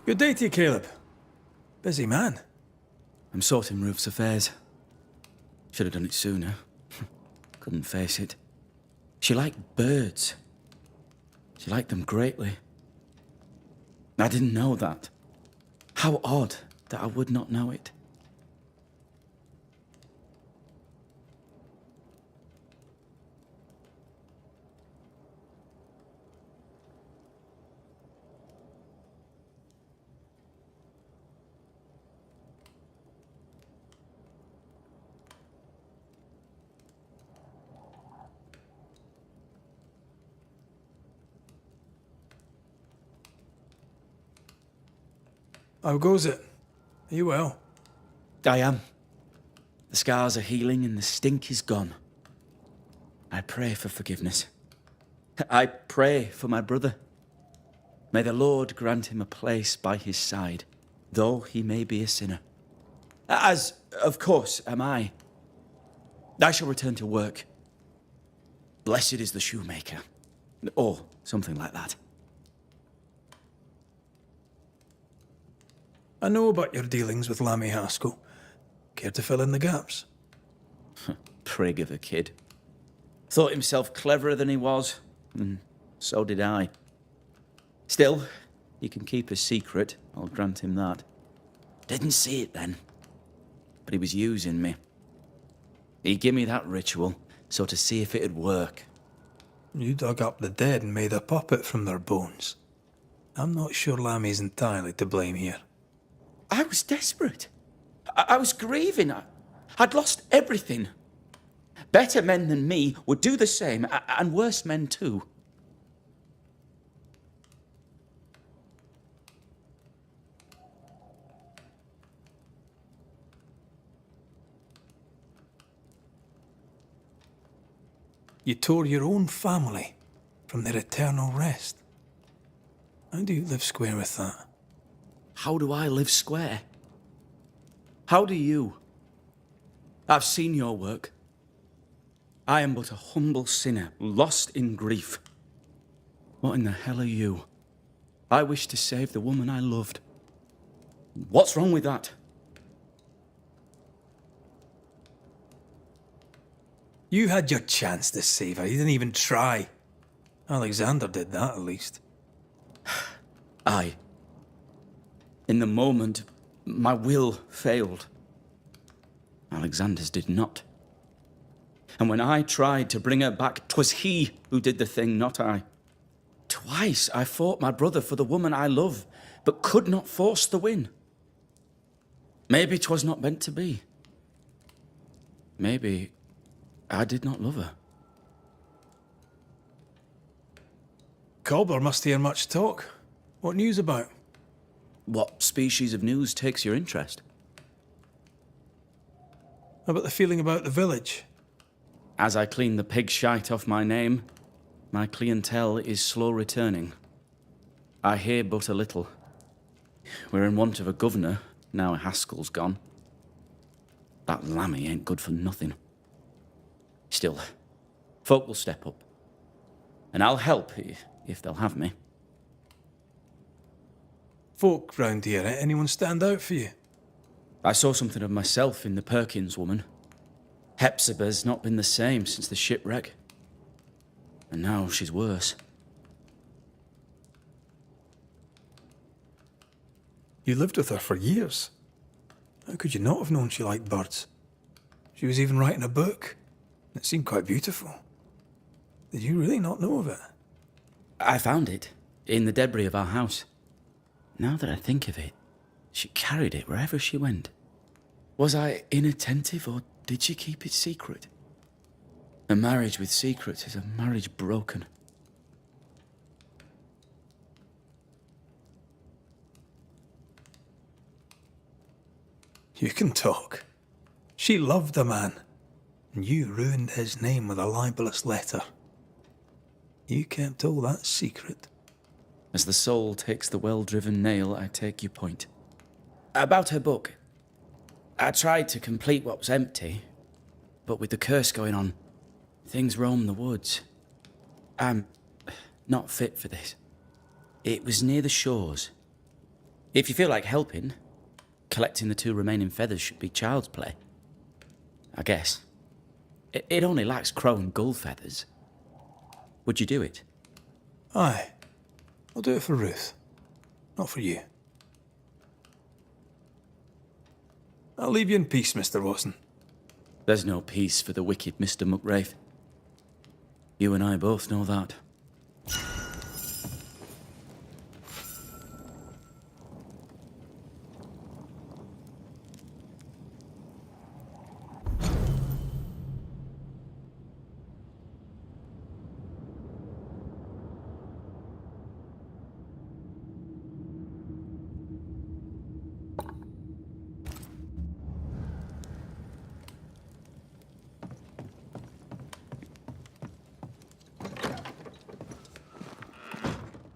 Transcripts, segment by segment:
Good day to you, Caleb. Busy man. I'm sorting Ruth's affairs. Should have done it sooner. Couldn't face it. She liked birds. She liked them greatly. I didn't know that. How odd that I would not know it. How goes it? Are you well? I am. The scars are healing and the stink is gone. I pray for forgiveness. I pray for my brother. May the Lord grant him a place by his side, though he may be a sinner. As, of course, am I. I shall return to work. Blessed is the shoemaker. Or something like that. I know about your dealings with Lammy Haskell. Care to fill in the gaps? Prig of a kid. Thought himself cleverer than he was, and so did I. Still, he can keep a secret, I'll grant him that. Didn't see it then, but he was using me. He gave me that ritual, so to see if it'd work. You dug up the dead and made a puppet from their bones. I'm not sure Lammy's entirely to blame here. I was desperate. I was grieving. I'd lost everything. Better men than me would do the same, and worse men too. You tore your own family from their eternal rest. How do you live square with that? How do I live square? How do you? I've seen your work. I am but a humble sinner, lost in grief. What in the hell are you? I wish to save the woman I loved. What's wrong with that? You had your chance to save her. You didn't even try. Alexander did that, at least. Aye. In the moment, my will failed. Alexander's did not. And when I tried to bring her back, 'twas he who did the thing, not I. Twice I fought my brother for the woman I love, but could not force the win. Maybe 'twas not meant to be. Maybe I did not love her. Cobbler must hear much talk. What news about? What species of news takes your interest? How about the feeling about the village? As I clean the pig shite off my name, my clientele is slow returning. I hear but a little. We're in want of a governor, now Haskell's gone. That Lammy ain't good for nothing. Still, folk will step up. And I'll help if they'll have me. Folk round here, anyone stand out for you? I saw something of myself in the Perkins woman. Hepzibah's not been the same since the shipwreck. And now she's worse. You lived with her for years. How could you not have known she liked birds? She was even writing a book. It seemed quite beautiful. Did you really not know of it? I found it in the debris of our house. Now that I think of it, she carried it wherever she went. Was I inattentive, or did she keep it secret? A marriage with secrets is a marriage broken. You can talk. She loved the man, and you ruined his name with a libelous letter. You kept all that secret. As the soul takes the well-driven nail, I take your point. About her book. I tried to complete what was empty, but with the curse going on, things roam the woods. I'm not fit for this. It was near the shores. If you feel like helping, collecting the 2 remaining feathers should be child's play. I guess. It only lacks crow and gull feathers. Would you do it? Aye. I'll do it for Ruth. Not for you. I'll leave you in peace, Mr. Watson. There's no peace for the wicked Mr. Muckraith. You and I both know that.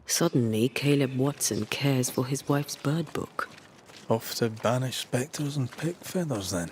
Suddenly, Caleb Watson cares for his wife's bird book. Off to banish spectres and pick feathers, then.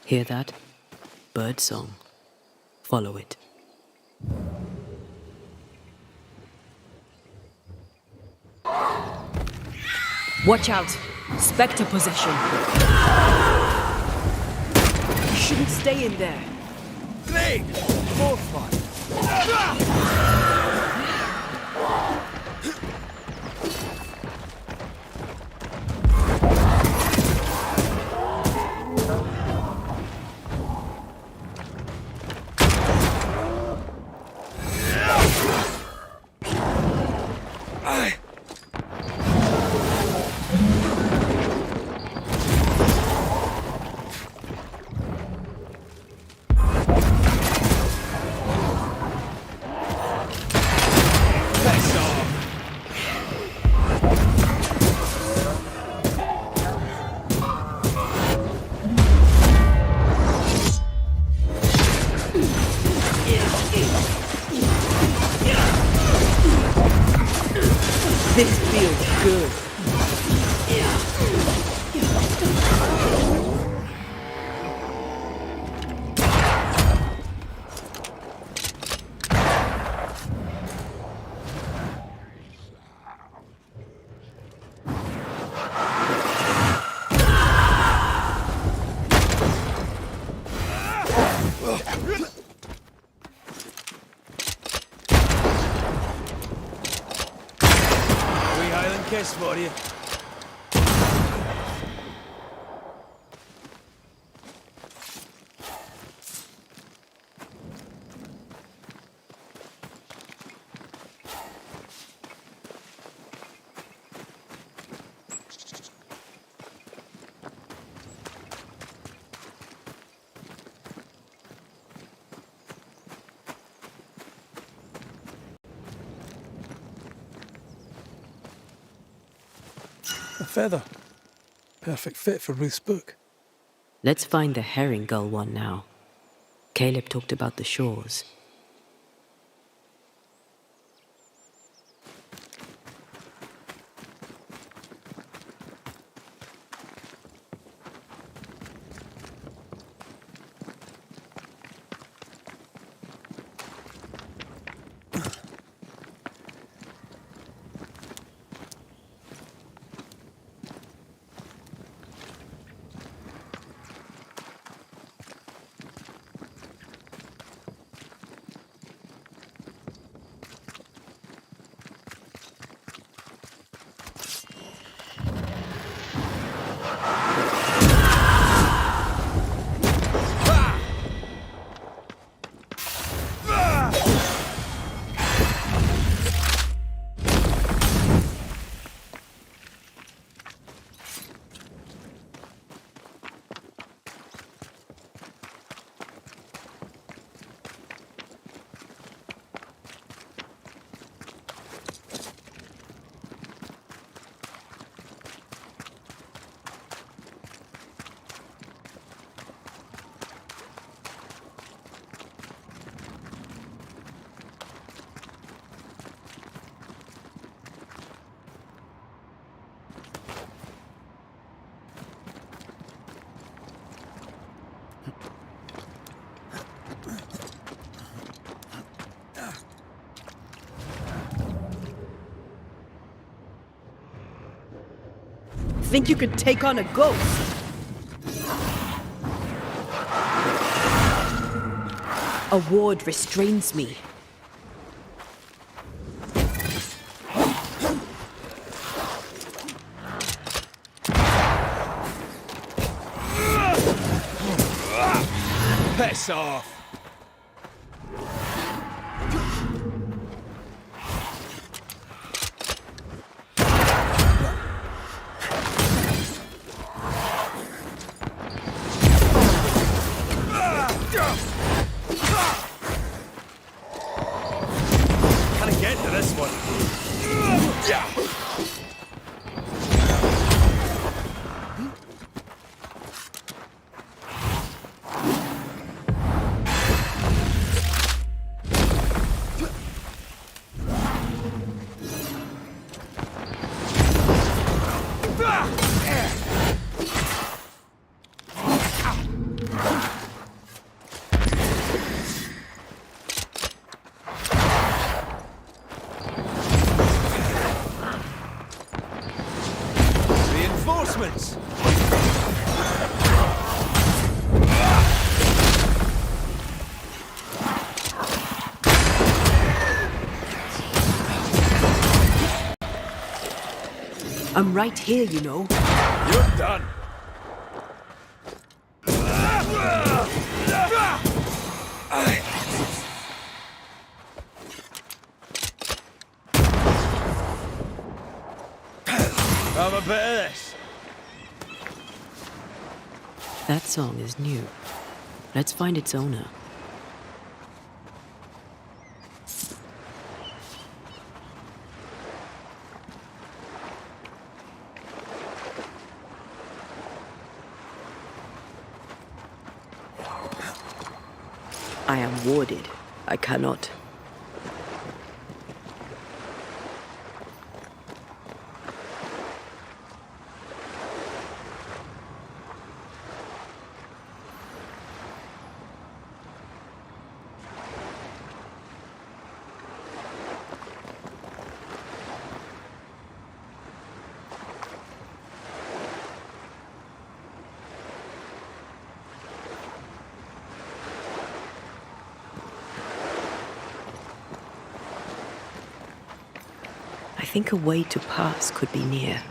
Hear that? Bird song. Follow it. Watch out! Spectre possession! shouldn't stay in there. Great! Fourth one. This feels good. Kiss for you. A feather. Perfect fit for Ruth's book. Let's find the herring gull one now. Caleb talked about the shores. Think you could take on a ghost? A ward restrains me. Piss off! Can I get to this one? I'm right here, you know. You're done. Have a bit of this. That song is new. Let's find its owner. I am warded. I cannot. I think a way to pass could be near.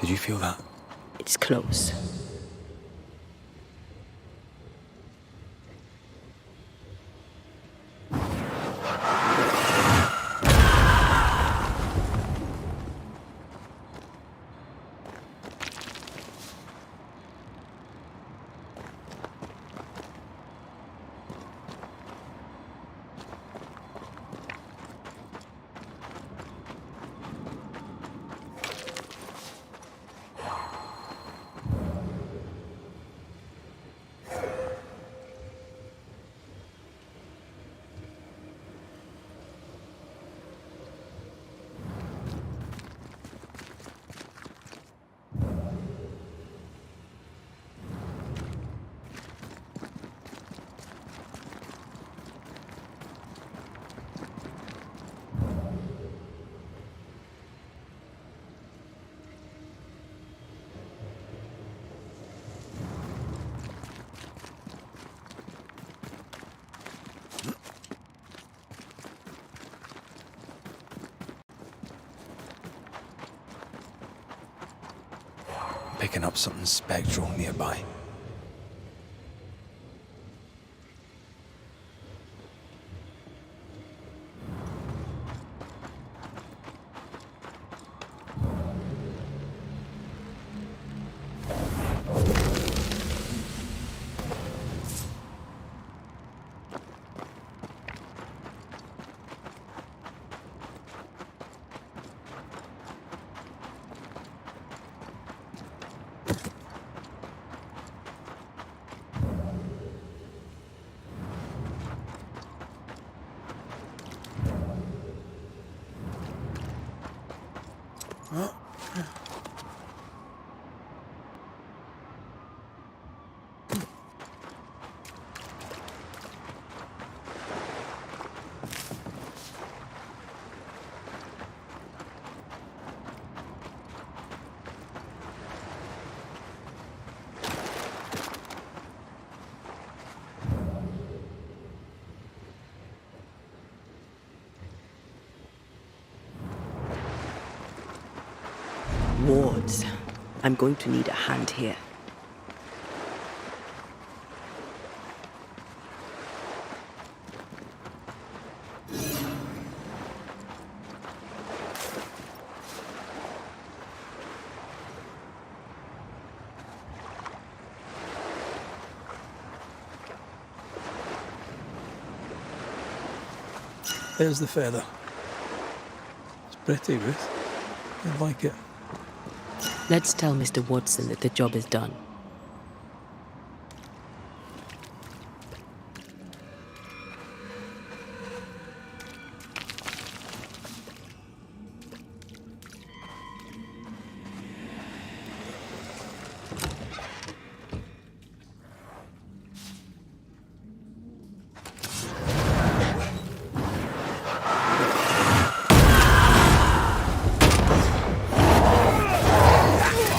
Did you feel that? It's close. Picking up something spectral nearby. Wards. I'm going to need a hand here. There's the feather. It's pretty, Ruth. I like it. Let's tell Mr. Watson that the job is done.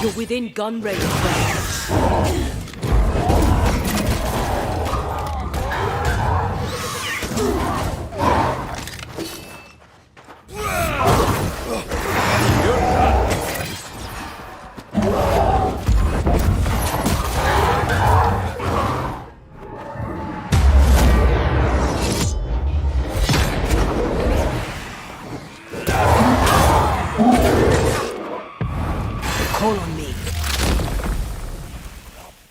You're within gun range, friend. Call on me.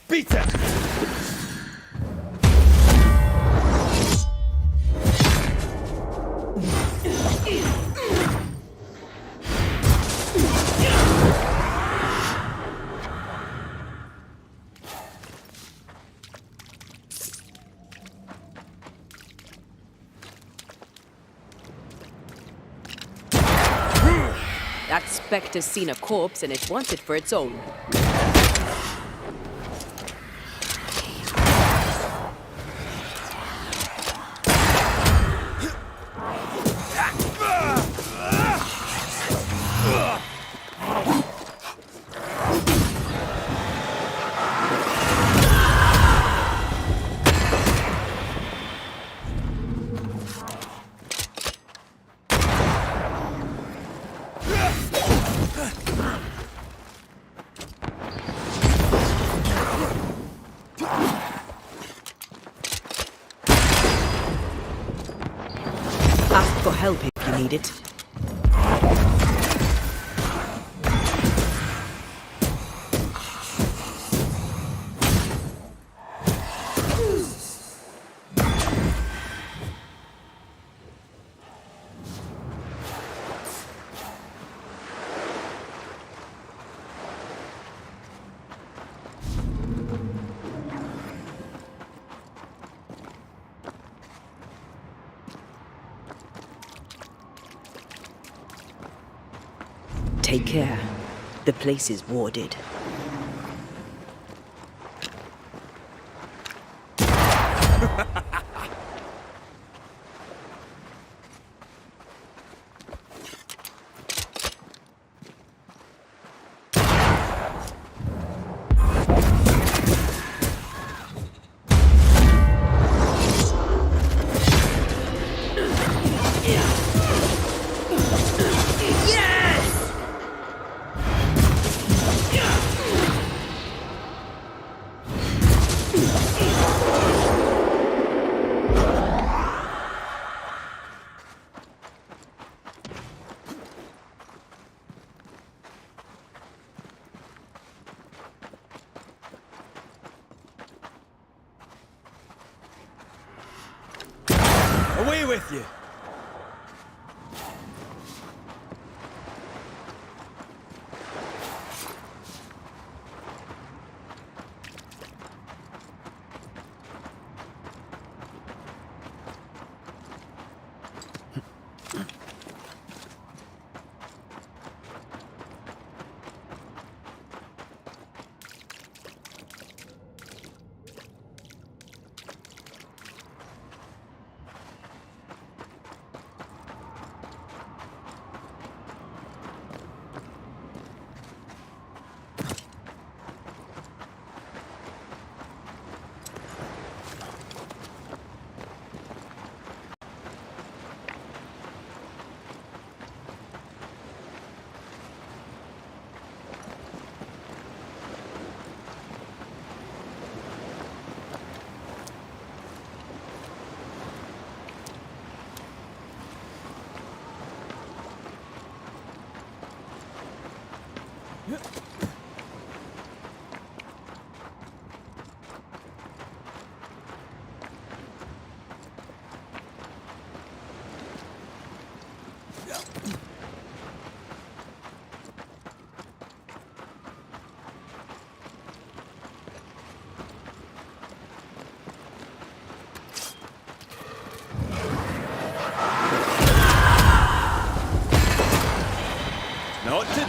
Beat it! That spectre's seen a corpse and it wants it for its own. Ask for help if you need it. Take care. The place is warded. Away with you!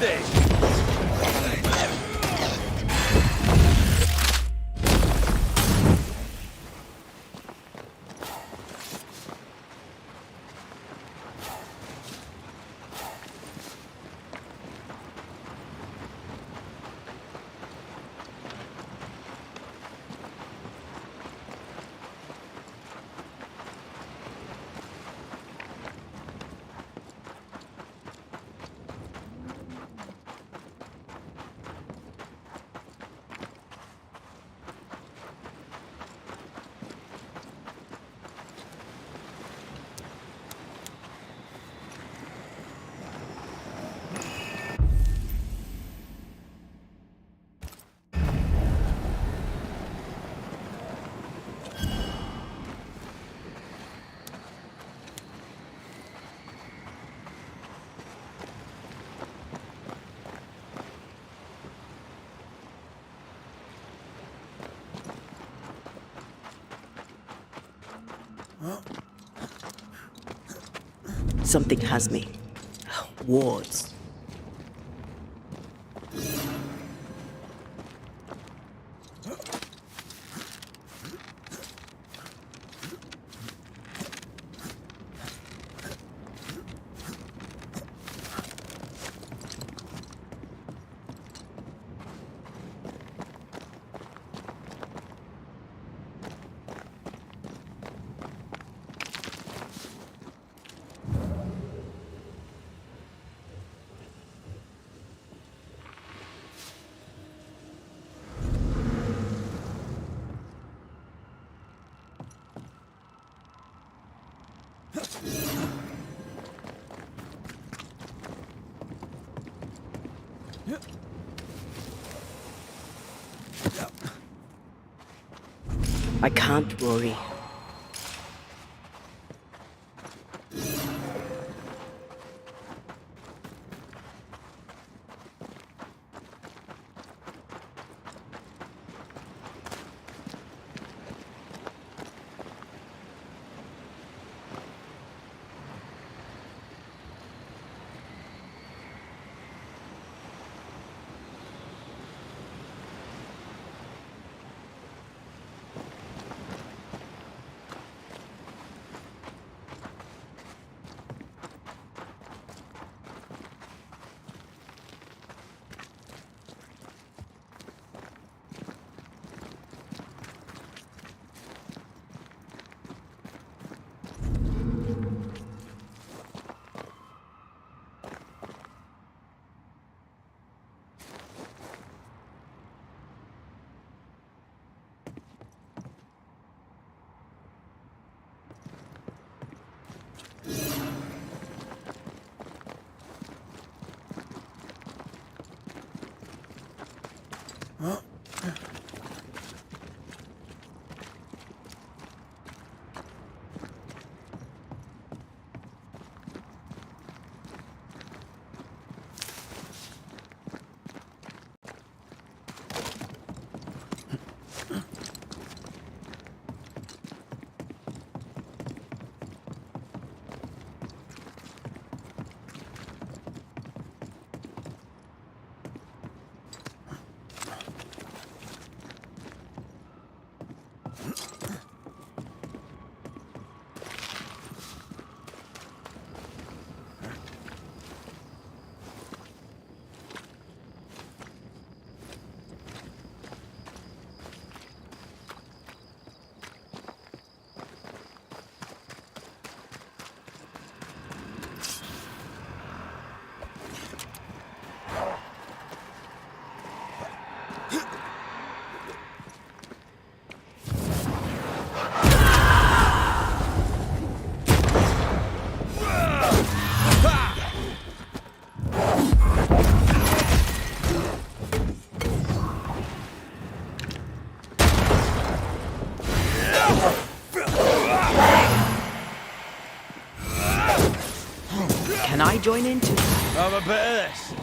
Ready! Something has me. Wards. I can't worry. Can I join in too? I'm a bit of this.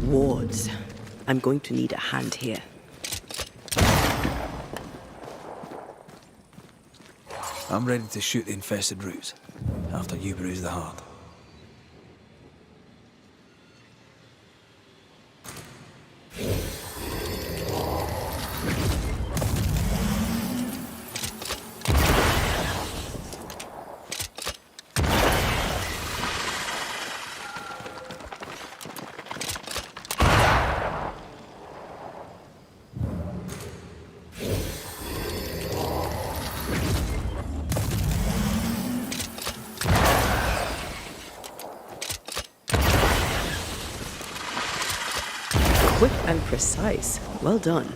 Wards. I'm going to need a hand here. I'm ready to shoot the infested roots, after you bruise the heart. Quick and precise. Well done.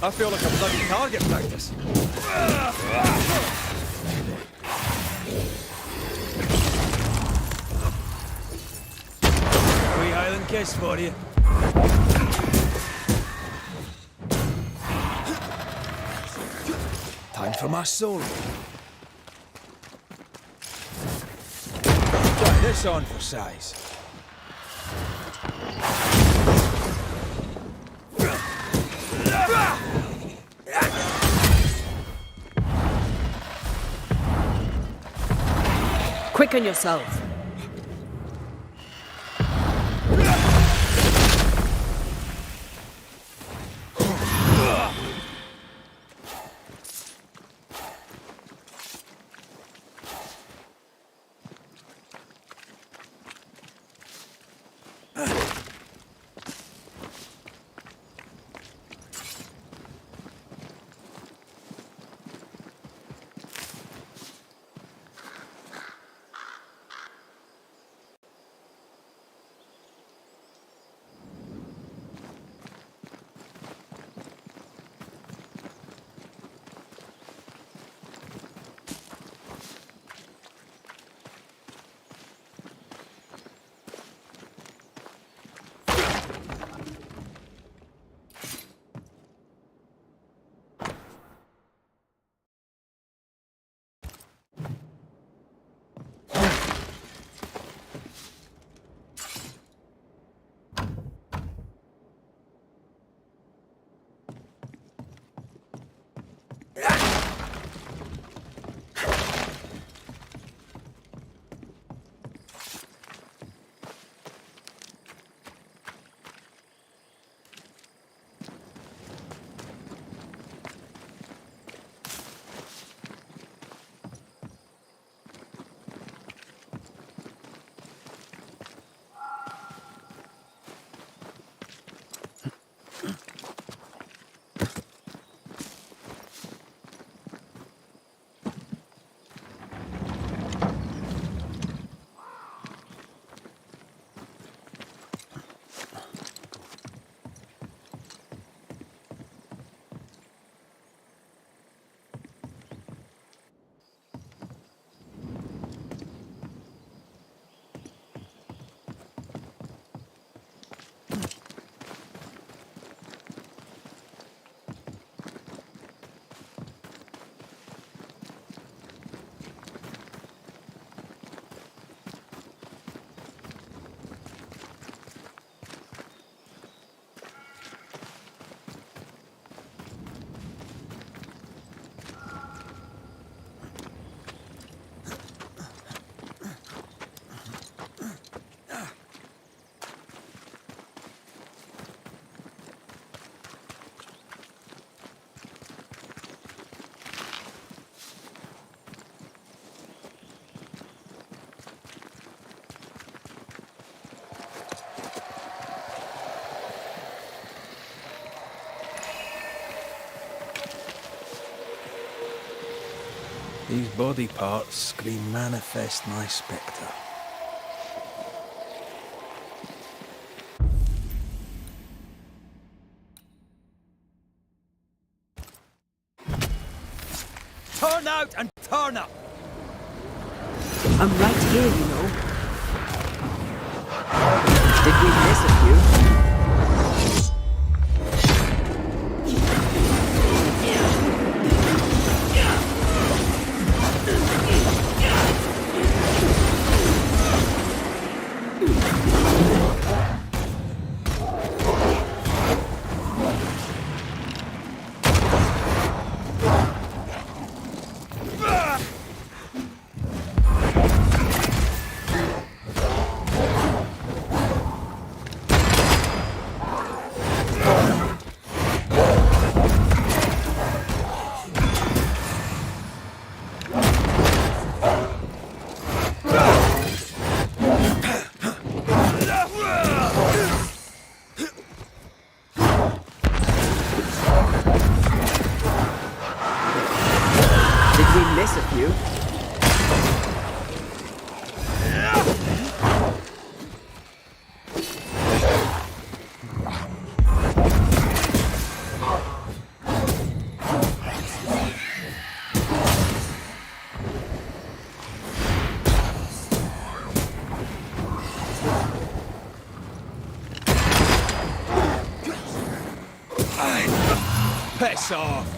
I feel like a bloody target practice. Wee Highland kiss for you. Time for my solo. Try this on for size. Quicken yourself. These body parts scream manifest my spectre. Turn out and turn up! I'm right here, you know. Did we miss a few? Did we miss a few? Piss off!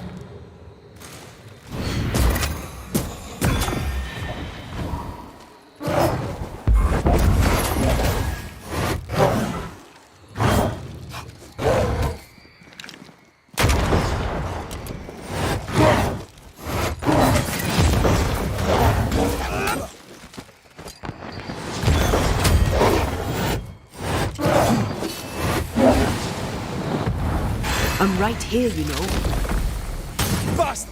I'm right here, you know. Bust!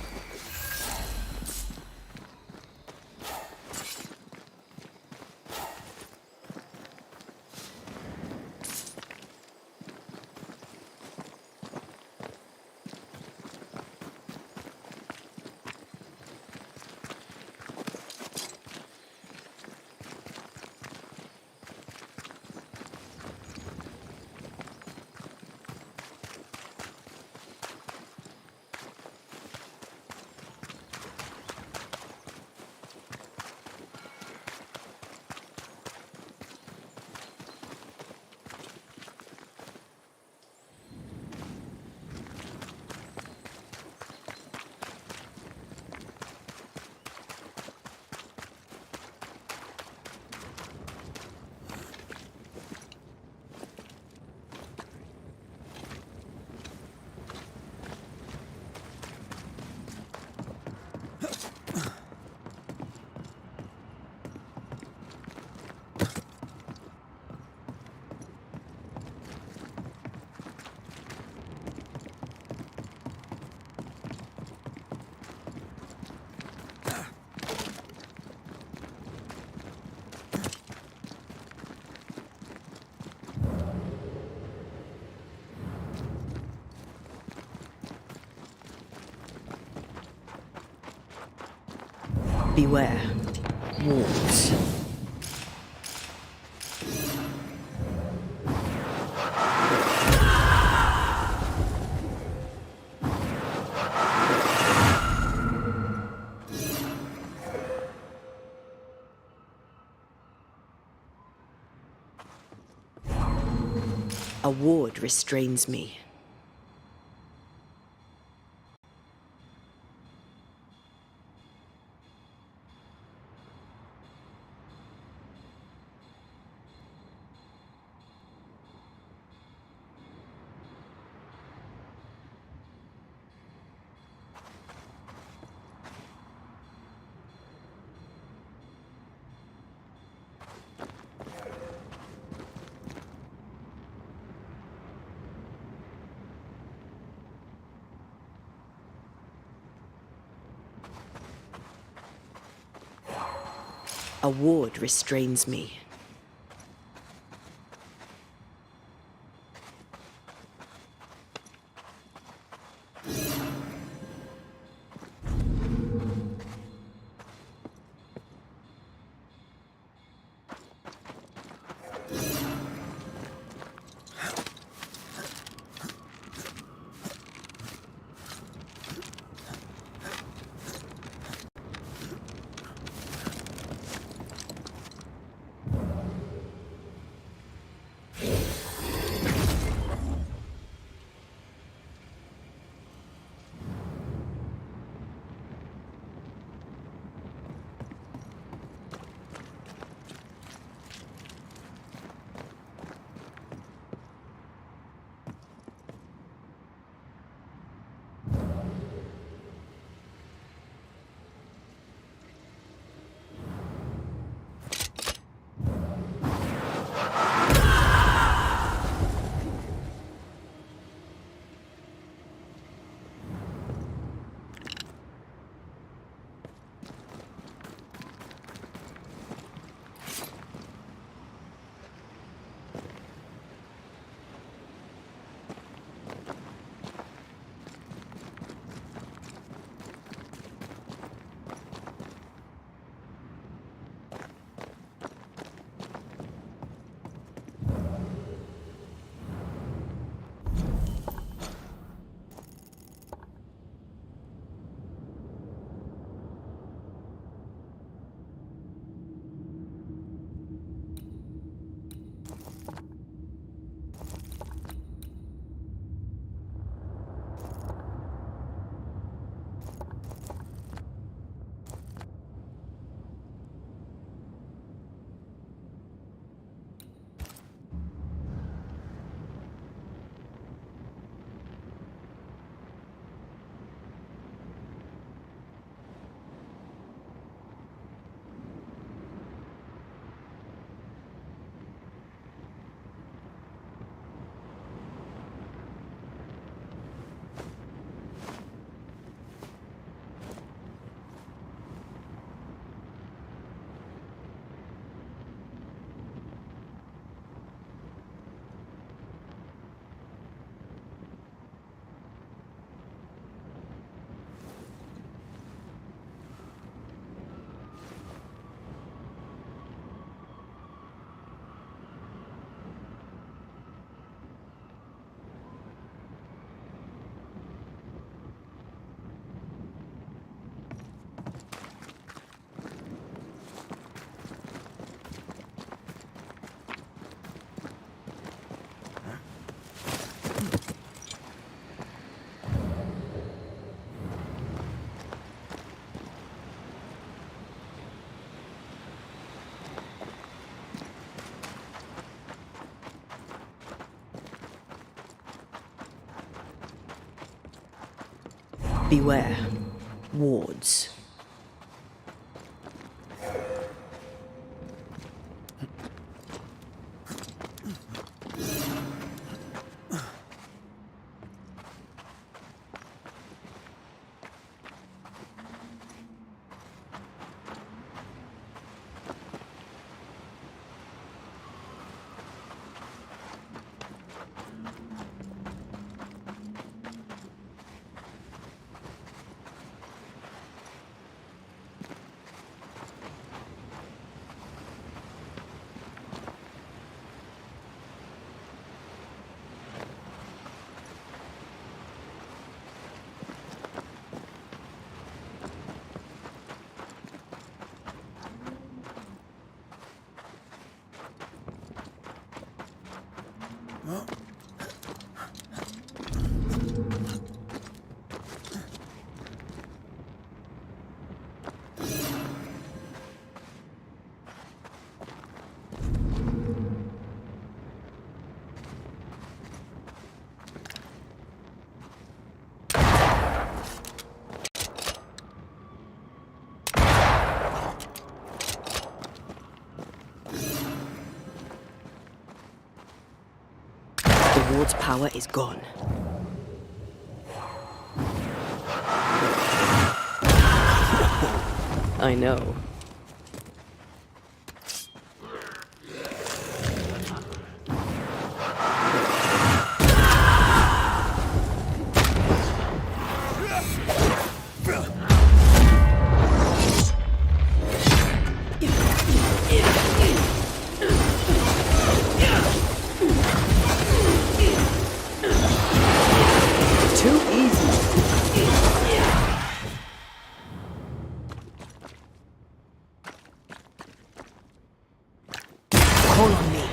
Beware. Wards. A ward restrains me. A ward restrains me. Beware. Wards. The ward's power is gone. I know. Too easy. Call on me.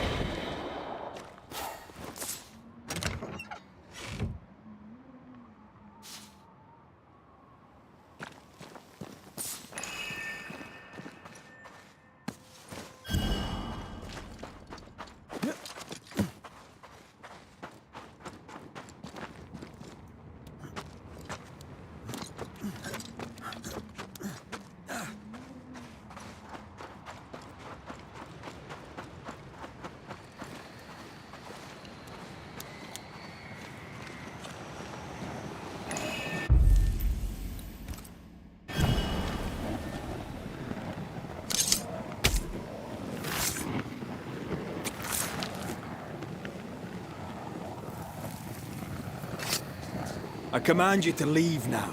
I command you to leave now.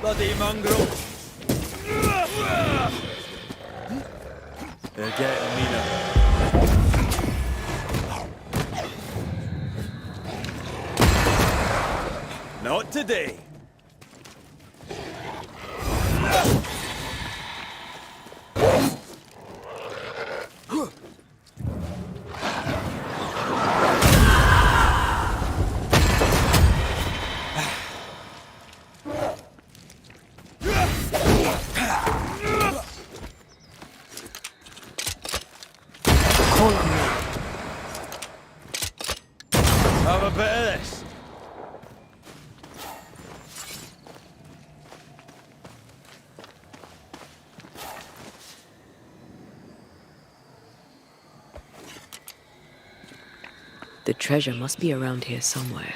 Bloody mongrel. They're getting me now. Not today. Have a bit of this. The treasure must be around here somewhere.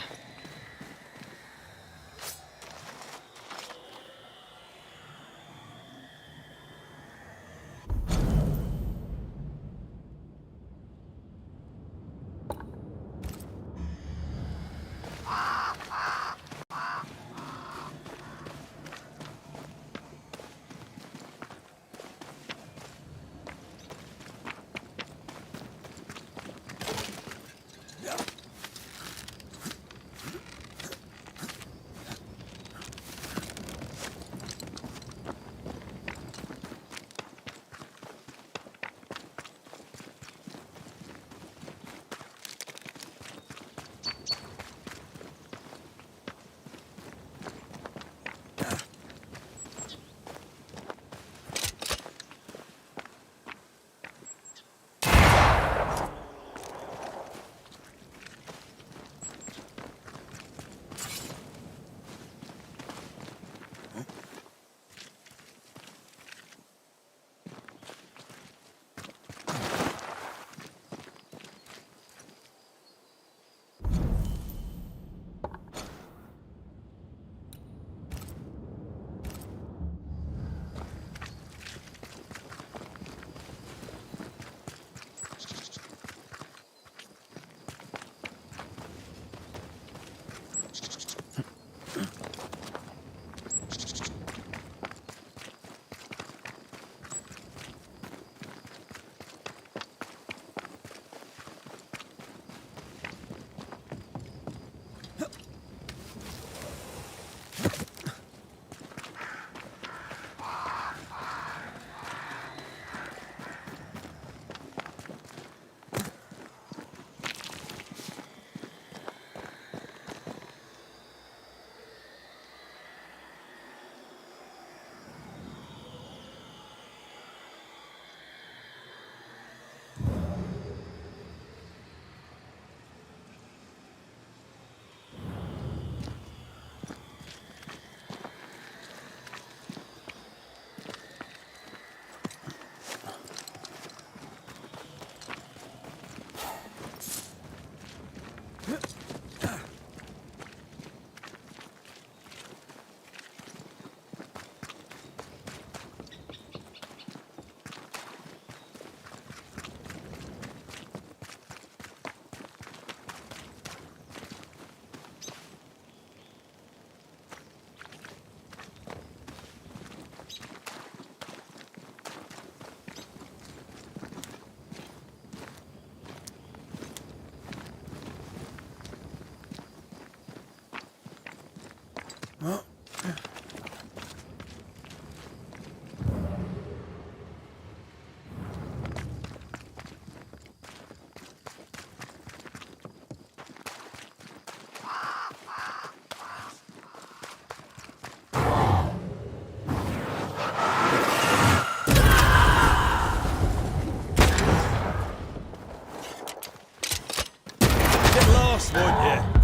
Get lost, won't you?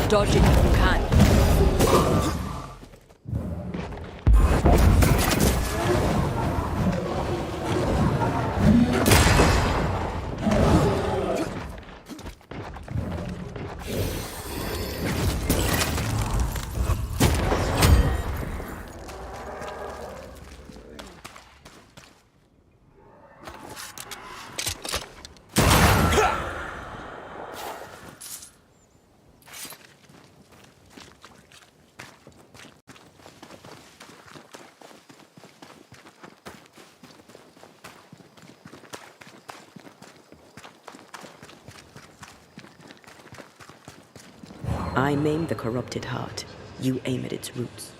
Dodge it if you can. I maim the corrupted heart. You aim at its roots.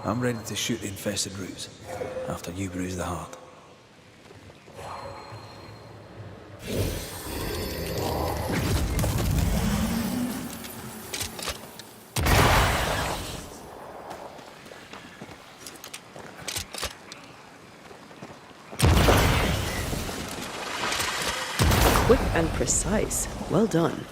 I'm ready to shoot the infested roots after you bruise the heart. Quick and precise. Well done.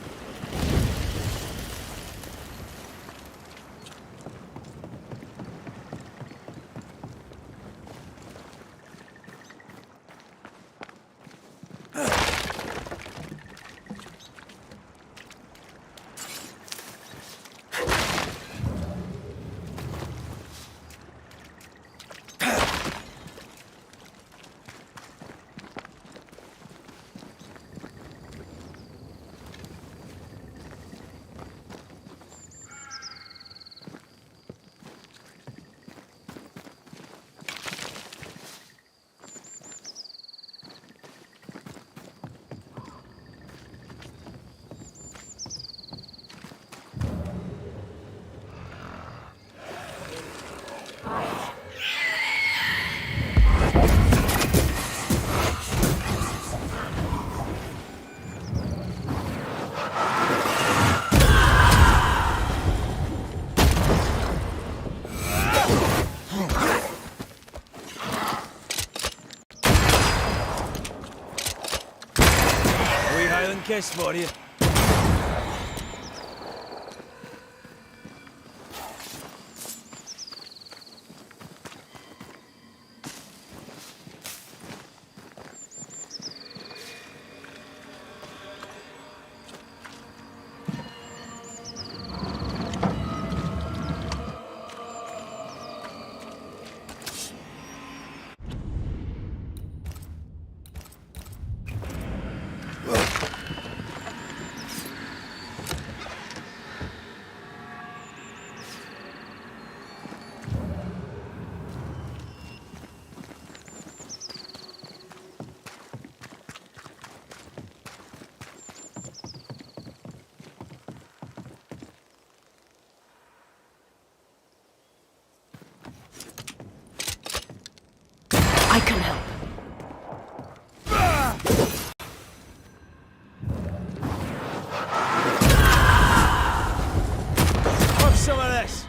Kiss for you. I can help. Have some of this.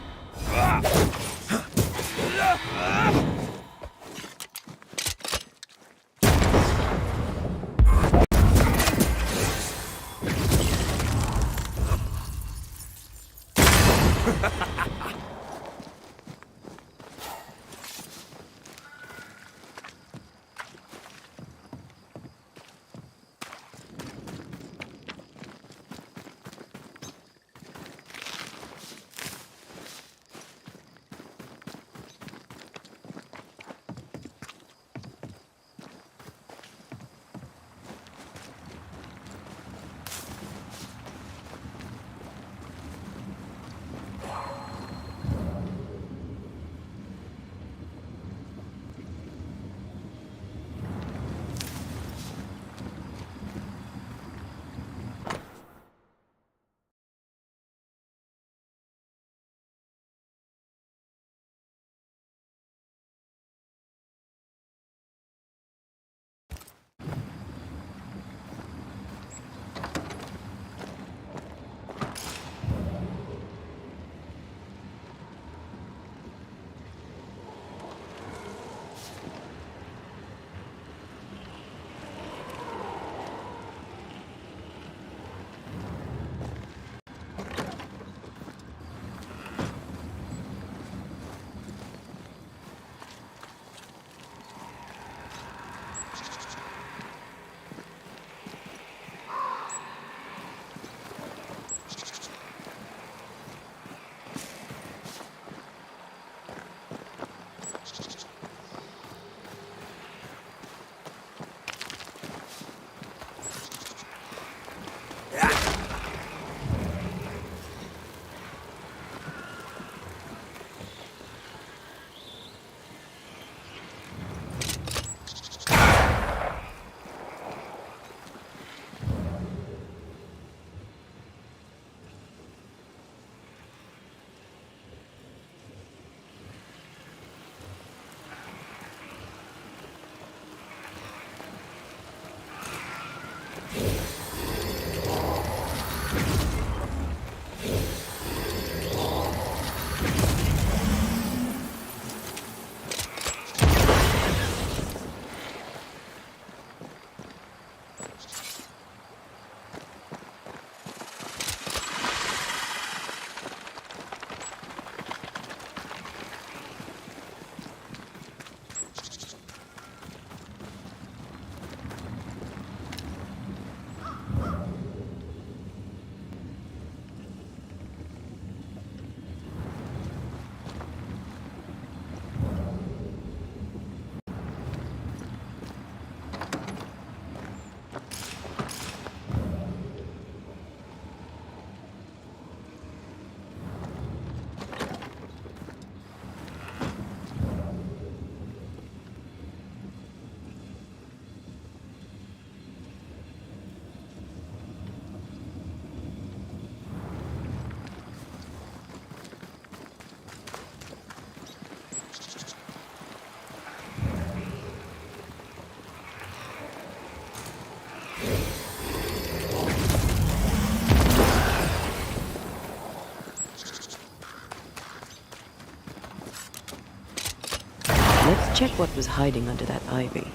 Let's check what was hiding under that ivy.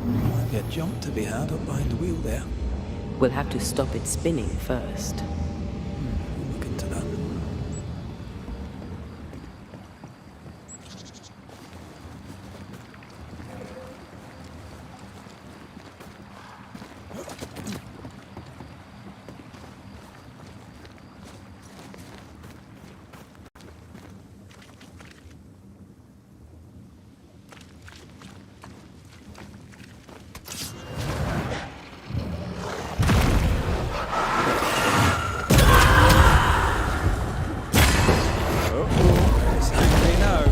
Might be a jump to be had up behind the wheel there. We'll have to stop it spinning first. We'll look into that. It's angry now.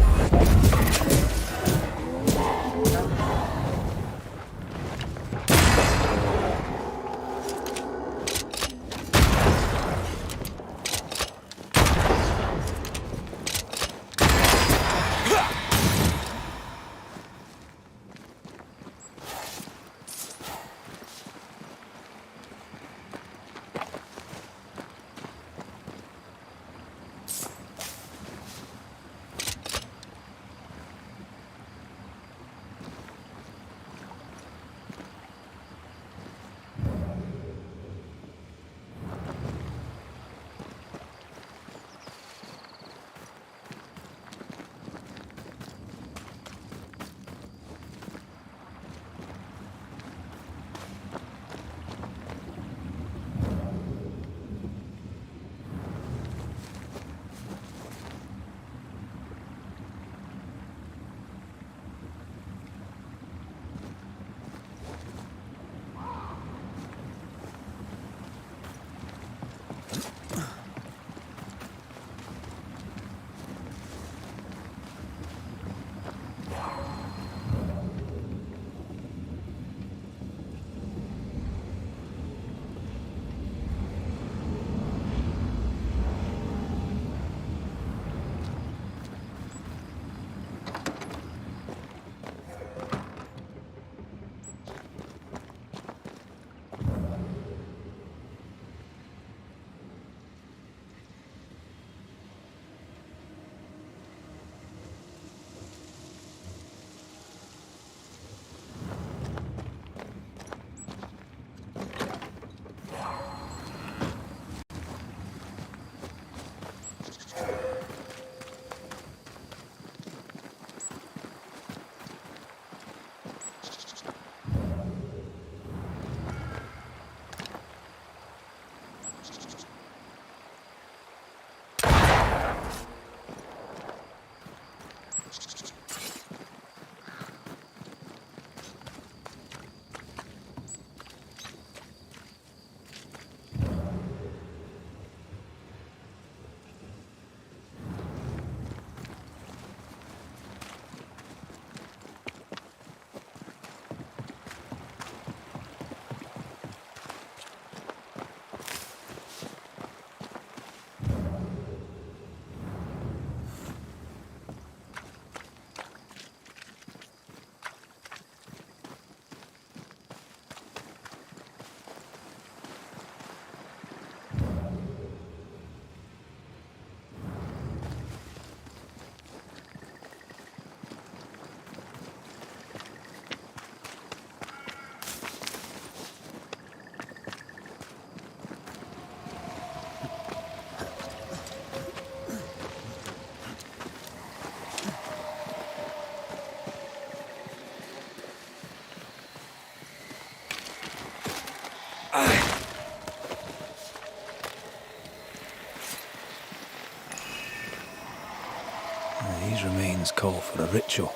These remains call for a ritual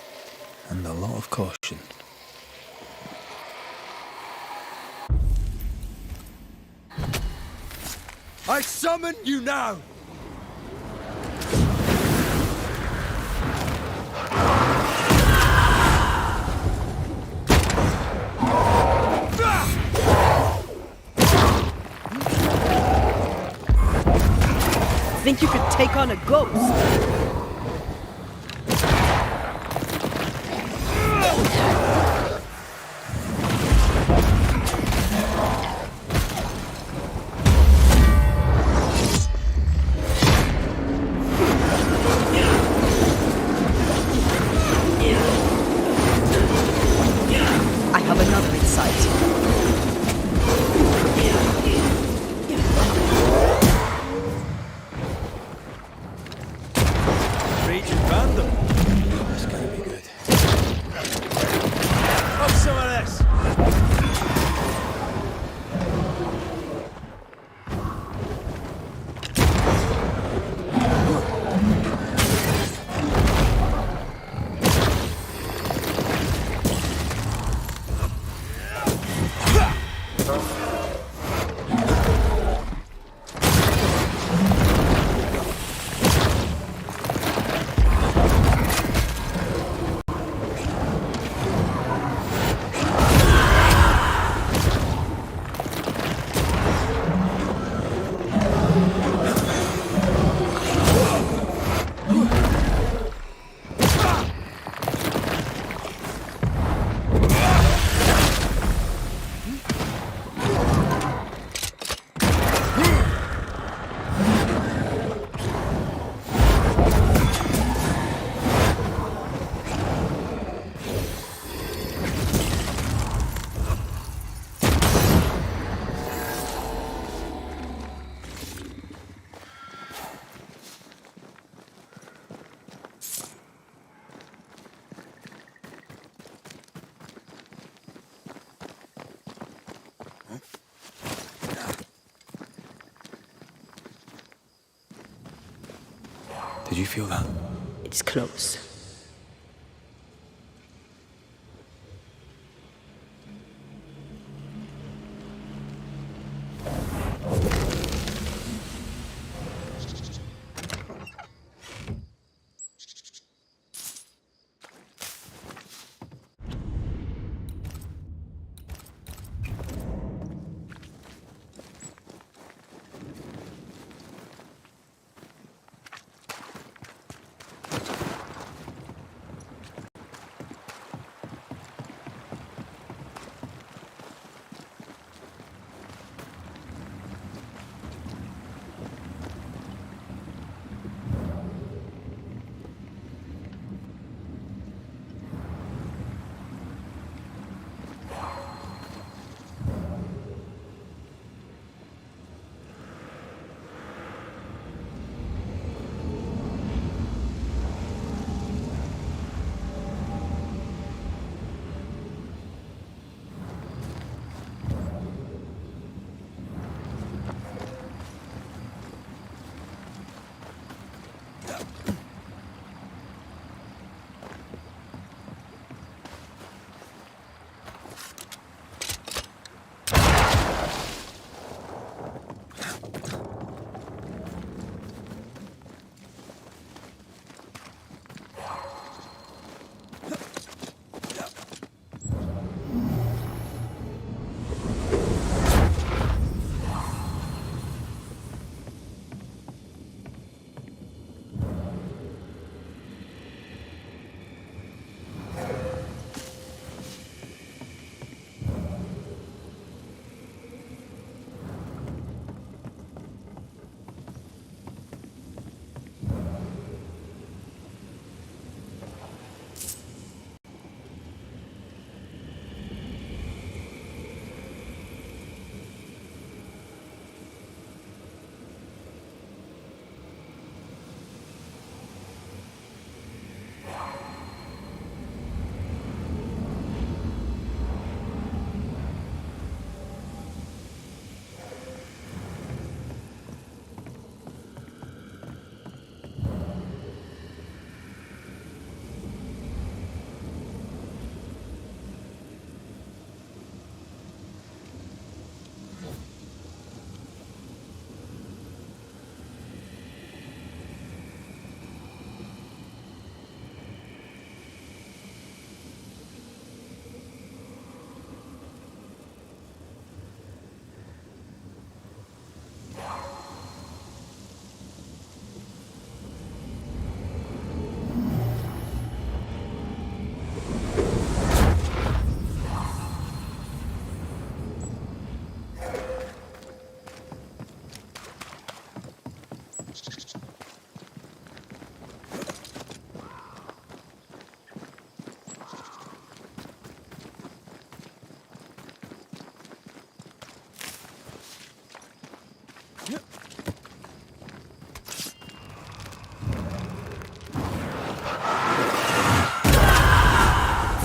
and a lot of caution. I summon you now! Think you could take on a ghost? I have another insight. Raging random. That's gonna be good. Have some of this! Did you feel that? It's close.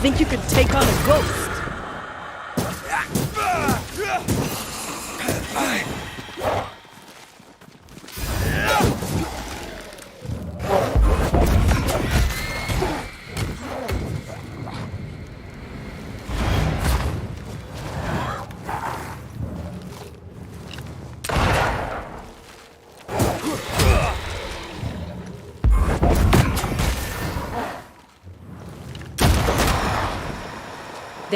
Think you could take on a ghost?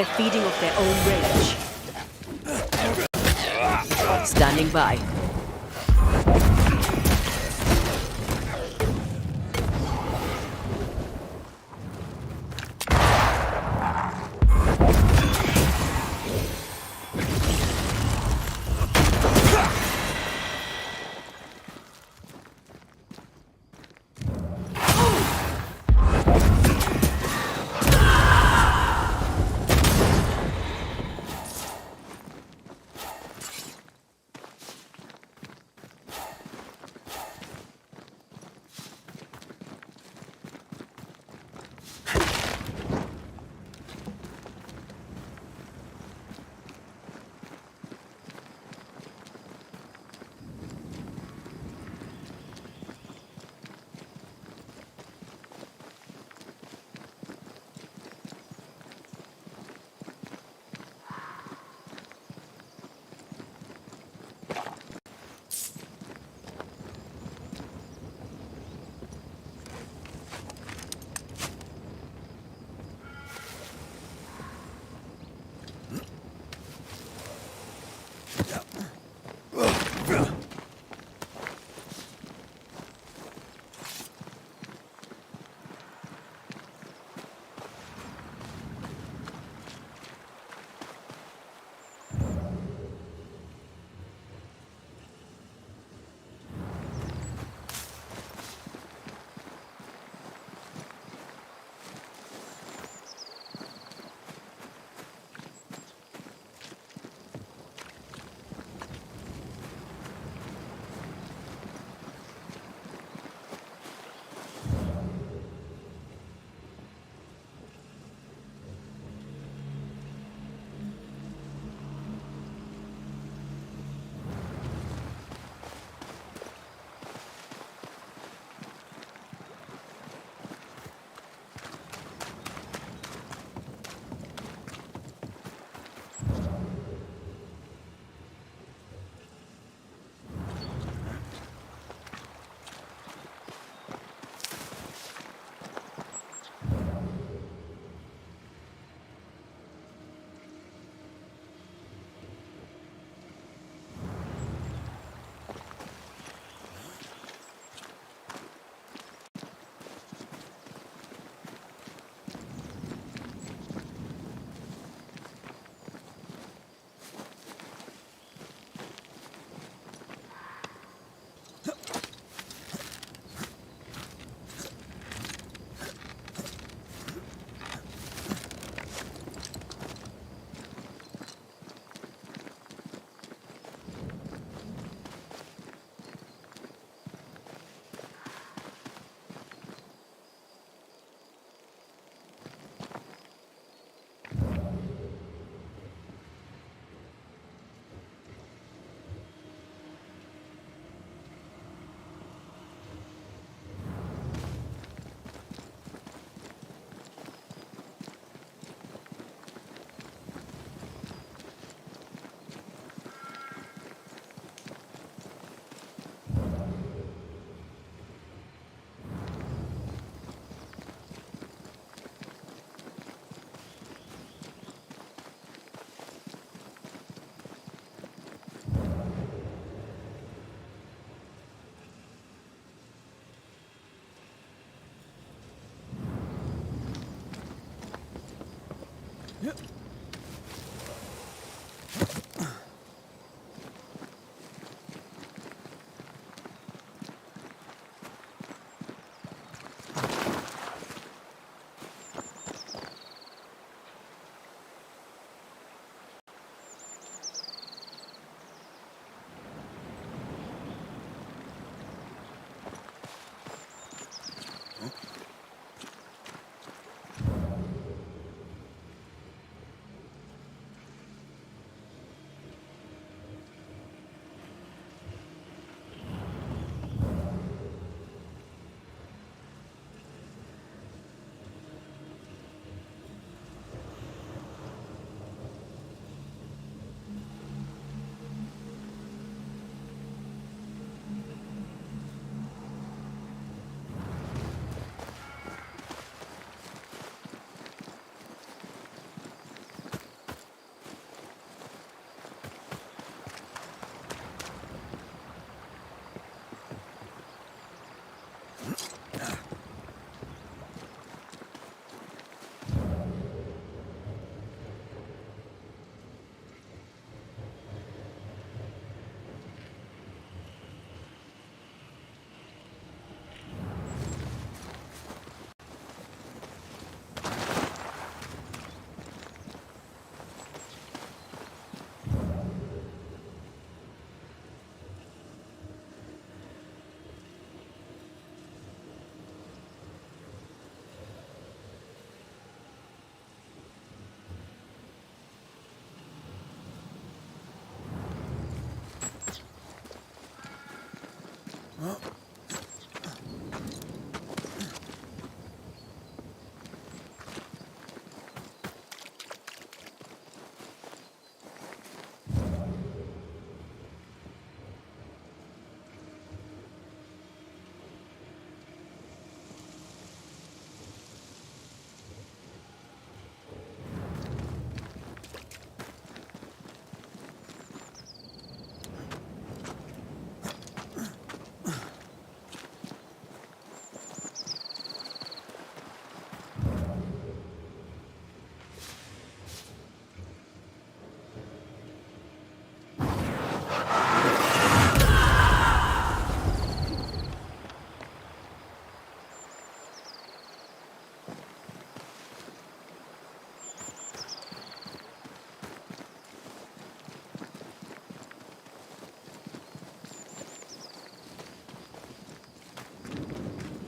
They're feeding off their own rage. Standing by.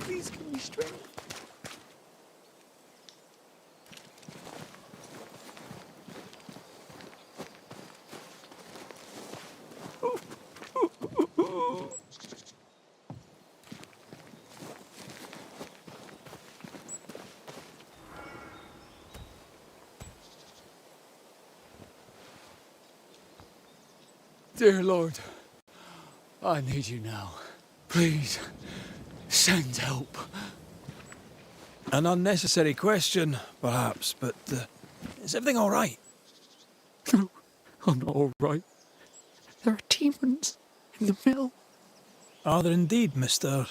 Please give me strength. Dear Lord, I need you now. Please, send help. An unnecessary question, perhaps, but is everything all right? No, I'm not all right. There are demons in the mill. Are there indeed, Mr.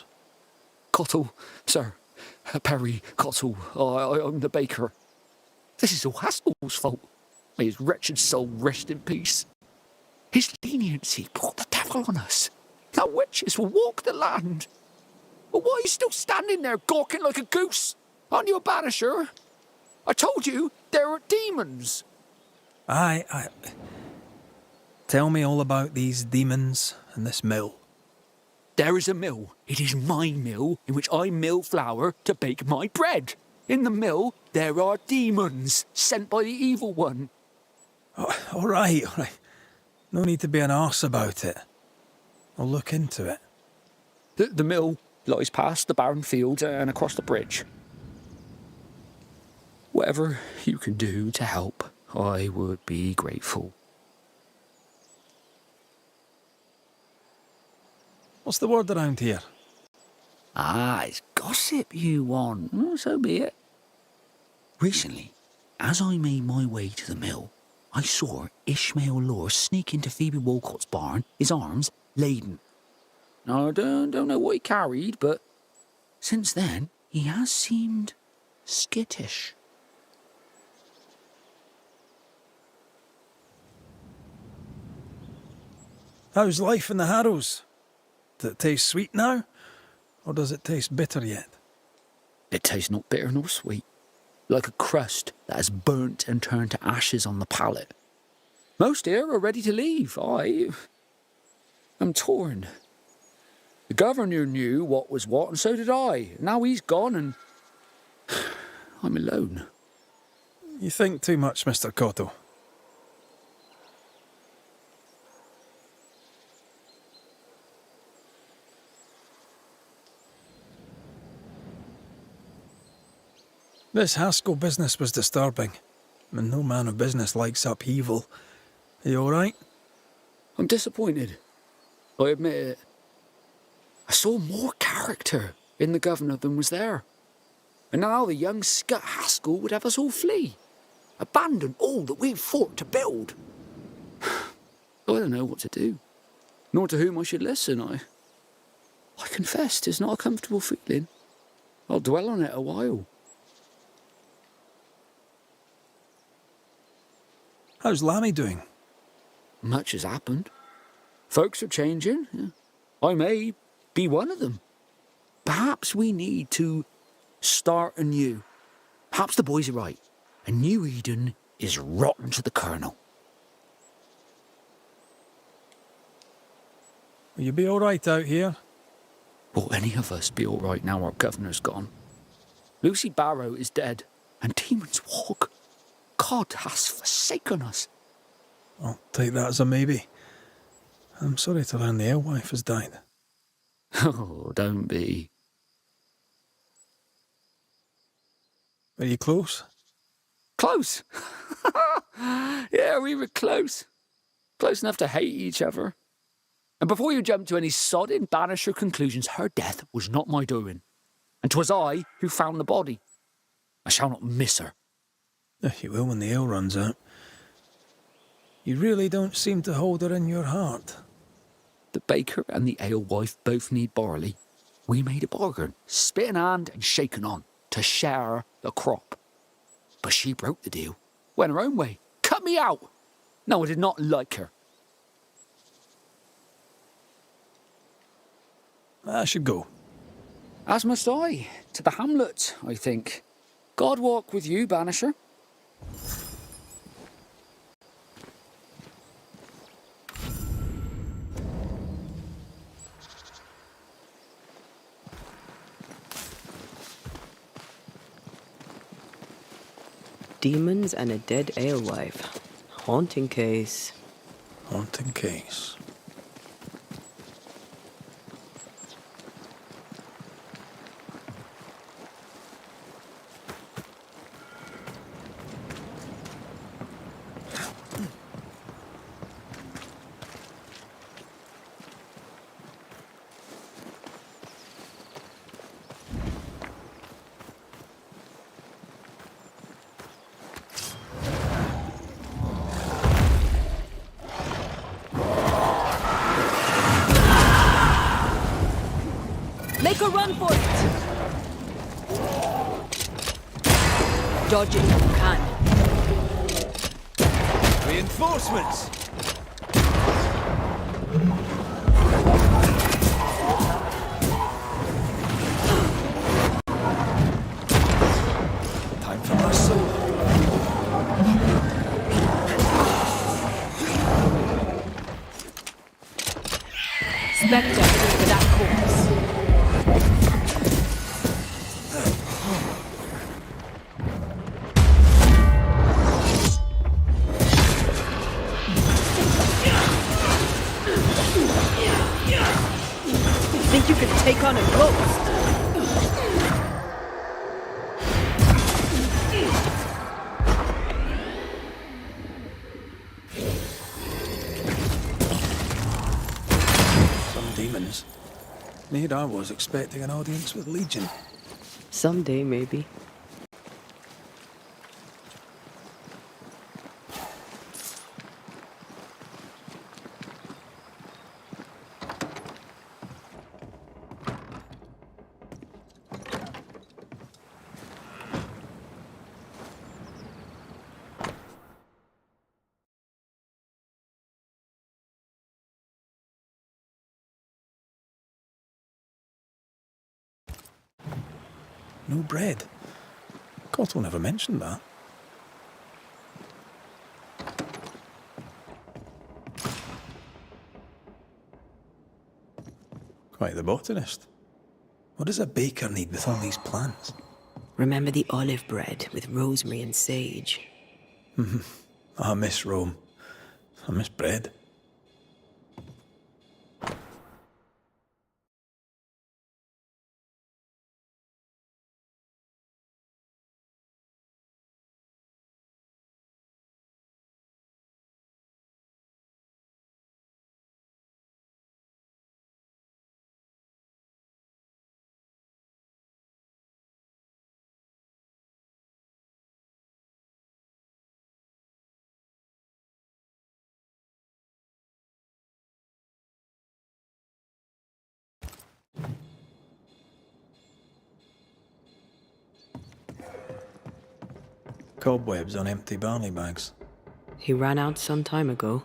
Cottle, sir. Perry Cottle. I'm the baker. This is all Haskell's fault. May his wretched soul rest in peace. His leniency brought the devil on us. Now witches will walk the land. But why are you still standing there gawking like a goose? Aren't you a banisher? I told you there are demons. I... Tell me all about these demons and this mill. There is a mill. It is my mill in which I mill flour to bake my bread. In the mill, there are demons sent by the evil one. Oh, all right. No need to be an arse about it. I'll look into it. The mill lies past the barren fields and across the bridge. Whatever you can do to help, I would be grateful. What's the word around here? Ah, it's gossip you want. Oh, so be it. Recently, as I made my way to the mill, I saw Ishmael Lore sneak into Phoebe Walcott's barn, his arms laden. Now, I don't know what he carried, but since then, he has seemed skittish. How's life in the Harrows? Does it taste sweet now? Or does it taste bitter yet? It tastes not bitter nor sweet, like a crust that has burnt and turned to ashes on the palate. Most here are ready to leave. I am torn. The governor knew what was what, and so did I. Now he's gone, and I'm alone. You think too much, Mr. Cotto. This Haskell business was disturbing, and no man of business likes upheaval. Are you all right? I'm disappointed. I admit it. I saw more character in the governor than was there. And now the young scut Haskell would have us all flee. Abandon all that we've fought to build. I don't know what to do, nor to whom I should listen. I confess 'tis not a comfortable feeling. I'll dwell on it a while. How's Lammy doing? Much has happened. Folks are changing. Yeah. I may be one of them. Perhaps we need to start anew. Perhaps the boys are right. A new Eden is rotten to the kernel. Will you be all right out here? Will any of us be all right now our governor's gone? Lucy Barrow is dead, and demons walk. God has forsaken us. I'll take that as a maybe. I'm sorry to learn the alewife has died. Oh, don't be. Are you close? Close. Yeah, we were close. Close enough to hate each other. And before you jump to any sodding Banisher conclusions, her death was not my doing. And 'twas I who found the body. I shall not miss her. You will when the ale runs out. You really don't seem to hold her in your heart. The baker and the alewife both need barley. We made a bargain, spit in hand and shaken on, to share the crop. But she broke the deal, went her own way, cut me out. No, I did not like her. I should go. As must I, to the hamlet, I think. God walk with you, Banisher. Demons and a dead alewife. Haunting case. Haunting case. Make a run for it! Dodge it if you can. Reinforcements! Time for my soul. Spectre for that corpse. Think you could take on a ghost? Some demons. Here I was expecting an audience with Legion. Someday, maybe. No bread. Cottle never mentioned that. Quite the botanist. What does a baker need with all these plants? Remember the olive bread with rosemary and sage? I miss Rome. I miss bread. Cobwebs on empty barley bags. He ran out some time ago.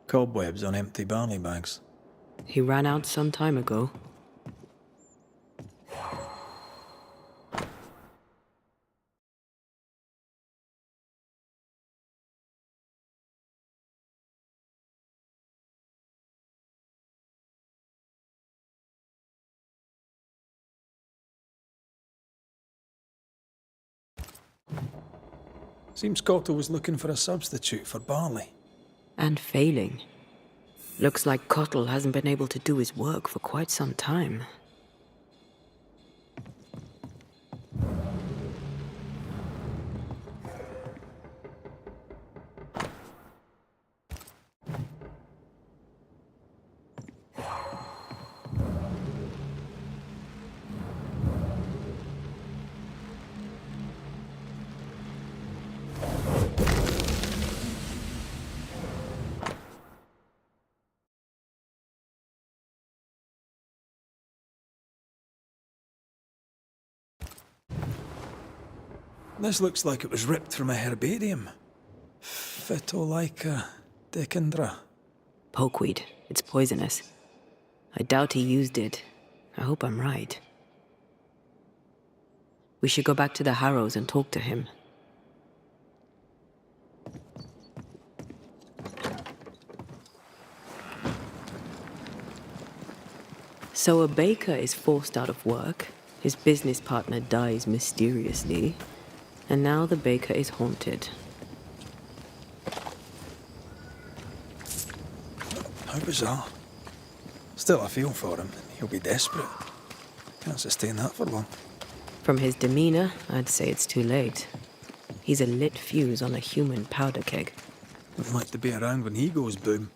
Cobwebs on empty barley bags. He ran out some time ago. Seems Cottle was looking for a substitute for barley. And failing. Looks like Cottle hasn't been able to do his work for quite some time. This looks like it was ripped from a herbarium. Phytolaica decandra. Pokeweed. It's poisonous. I doubt he used it. I hope I'm right. We should go back to the Harrows and talk to him. So a baker is forced out of work, his business partner dies mysteriously, and now the baker is haunted. How bizarre. Still, I feel for him. He'll be desperate. Can't sustain that for long. From his demeanor, I'd say it's too late. He's a lit fuse on a human powder keg. I'd like to be around when he goes boom.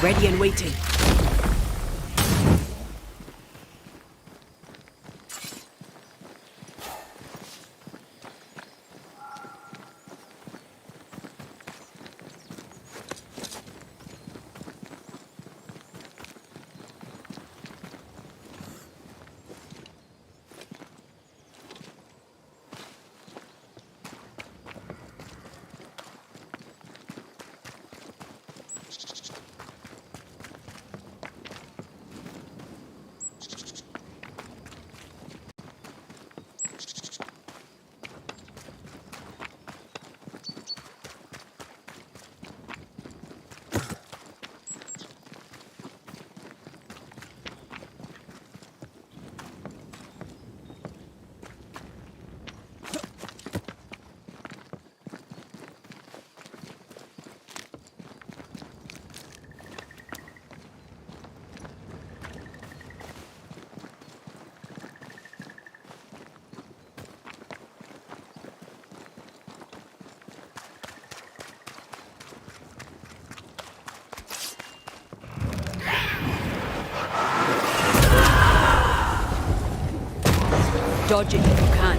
Ready and waiting. Dodge it if you can.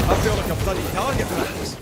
I feel like a bloody target practice.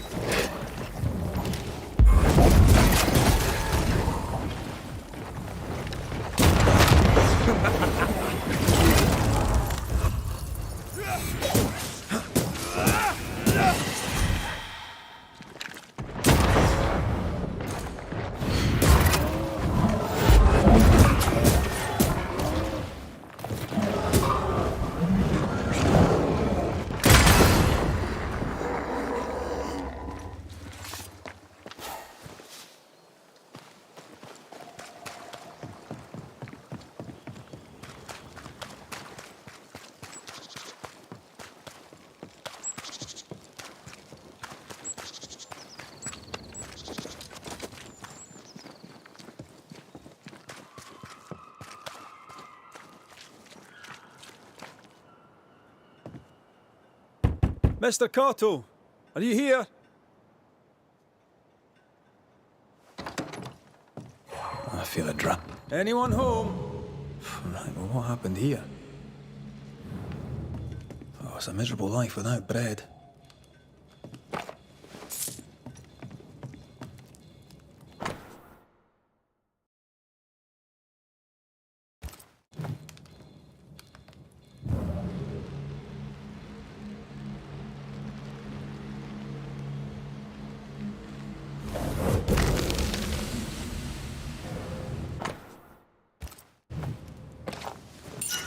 Mr. Cotto, are you here? I feel a drop. Anyone home? Right, well, what happened here? Oh, it's a miserable life without bread.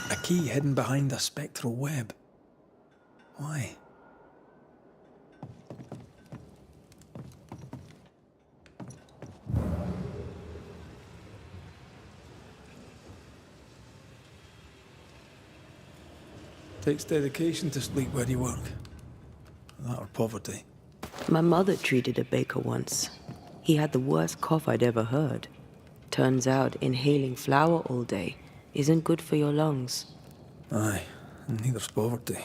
A key hidden behind a spectral web. Why? Takes dedication to sleep where you work. That or poverty. My mother treated a baker once. He had the worst cough I'd ever heard. Turns out inhaling flour all day isn't good for your lungs. Aye, and neither's poverty.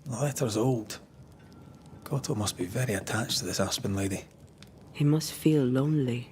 The letter's old. Cotto must be very attached to this Aspen lady. He must feel lonely.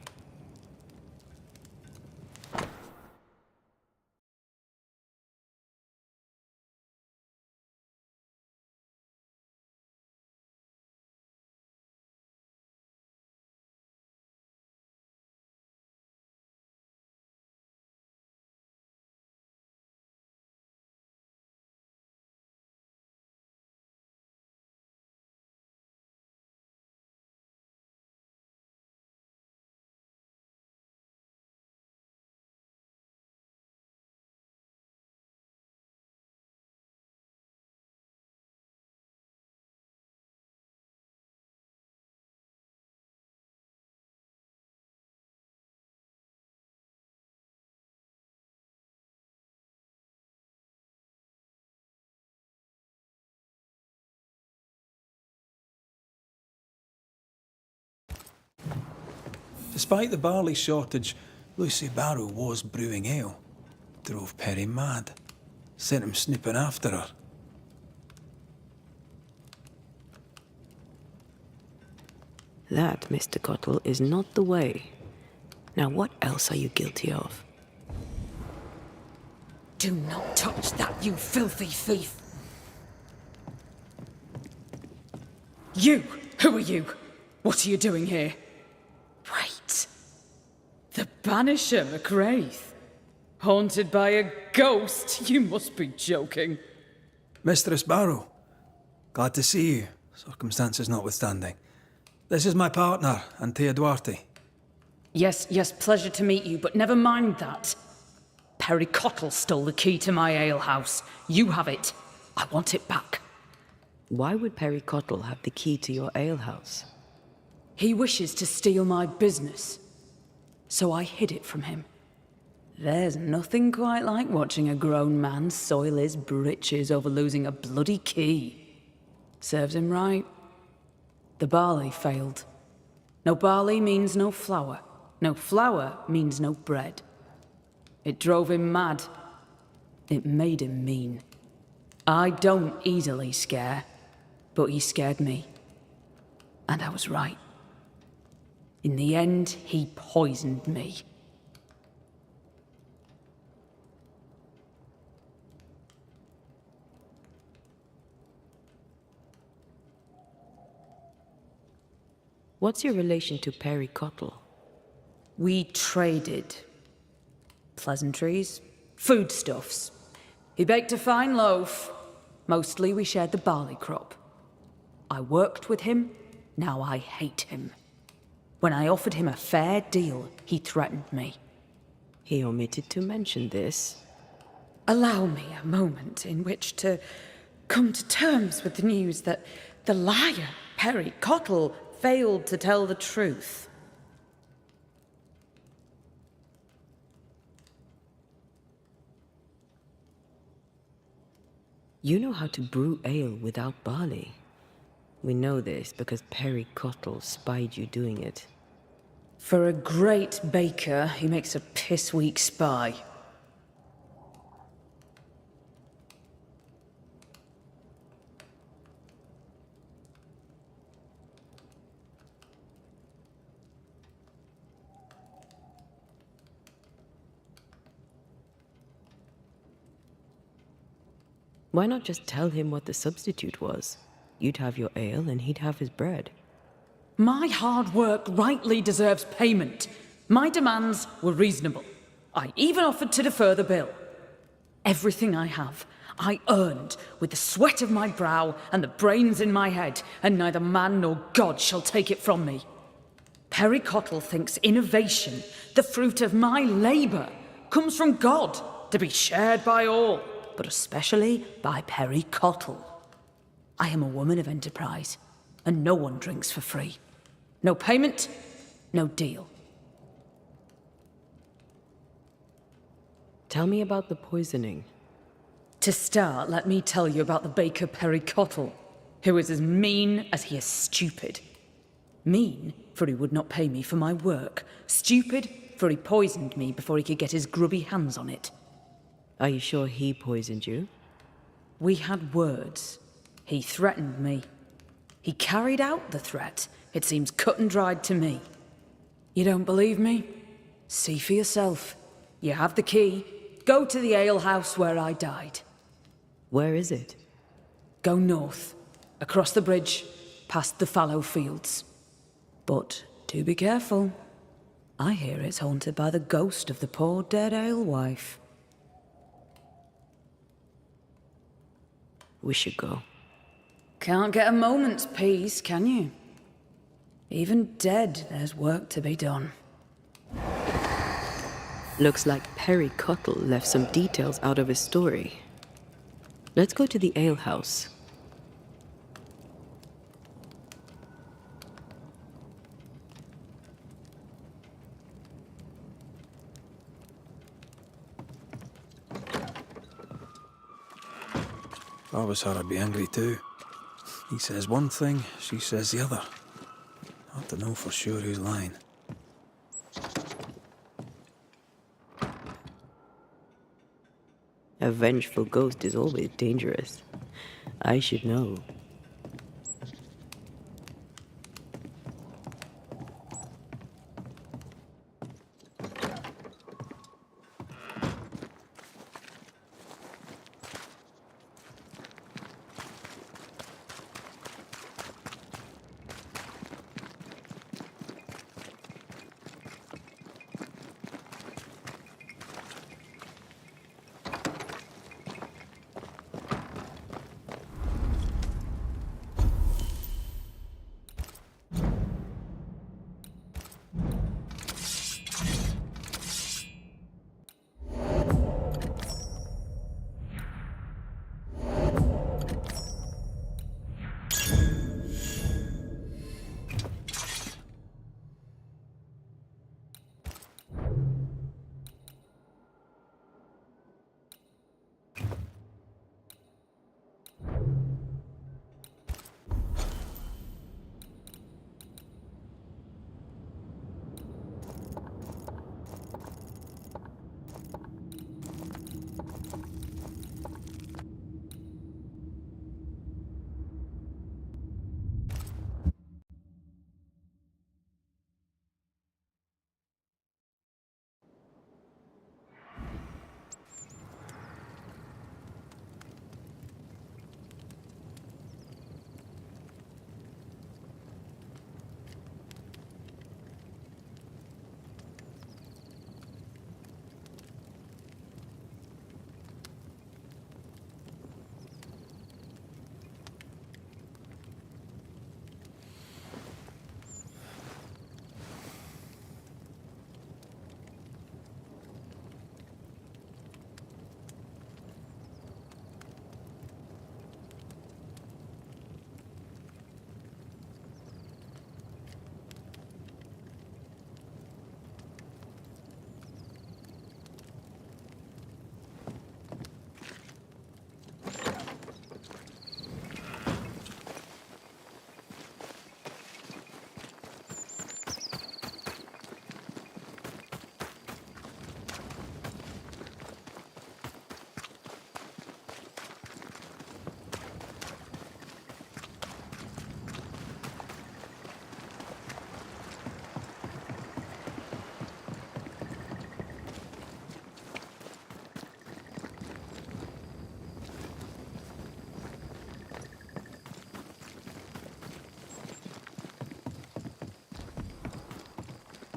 Despite the barley shortage, Lucy Barrow was brewing ale. Drove Perry mad. Sent him snooping after her. That, Mr. Cottle, is not the way. Now what else are you guilty of? Do not touch that, you filthy thief! You! Who are you? What are you doing here? Wait. The Banisher, McWraith? Haunted by a ghost? You must be joking. Mistress Barrow, glad to see you, circumstances notwithstanding. This is my partner, Antea Duarte. Yes, pleasure to meet you, but never mind that. Perry Cottle stole the key to my alehouse. You have it. I want it back. Why would Perry Cottle have the key to your alehouse? He wishes to steal my business, so I hid it from him. There's nothing quite like watching a grown man soil his britches over losing a bloody key. Serves him right. The barley failed. No barley means no flour. No flour means no bread. It drove him mad. It made him mean. I don't easily scare, but he scared me. And I was right. In the end, he poisoned me. What's your relation to Perry Cottle? We traded. Pleasantries, foodstuffs. He baked a fine loaf. Mostly we shared the barley crop. I worked with him, now I hate him. When I offered him a fair deal, he threatened me. He omitted to mention this. Allow me a moment in which to come to terms with the news that the liar, Perry Cottle, failed to tell the truth. You know how to brew ale without barley. We know this because Perry Cottle spied you doing it. For a great baker, he makes a piss-weak spy. Why not just tell him what the substitute was? You'd have your ale and he'd have his bread. My hard work rightly deserves payment. My demands were reasonable. I even offered to defer the bill. Everything I have, I earned with the sweat of my brow and the brains in my head, and neither man nor God shall take it from me. Perry Cottle thinks innovation, the fruit of my labour, comes from God, to be shared by all, but especially by Perry Cottle. I am a woman of enterprise, and no one drinks for free. No payment, no deal. Tell me about the poisoning. To start, let me tell you about the baker Perry Cottle, who is as mean as he is stupid. Mean, for he would not pay me for my work. Stupid, for he poisoned me before he could get his grubby hands on it. Are you sure he poisoned you? We had words. He threatened me. He carried out the threat. It seems cut and dried to me. You don't believe me? See for yourself. You have the key. Go to the alehouse where I died. Where is it? Go north, across the bridge, past the fallow fields. But do be careful. I hear it's haunted by the ghost of the poor dead alewife. We should go. Can't get a moment's peace, can you? Even dead, there's work to be done. Looks like Perry Cottle left some details out of his story. Let's go to the alehouse. I always thought I'd be angry too. He says one thing, she says the other. Hard to know for sure who's lying. A vengeful ghost is always dangerous. I should know.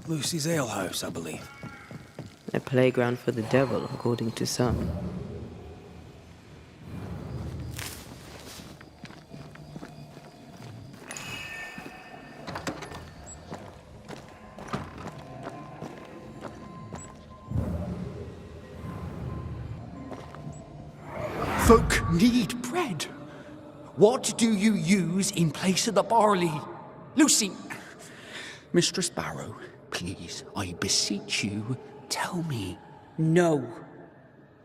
Lucy's alehouse, I believe. A playground for the devil, according to some. Folk need bread. What do you use in place of the barley? Lucy! Mistress Barrow, please, I beseech you, tell me. No.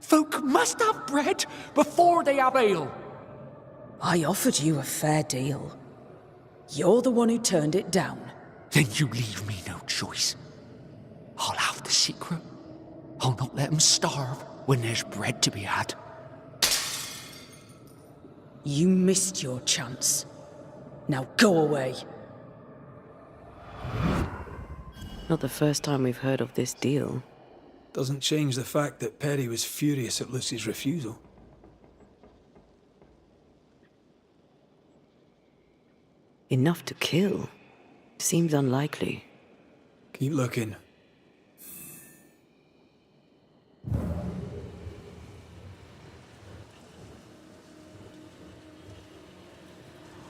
Folk must have bread before they have ale. I offered you a fair deal. You're the one who turned it down. Then you leave me no choice. I'll have the secret. I'll not let them starve when there's bread to be had. You missed your chance. Now go away. Not the first time we've heard of this deal. Doesn't change the fact that Perry was furious at Lucy's refusal. Enough to kill? Seems unlikely. Keep looking.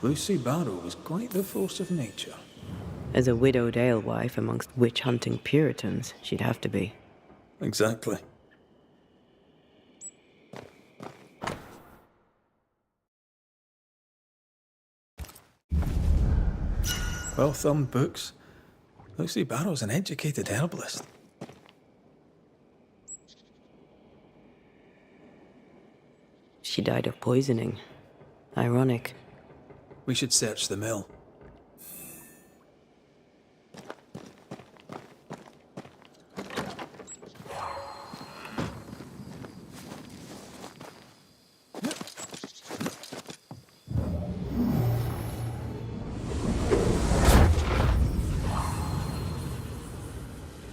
Lucy Barrow was quite the force of nature. As a widowed alewife amongst witch-hunting Puritans, she'd have to be. Exactly. Well-thumbed books. Lucy Barrow's an educated herbalist. She died of poisoning. Ironic. We should search the mill.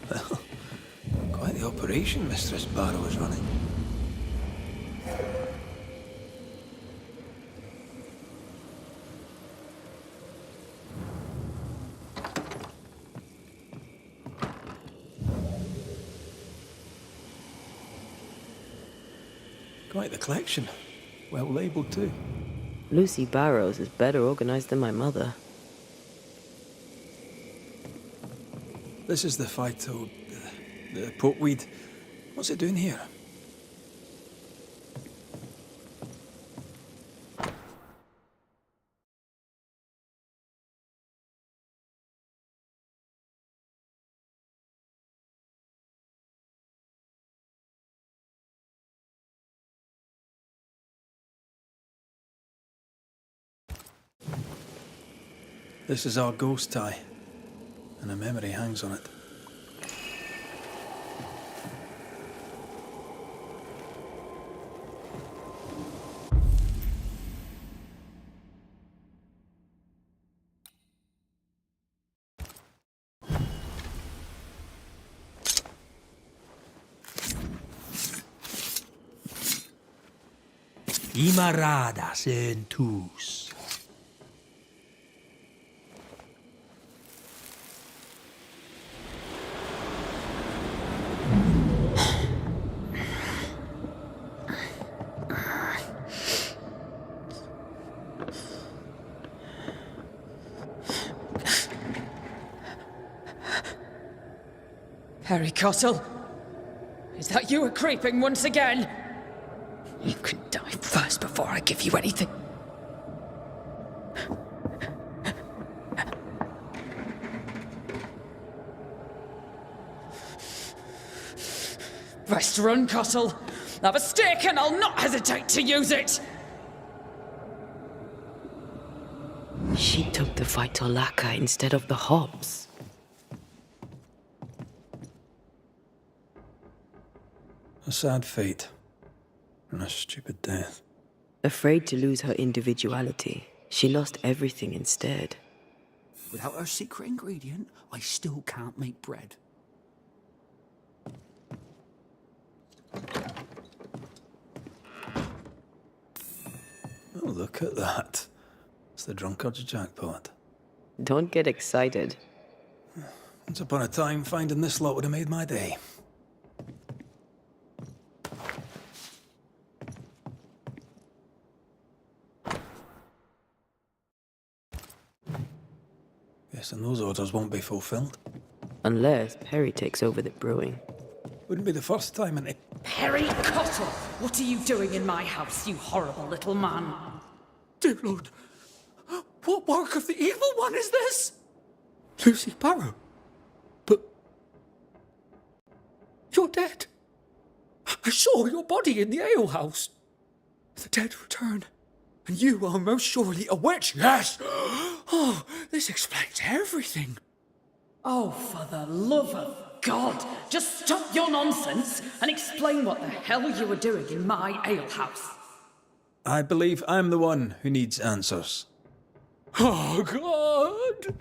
Well, quite the operation Mistress Barrow is running. Quite the collection. Well labelled too. Lucy Barrows is better organized than my mother. This is the phyto... the pokeweed. What's it doing here? This is our ghost tie, and a memory hangs on it. Imarada sentus. Harry Cottle? Is that you creeping once again? You can die first before I give you anything. Best run, Cottle. Have a stick and I'll not hesitate to use it. She took the fight to Laka instead of the hops. A sad fate. And a stupid death. Afraid to lose her individuality, she lost everything instead. Without our secret ingredient, I still can't make bread. Oh, look at that. It's the drunkard's jackpot. Don't get excited. Once upon a time, finding this lot would have made my day. Guessing those orders won't be fulfilled. Unless Perry takes over the brewing. Wouldn't be the first time in it. Perry Cottle! What are you doing in my house, you horrible little man? Dear Lord, what work of the evil one is this? Lucy Barrow? But... you're dead. I saw your body in the alehouse. The dead return, and you are most surely a witch, yes! Oh, this explains everything. Oh, for the love of God, just stop your nonsense and explain what the hell you were doing in my alehouse. I believe I'm the one who needs answers. Oh, God!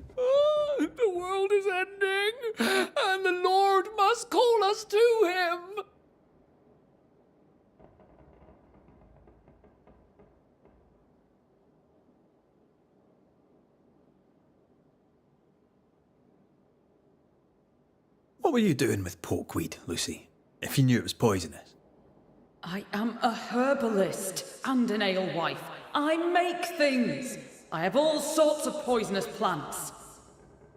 The world is ending, and the Lord must call us to him! What were you doing with porkweed, Lucy, if you knew it was poisonous? I am a herbalist and an alewife. I make things. I have all sorts of poisonous plants.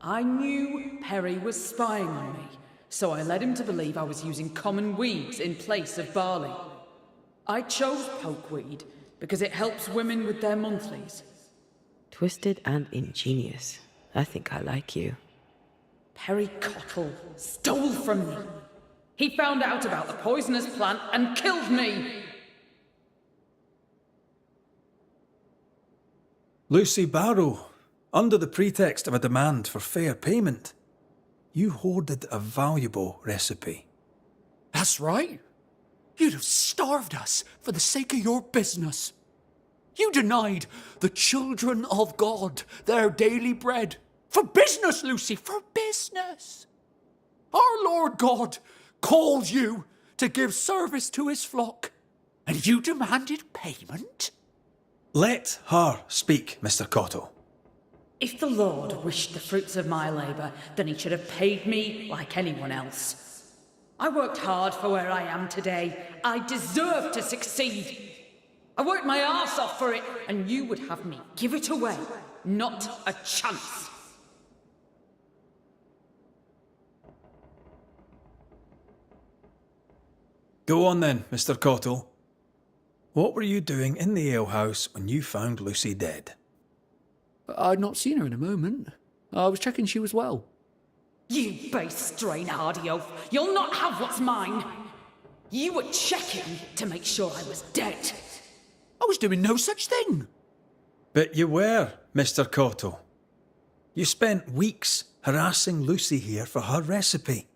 I knew Perry was spying on me, so I led him to believe I was using common weeds in place of barley. I chose pokeweed because it helps women with their monthlies. Twisted and ingenious. I think I like you. Perry Cottle stole from me. He found out about the poisonous plant and killed me. Lucy Barrow, under the pretext of a demand for fair payment, you hoarded a valuable recipe. That's right. You'd have starved us for the sake of your business. You denied the children of God their daily bread. For business, Lucy, for business. Our Lord God called you to give service to his flock, and you demanded payment? Let her speak, Mr. Cottle. If the Lord wished the fruits of my labour, then he should have paid me like anyone else. I worked hard for where I am today. I deserve to succeed. I worked my arse off for it, and you would have me give it away. Not a chance. Go on then, Mr. Cottle. What were you doing in the alehouse when you found Lucy dead? I'd not seen her in a moment. I was checking she was well. You base strain hardy oaf. You'll not have what's mine. You were checking to make sure I was dead. I was doing no such thing. But you were, Mr. Cottle. You spent weeks harassing Lucy here for her recipe.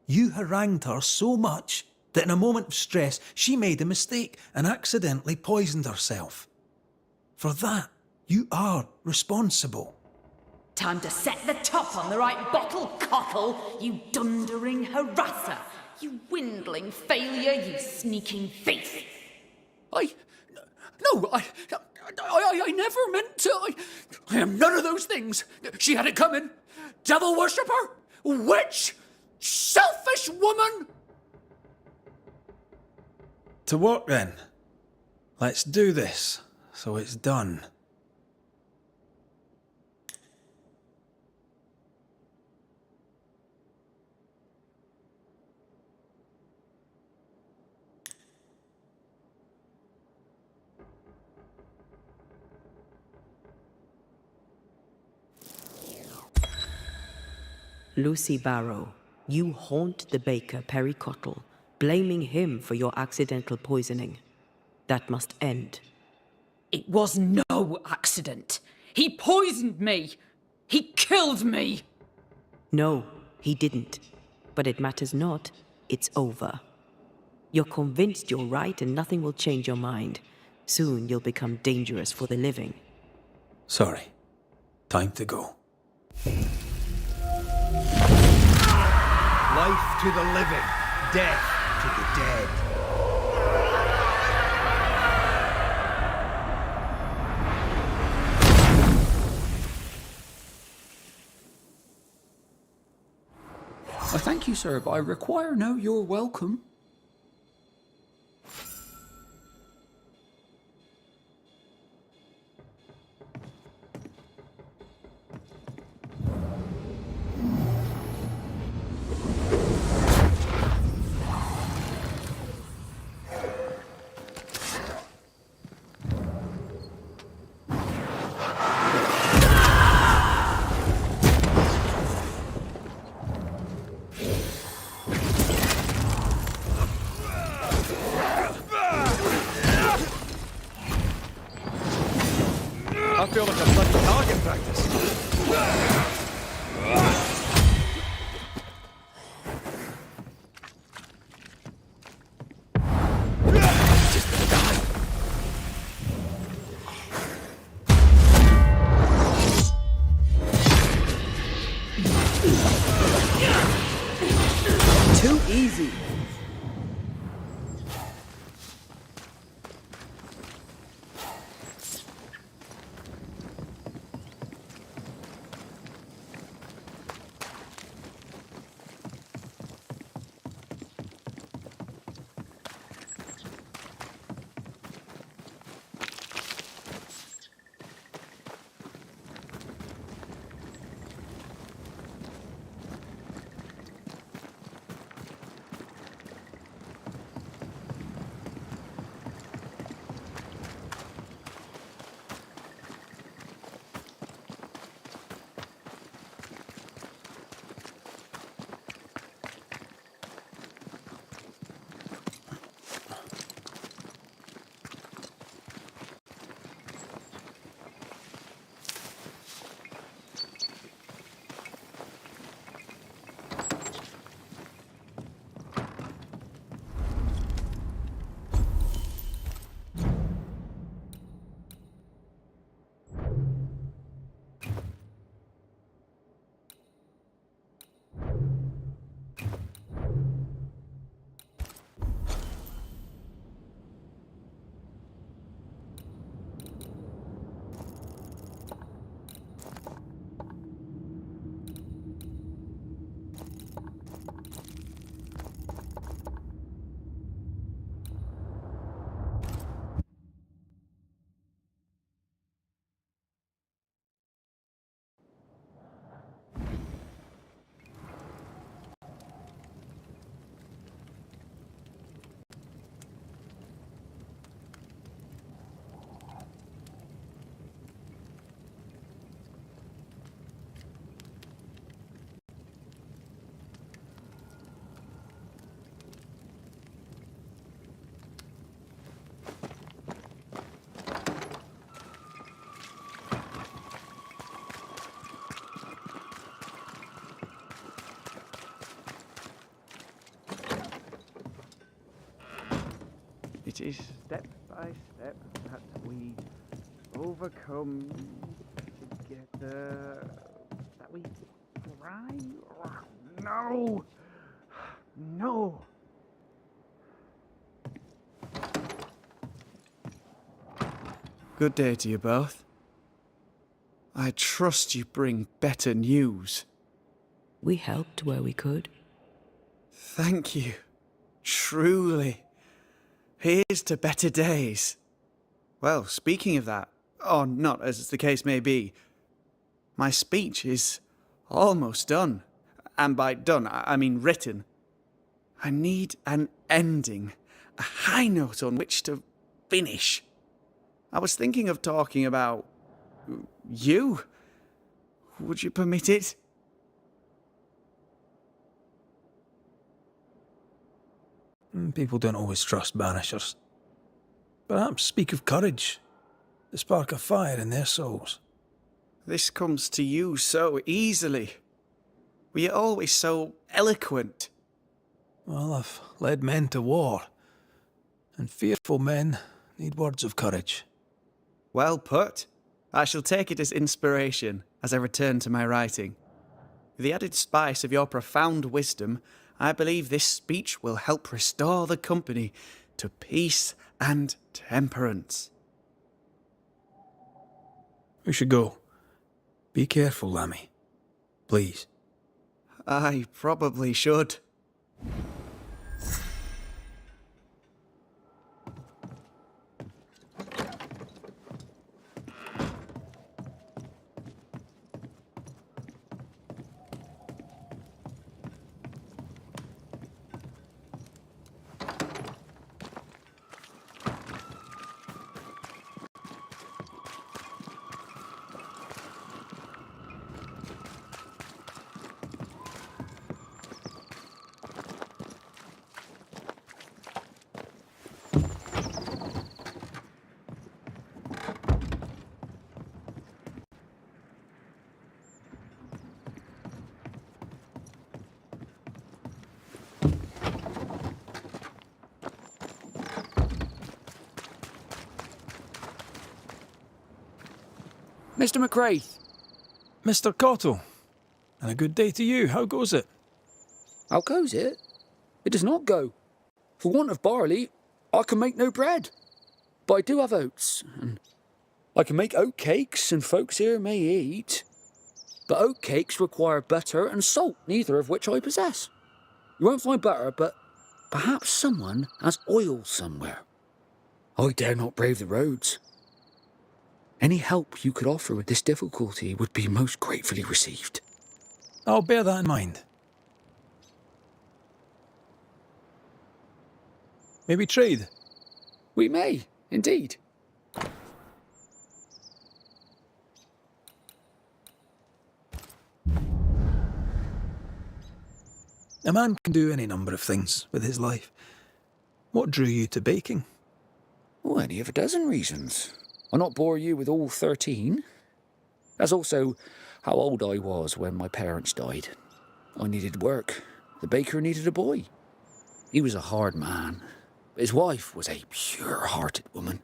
You harangued her so much that in a moment of stress, she made a mistake and accidentally poisoned herself. For that, you are responsible. Time to set the top on the right bottle, Cottle, you dundering harasser. You dwindling failure, you sneaking thief. I never meant to. I am none of those things. She had it coming. Devil worshipper, witch, selfish woman. To work then. Let's do this, so it's done. Lucy Barrow, you haunt the baker Perry Cottle, blaming him for your accidental poisoning. That must end. It was no accident. He poisoned me. He killed me. No, he didn't. But it matters not. It's over. You're convinced you're right and nothing will change your mind. Soon you'll become dangerous for the living. Sorry. Time to go. Life to the living, death to the dead. I thank you, sir, but I require no you're welcome. I feel like I'm bloody target practice. Too easy. It is step by step that we overcome together, that we thrive. No! No! Good day to you both. I trust you bring better news. We helped where we could. Thank you. Truly. Here's to better days. Well, speaking of that, or not as the case may be, my speech is almost done. And by done, I mean written. I need an ending, a high note on which to finish. I was thinking of talking about you. Would you permit it? People don't always trust Banishers. Perhaps speak of courage, the spark of fire in their souls. This comes to you so easily. Were you always so eloquent? Well, I've led men to war, and fearful men need words of courage. Well put. I shall take it as inspiration as I return to my writing. With the added spice of your profound wisdom, I believe this speech will help restore the company to peace and temperance. We should go. Be careful, Lammy. Please. I probably should. Mr. McCraith, Mr. Cottle, and a good day to you. How goes it? how goes it? It does not go. For want of barley, I can make no bread. But I do have oats, and I can make oat cakes, and folks here may eat. But oat cakes require butter and salt, neither of which I possess. You won't find butter, but perhaps someone has oil somewhere. I dare not brave the roads. Any help you could offer with this difficulty would be most gratefully received. I'll bear that in mind. Maybe trade? We may, indeed. A man can do any number of things with his life. What drew you to baking? Oh, any of a dozen reasons. I'll not bore you with all 13. That's also how old I was when my parents died. I needed work. The baker needed a boy. He was a hard man. His wife was a pure-hearted woman.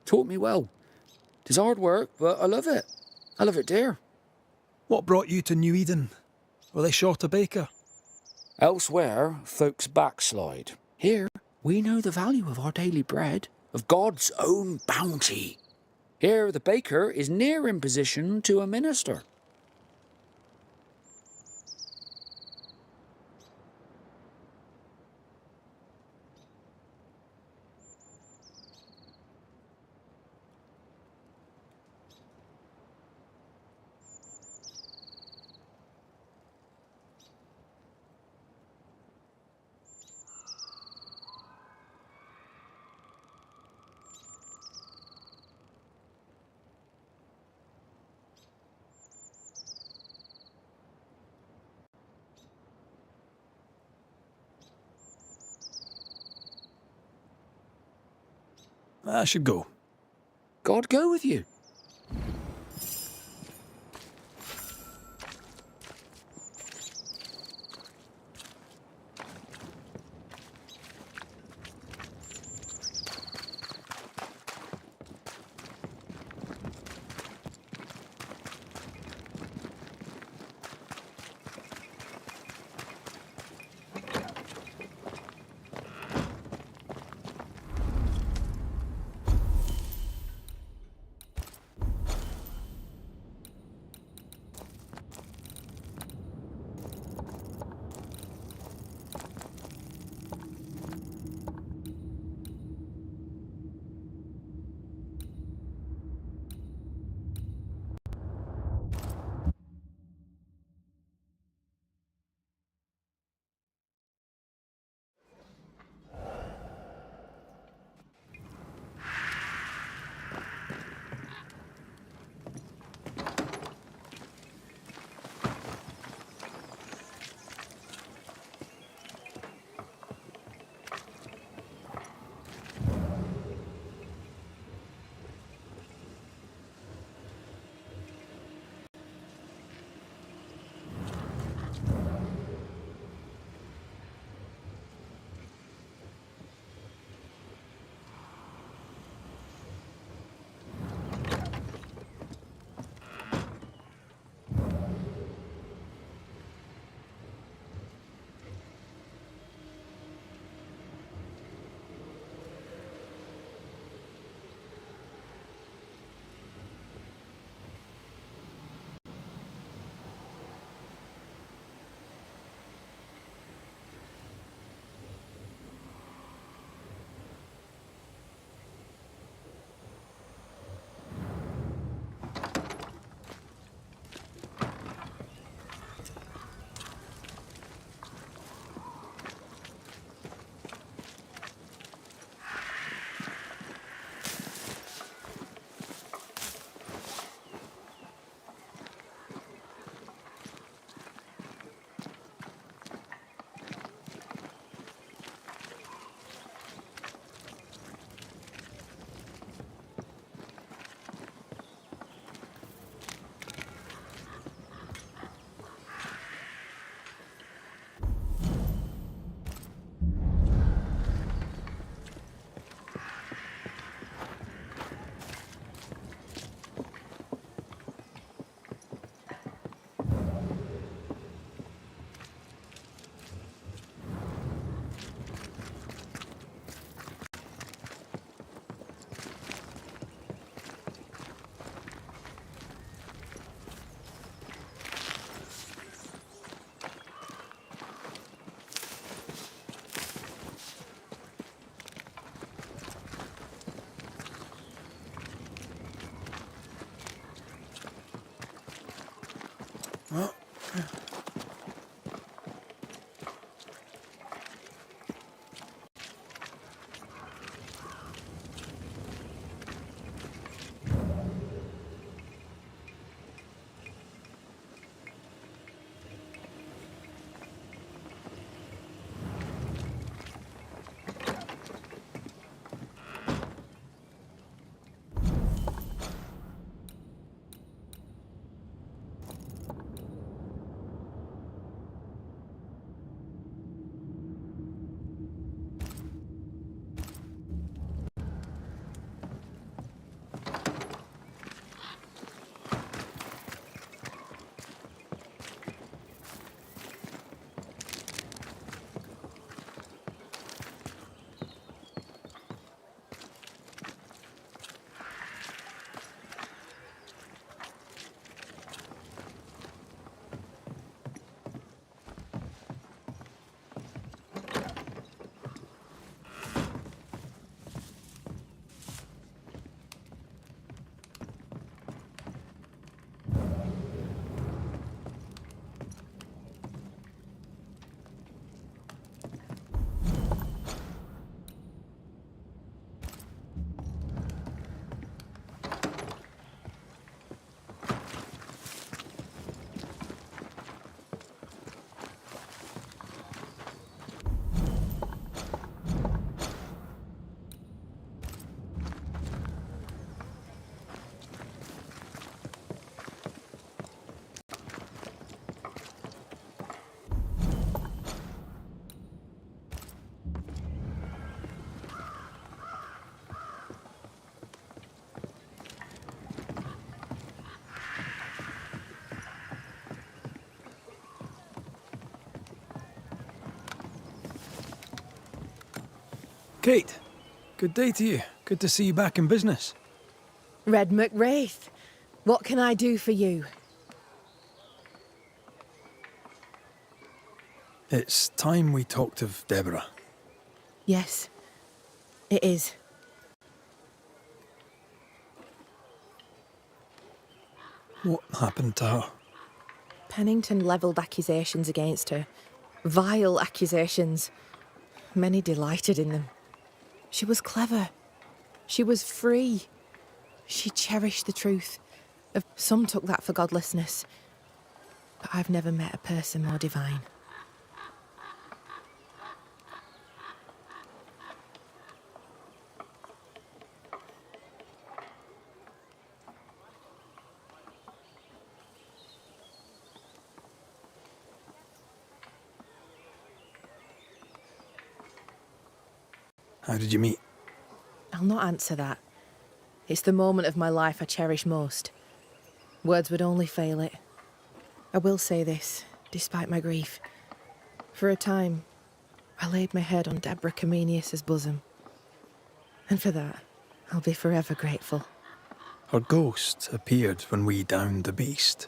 Taught me well. 'Tis hard work, but I love it. I love it dear. What brought you to New Eden? Were they short a baker? Elsewhere, folks backslide. Here, we know the value of our daily bread, of God's own bounty. Here, the baker is near in position to a minister. I should go. God go with you. Kate, good day to you. Good to see you back in business. Red McWraith, what can I do for you? It's time we talked of Deborah. Yes, it is. What happened to her? Pennington levelled accusations against her. Vile accusations. Many delighted in them. She was clever. She was free. She cherished the truth. Some took that for godlessness. But I've never met a person more divine. How did you meet? I'll not answer that. It's the moment of my life I cherish most. Words would only fail it. I will say this, despite my grief. For a time, I laid my head on Deborah Comenius's bosom. And for that, I'll be forever grateful. Her ghost appeared when we downed the beast.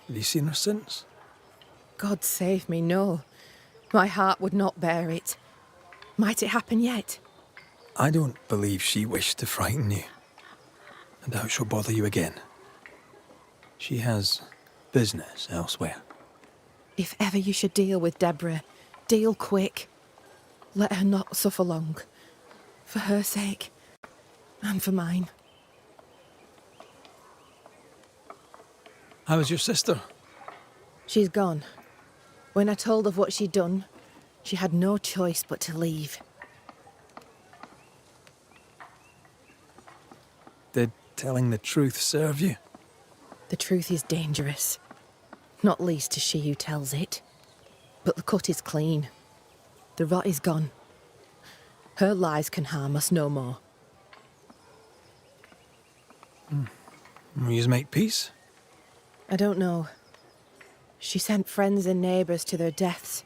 Have you seen her since? God save me, no. My heart would not bear it. Might it happen yet? I don't believe she wished to frighten you. I doubt she'll bother you again. She has business elsewhere. If ever you should deal with Deborah, deal quick. Let her not suffer long. For her sake, and for mine. How is your sister? She's gone. When I told of what she'd done, she had no choice but to leave. Did telling the truth serve you? The truth is dangerous. Not least to she who tells it. But the cut is clean. The rot is gone. Her lies can harm us no more. Will you make peace? I don't know. She sent friends and neighbours to their deaths.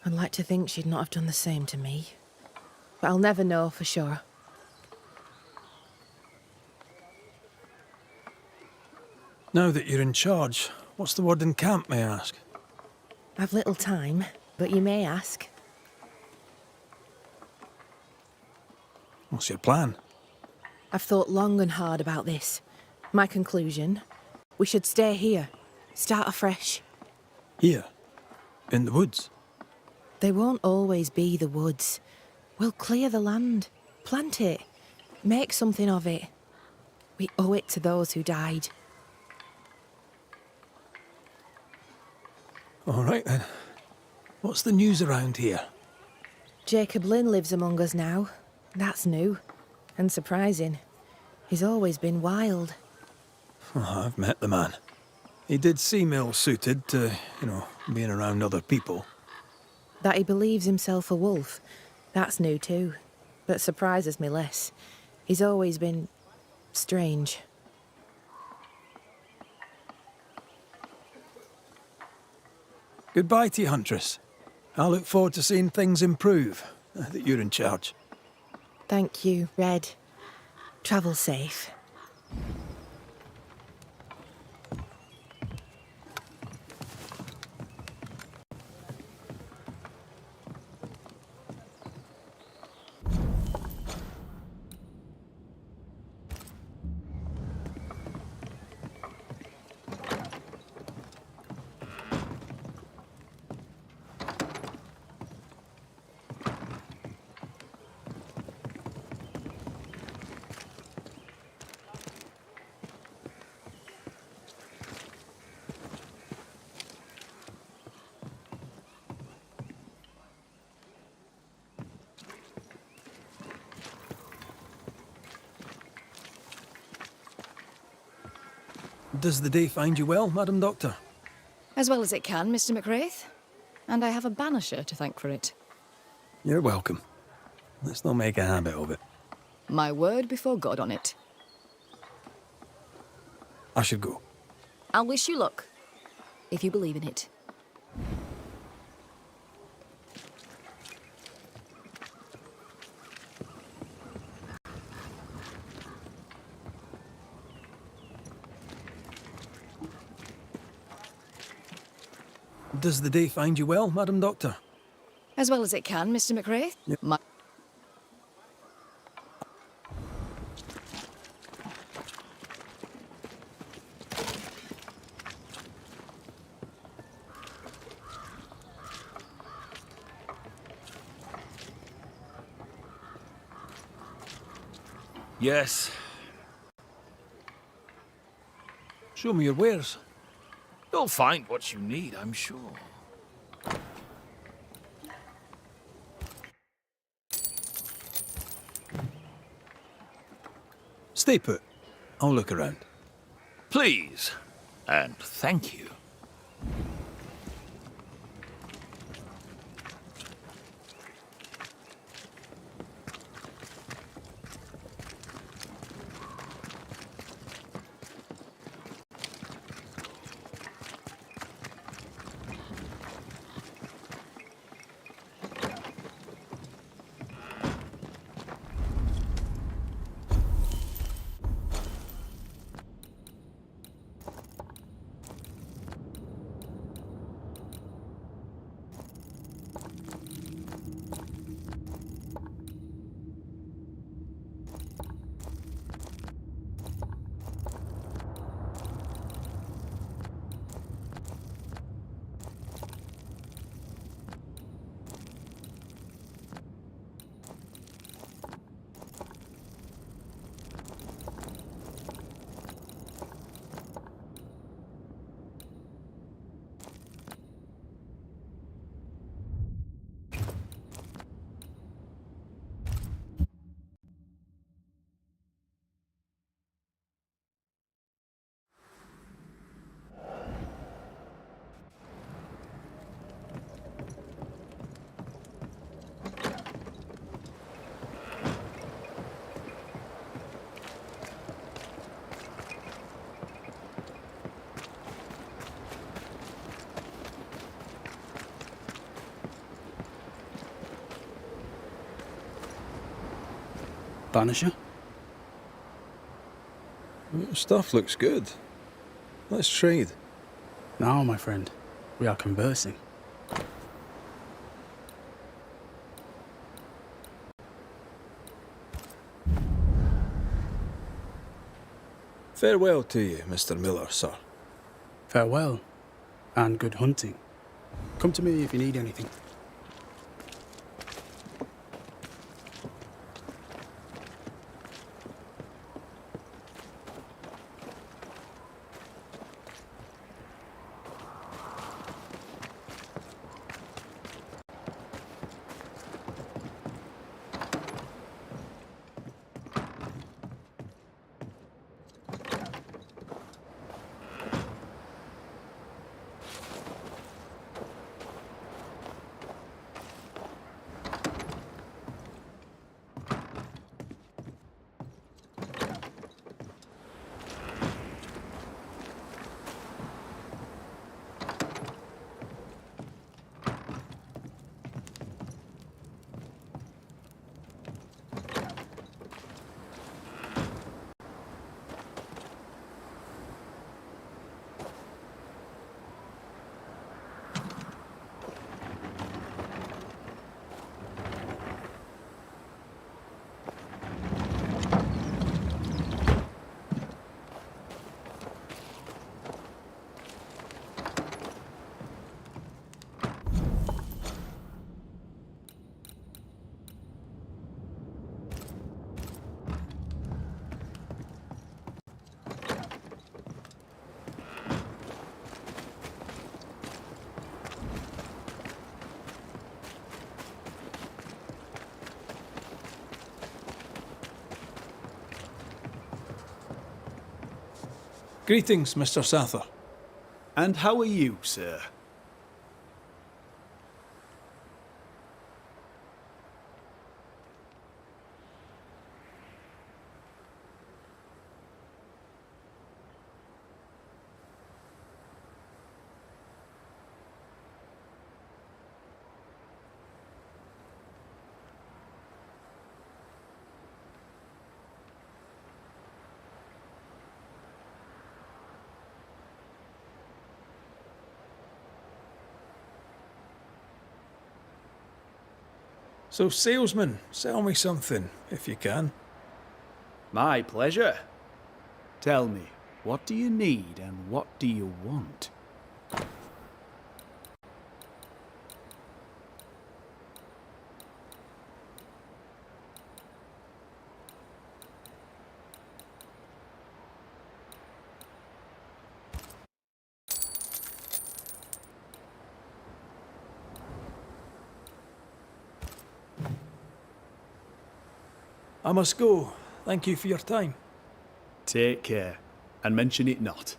I'd like to think she'd not have done the same to me. But I'll never know for sure. Now that you're in charge, what's the word in camp, may I ask? I've little time, but you may ask. What's your plan? I've thought long and hard about this. My conclusion, we should stay here. Start afresh. Here, in the woods. They won't always be the woods. We'll clear the land, plant it, make something of it. We owe it to those who died. All right then. What's the news around here? Jacob Lynn lives among us now. That's new. And surprising. He's always been wild. Oh, I've met the man. He did seem ill-suited to, being around other people. That he believes himself a wolf. That's new too. But surprises me less. He's always been... strange. Goodbye to you, Huntress. I look forward to seeing things improve, now that you're in charge. Thank you, Red. Travel safe. Does the day find you well, Madam Doctor? As well as it can, Mr. McWraith. And I have a banisher to thank for it. You're welcome. Let's not make a habit of it. My word before God on it. I should go. I'll wish you luck, if you believe in it. Does the day find you well, Madam Doctor? As well as it can, Mr. McWraith. Yep. Yes. Show me your wares. You'll find what you need, I'm sure. Stay put. I'll look around. Please. And thank you. Banisher? Stuff looks good. Let's trade. Now, my friend, we are conversing. Farewell to you, Mr. Miller, sir. Farewell, and good hunting. Come to me if you need anything. Greetings, Mr. Sather. And how are you, sir? So, salesman, sell me something, if you can. My pleasure. Tell me, what do you need and what do you want? I must go. Thank you for your time. Take care, and mention it not.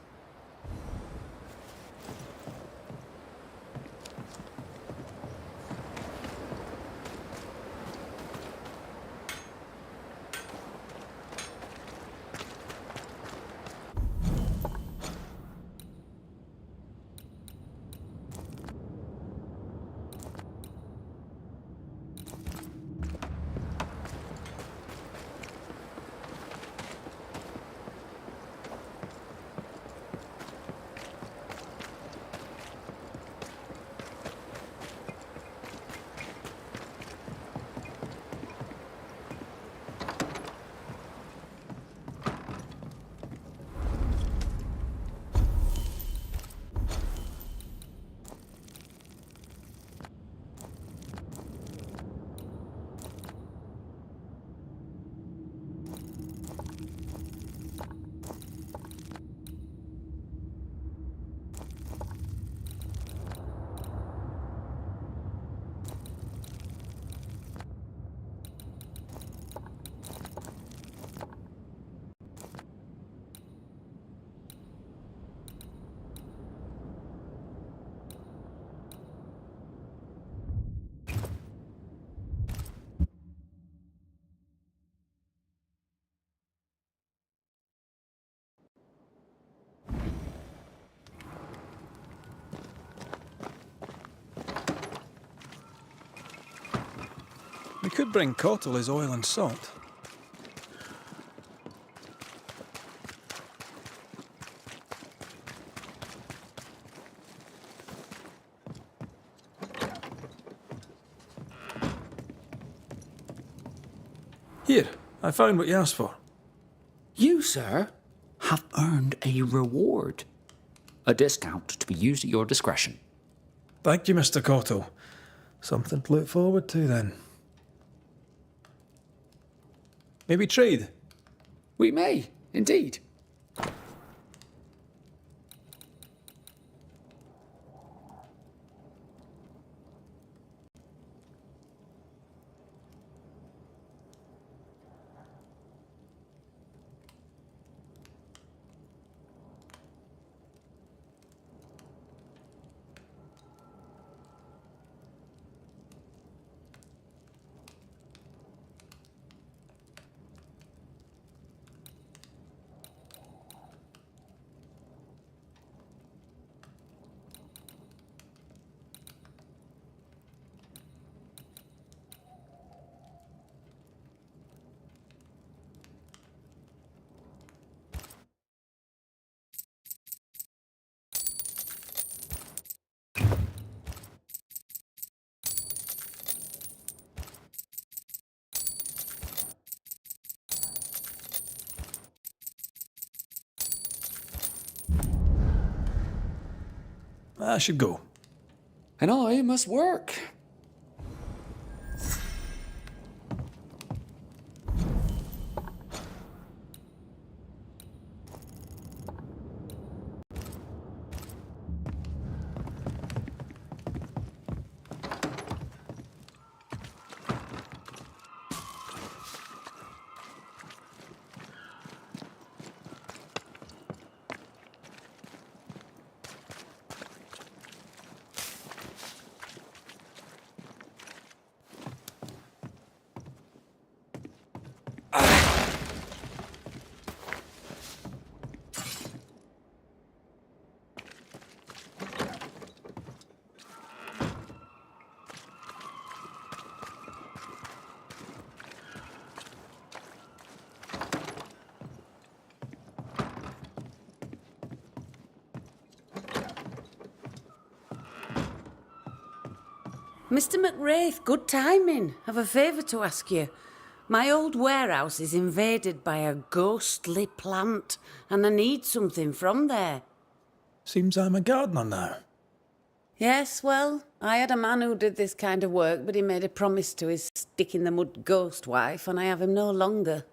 We could bring Cottle his oil and salt. Here, I found what you asked for. You, sir, have earned a reward. A discount to be used at your discretion. Thank you, Mr. Cotto. Something to look forward to, then. Maybe trade? We may, indeed. I should go. And I must work. Mr. McWraith, good timing. I've a favour to ask you. My old warehouse is invaded by a ghostly plant, and I need something from there. Seems I'm a gardener now. Yes, well, I had a man who did this kind of work, but he made a promise to his stick-in-the-mud ghost wife, and I have him no longer.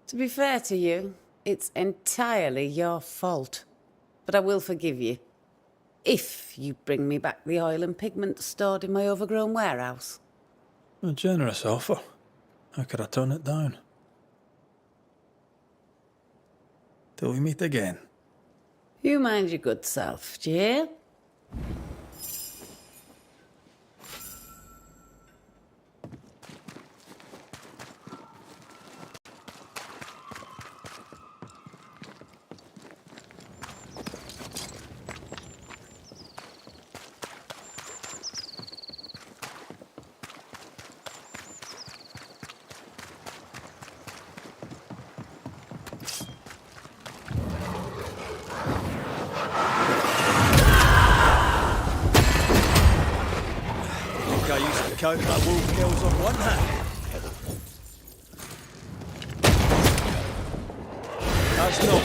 To be fair to you, it's entirely your fault. But I will forgive you. If you bring me back the oil and pigment stored in my overgrown warehouse. A generous offer. How could I turn it down? Till we meet again. You mind your good self, do you hear? I used to count my wolf kills on one hand. That's not.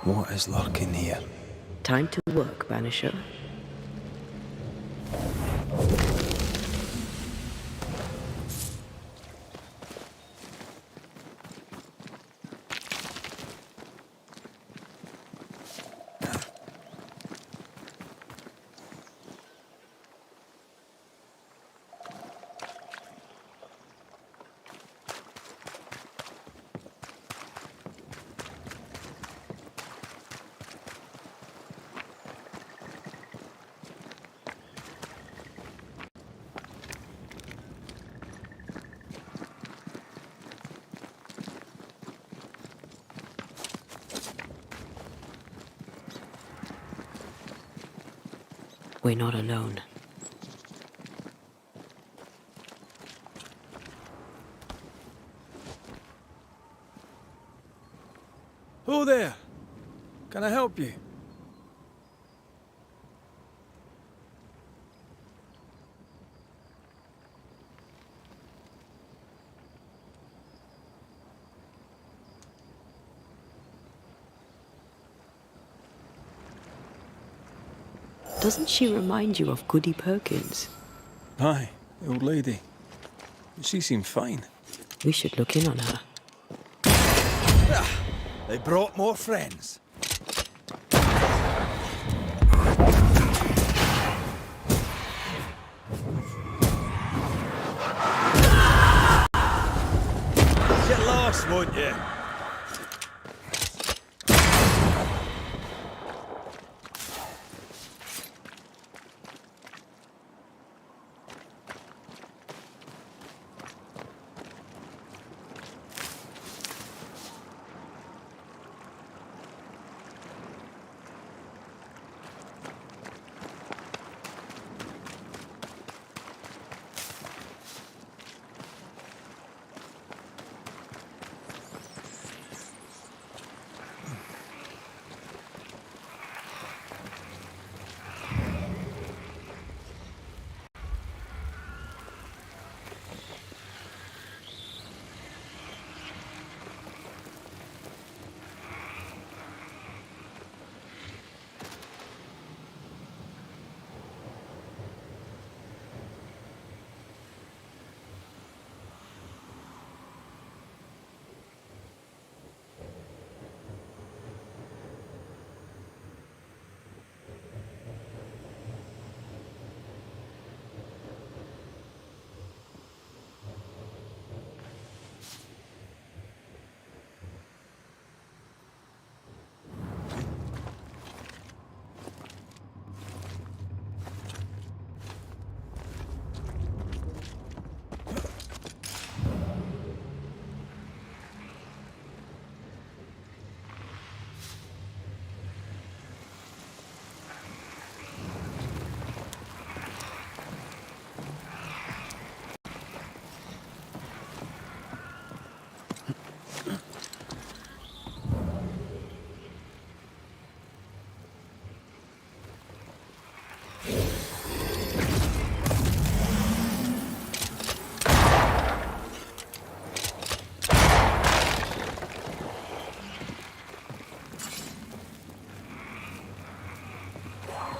What is lurking here? Time to work, Banisher. We're not alone. Oh there! Can I help you? Doesn't she remind you of Goody Perkins? Aye, the old lady. She seemed fine. We should look in on her. They brought more friends. Get lost, won't you?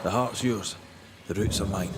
The heart's yours. The roots are mine.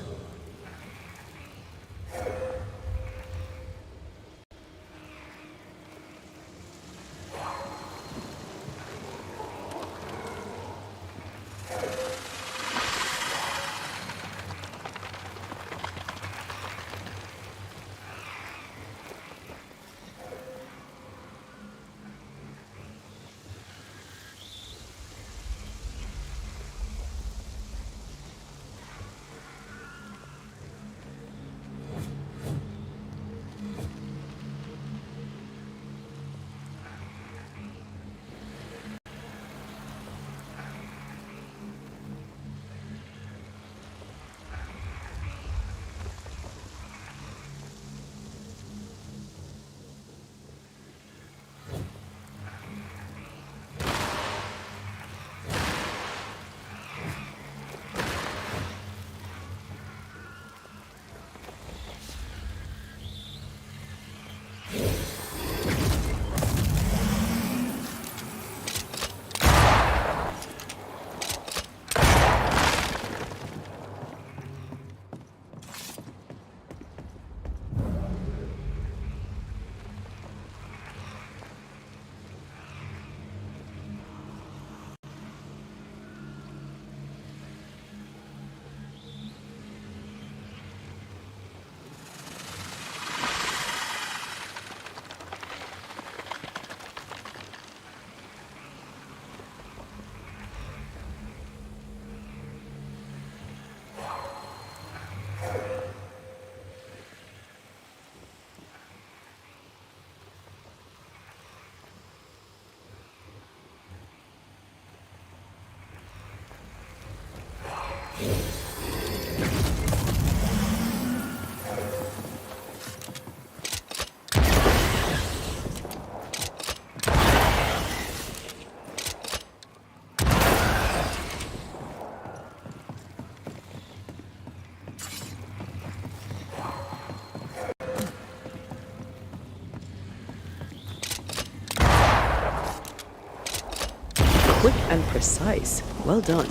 Quick and precise. Well done.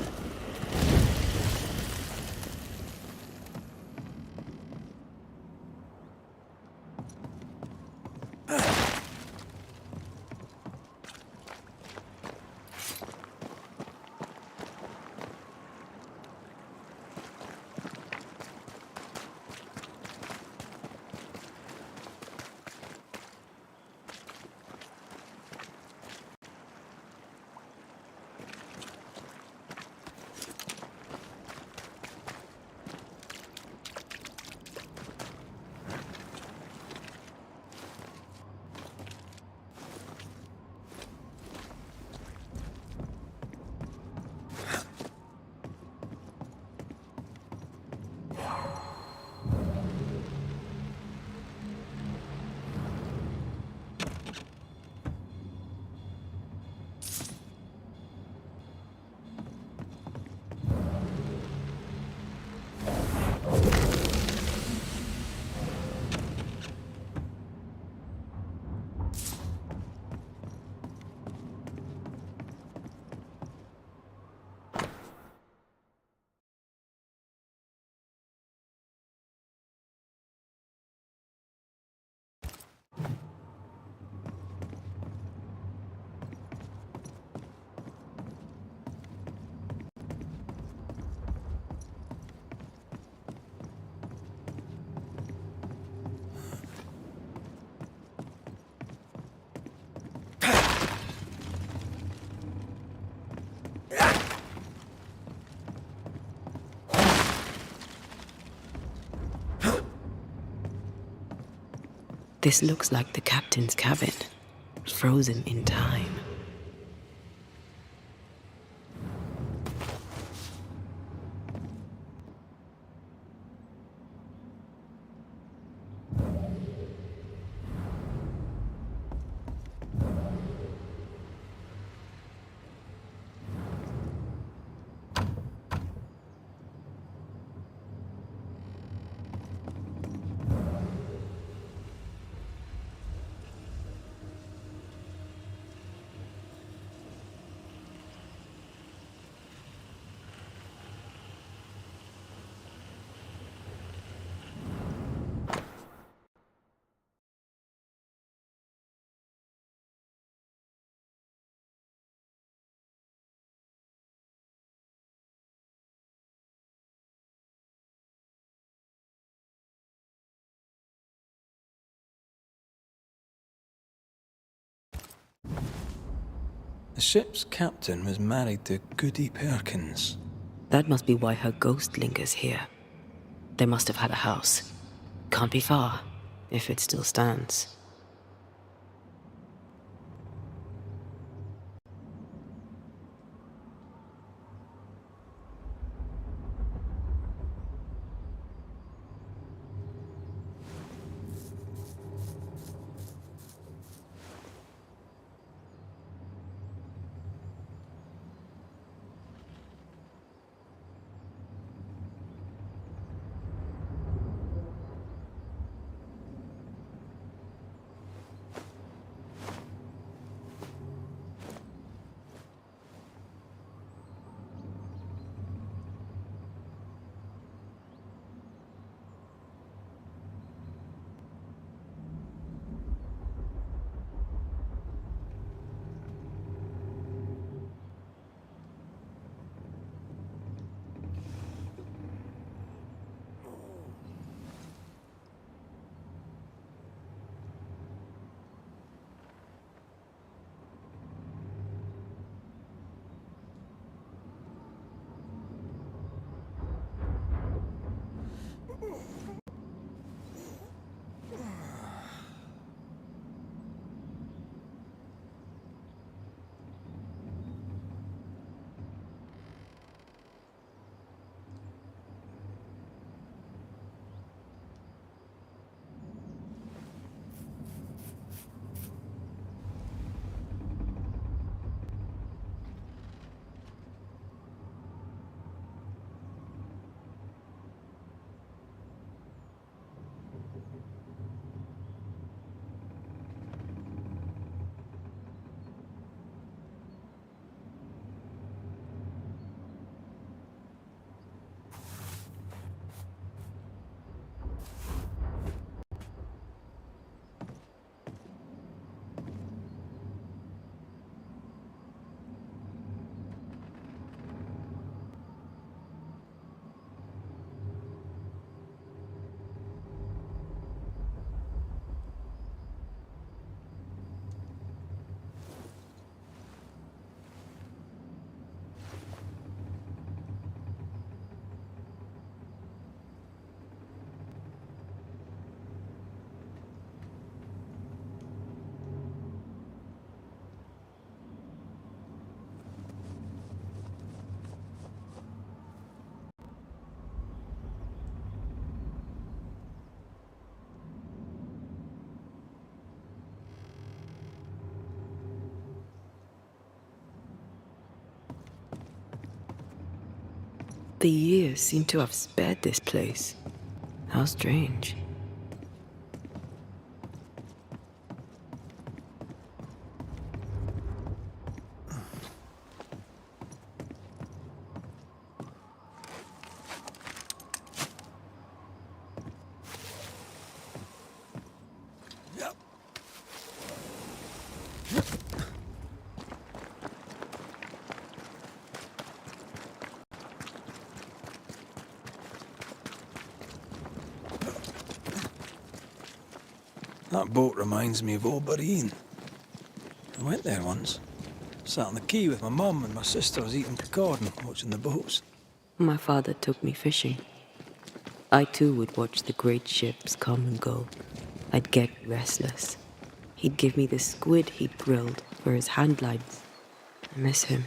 This looks like the captain's cabin, frozen in time. The ship's captain was married to Goody Perkins. That must be why her ghost lingers here. They must have had a house. Can't be far, if it still stands. The years seem to have spared this place. How strange. That boat reminds me of old Bareen. I went there once. Sat on the quay with my mum and my sisters eating cacord and watching the boats. My father took me fishing. I too would watch the great ships come and go. I'd get restless. He'd give me the squid he'd grilled for his hand lines. I miss him.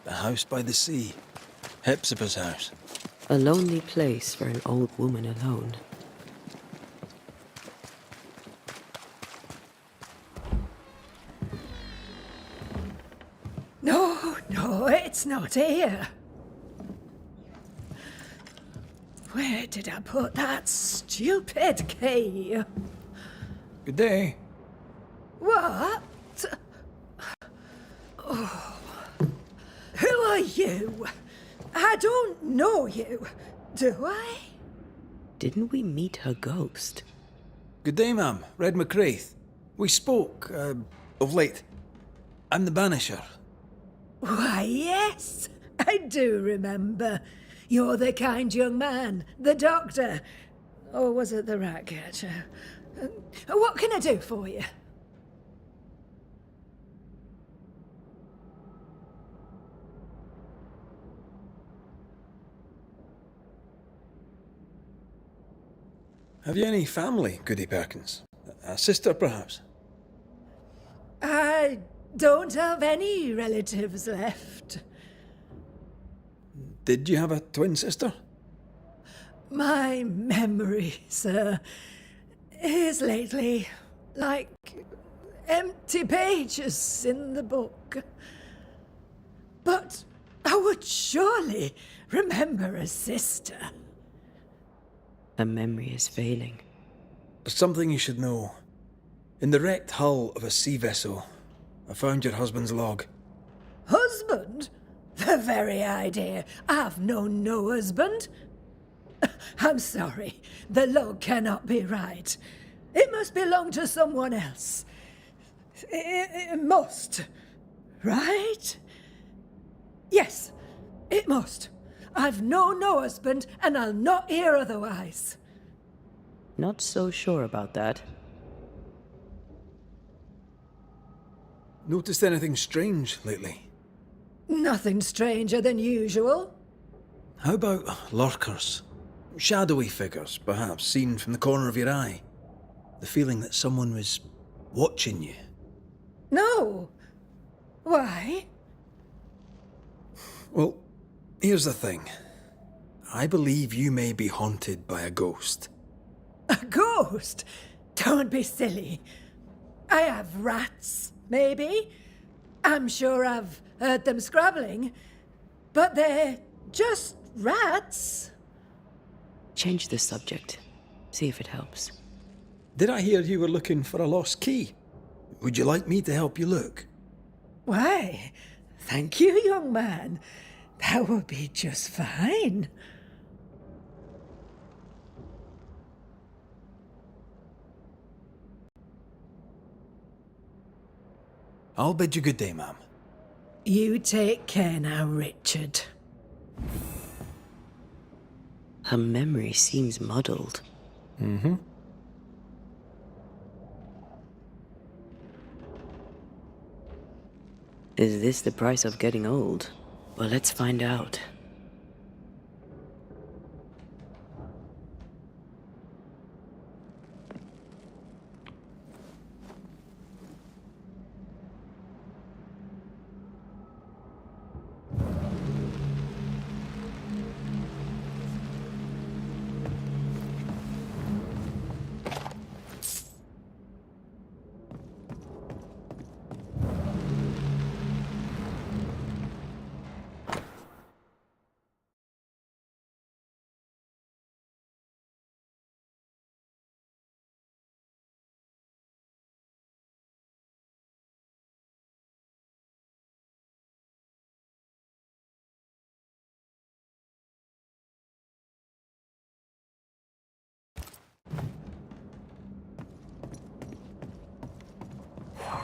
The house by the sea. Hepzibah's house. A lonely place for an old woman alone. No, it's not here. Where did I put that stupid key? Good day. What? Oh. Who are you? I don't know you, do I? Didn't we meet her ghost? Good day, ma'am. Red McCraith. We spoke, of late. I'm the Banisher. Why, yes, I do remember. You're the kind young man, the doctor. Or was it the rat catcher? What can I do for you? Have you any family, Goody Perkins? A sister, perhaps? I don't have any relatives left. Did you have a twin sister? My memory, sir, is lately like empty pages in the book. But I would surely remember a sister. Her memory is failing. There's something you should know. In the wrecked hull of a sea vessel, I found your husband's log. Husband? The very idea. I've known no husband. I'm sorry. The log cannot be right. It must belong to someone else. It must. Right? Yes, it must. I've known no husband, and I'll not hear otherwise. Not so sure about that. Noticed anything strange lately? Nothing stranger than usual. How about lurkers? Shadowy figures, perhaps, seen from the corner of your eye. The feeling that someone was watching you. No. Why? Well, here's the thing. I believe you may be haunted by a ghost. A ghost? Don't be silly. I have rats, maybe. I'm sure I've heard them scrabbling. But they're just rats. Change the subject. See if it helps. Did I hear you were looking for a lost key? Would you like me to help you look? Why, Thank you, young man. That will be just fine. I'll bid you good day, ma'am. You take care now, Richard. Her memory seems muddled. Mm-hmm. Is this the price of getting old? Well, let's find out.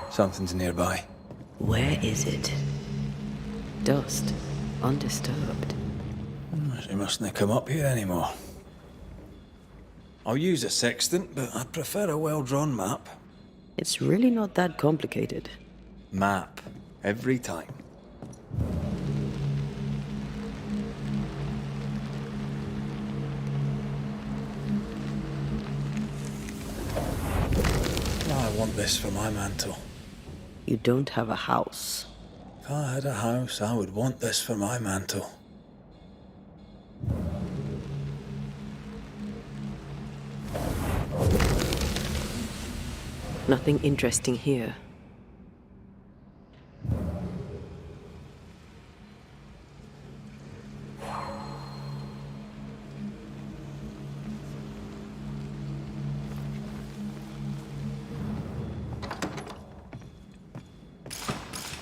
Something's nearby. Where is it? Dust. Undisturbed. She mustn't come up here anymore. I'll use a sextant, but I'd prefer a well-drawn map. It's really not that complicated. Map. Every time. I want this for my mantle. You don't have a house. If I had a house, I would want this for my mantle. Nothing interesting here.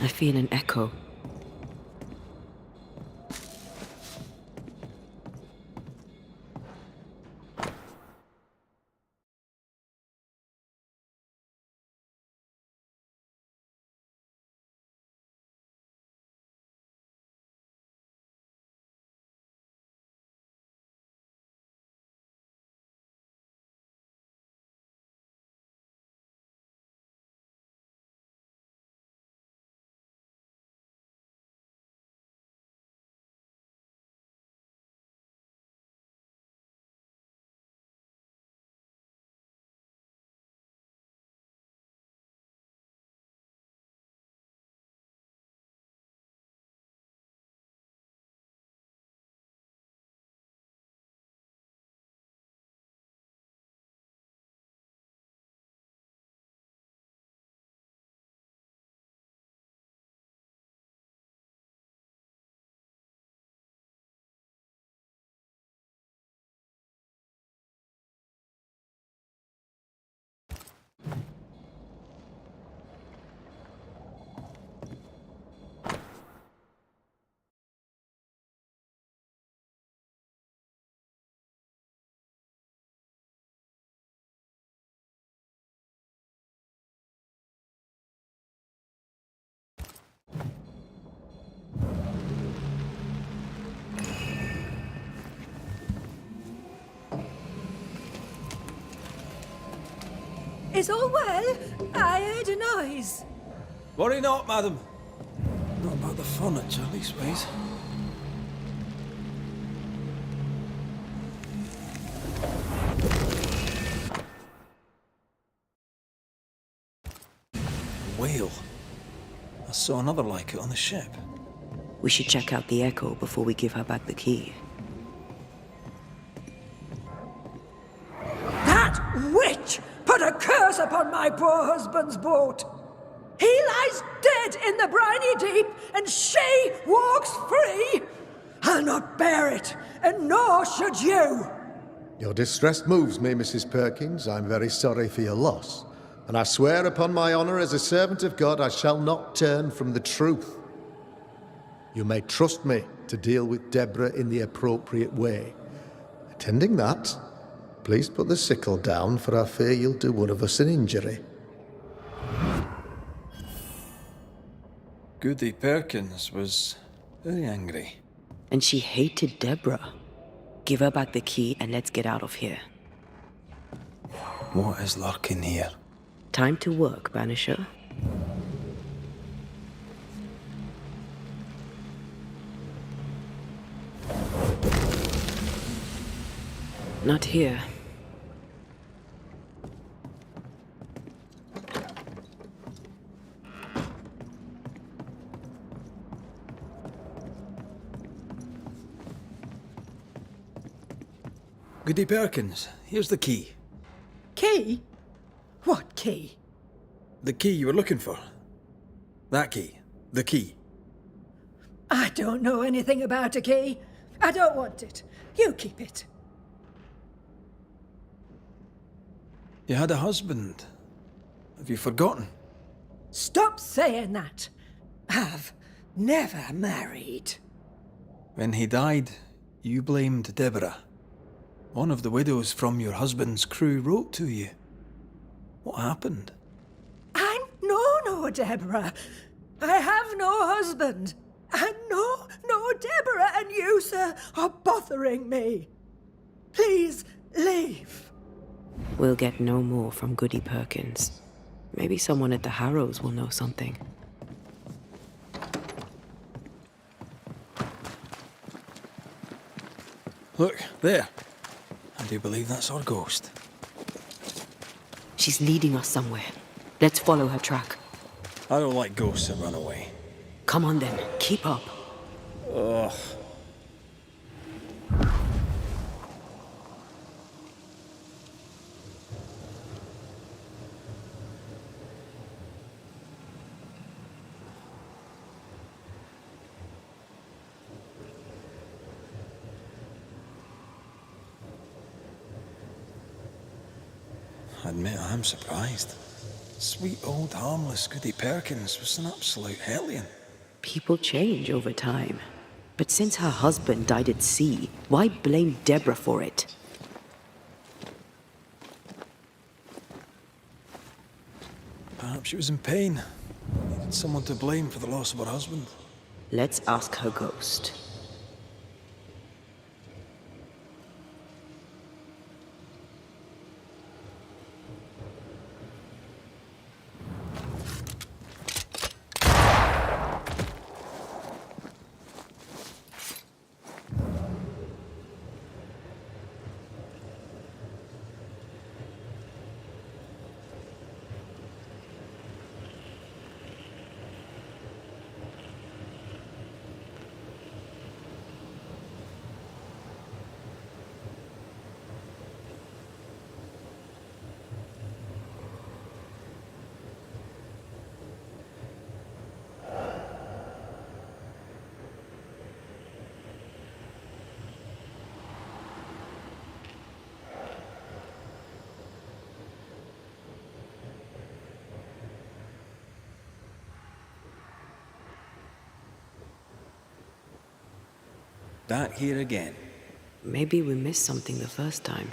I feel an echo. Is all well? I heard a noise. Worry not, madam. Not about the furniture, leastways. Whale. I saw another like it on the ship. We should check out the echo before we give her back the key. That witch put a curse upon my poor husband's boat. He lies dead in the briny deep, and she walks free. I'll not bear it, and nor should you. Your distress moves me, Mrs. Perkins. I'm very sorry for your loss. And I swear upon my honour as a servant of God, I shall not turn from the truth. You may trust me to deal with Deborah in the appropriate way. Attending that, please put the sickle down, for I fear you'll do one of us an injury. Goody Perkins was very angry. And she hated Deborah. Give her back the key and let's get out of here. What is lurking here? Time to work, Banisher. Not here. Goody Perkins, here's the key. Key? What key? The key you were looking for. That key. The key. I don't know anything about a key. I don't want it. You keep it. You had a husband. Have you forgotten? Stop saying that. I've never married. When he died, you blamed Deborah. One of the widows from your husband's crew wrote to you. What happened? I'm no Deborah. I have no husband. And no Deborah, and you, sir, are bothering me. Please, leave. We'll get no more from Goody Perkins. Maybe someone at the Harrows will know something. Look, there. I do believe that's our ghost. She's leading us somewhere. Let's follow her track. I don't like ghosts that run away. Come on then, keep up. Ugh. I admit I am surprised. Sweet old harmless Goody Perkins was an absolute hellion. People change over time. But since her husband died at sea, why blame Deborah for it? Perhaps she was in pain. Needed someone to blame for the loss of her husband. Let's ask her ghost. That here again. Maybe we missed something the first time.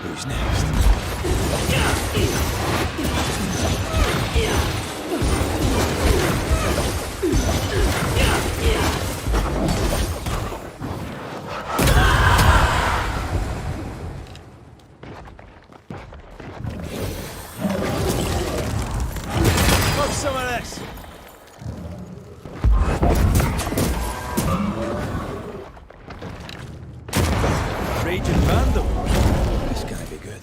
Who's next? Have some of this. Raging Vandal. This gonna be good.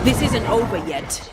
This isn't over yet.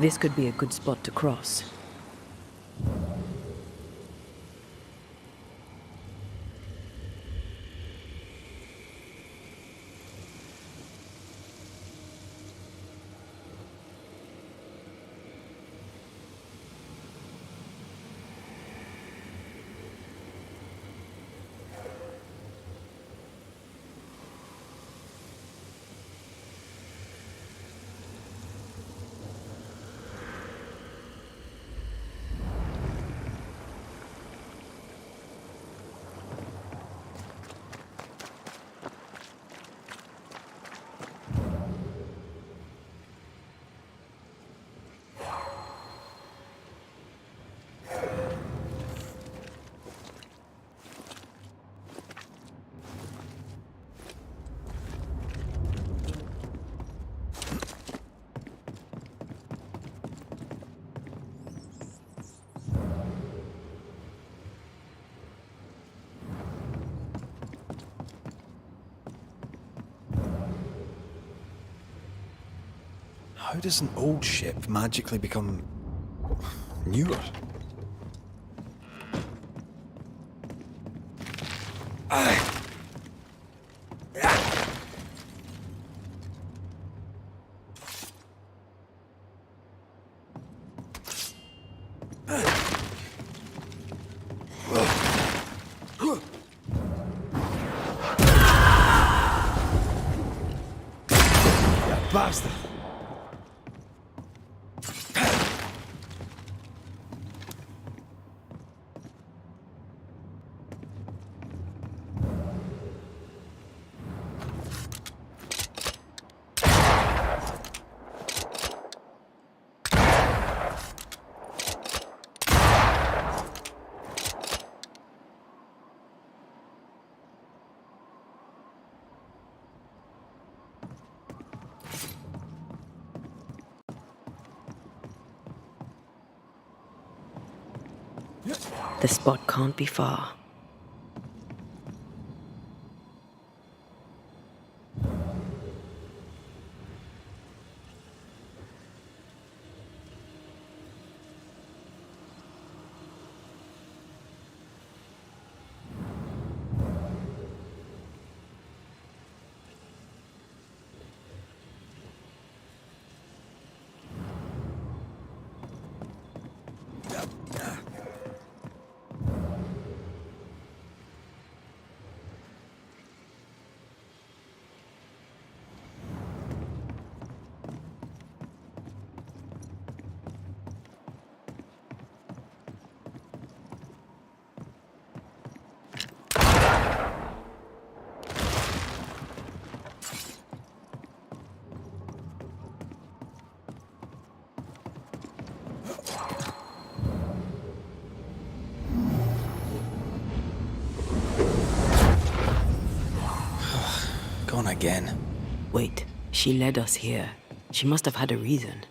This could be a good spot to cross. How does an old ship magically become newer? Bastard! The spot can't be far. Gone again. Wait, she led us here. She must have had a reason.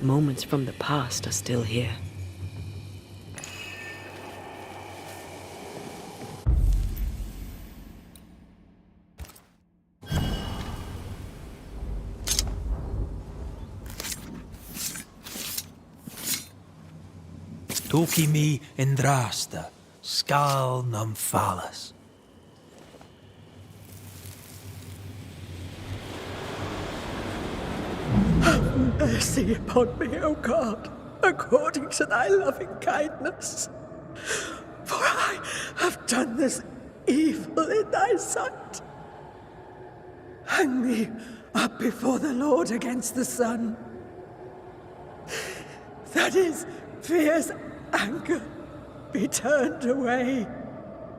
Moments from the past are still here. Toki mi indrasta, skal numphalis. mercy upon me, O God, according to thy loving kindness. For I have done this evil in thy sight. Hang me up before the Lord against the sun, that his fierce anger be turned away.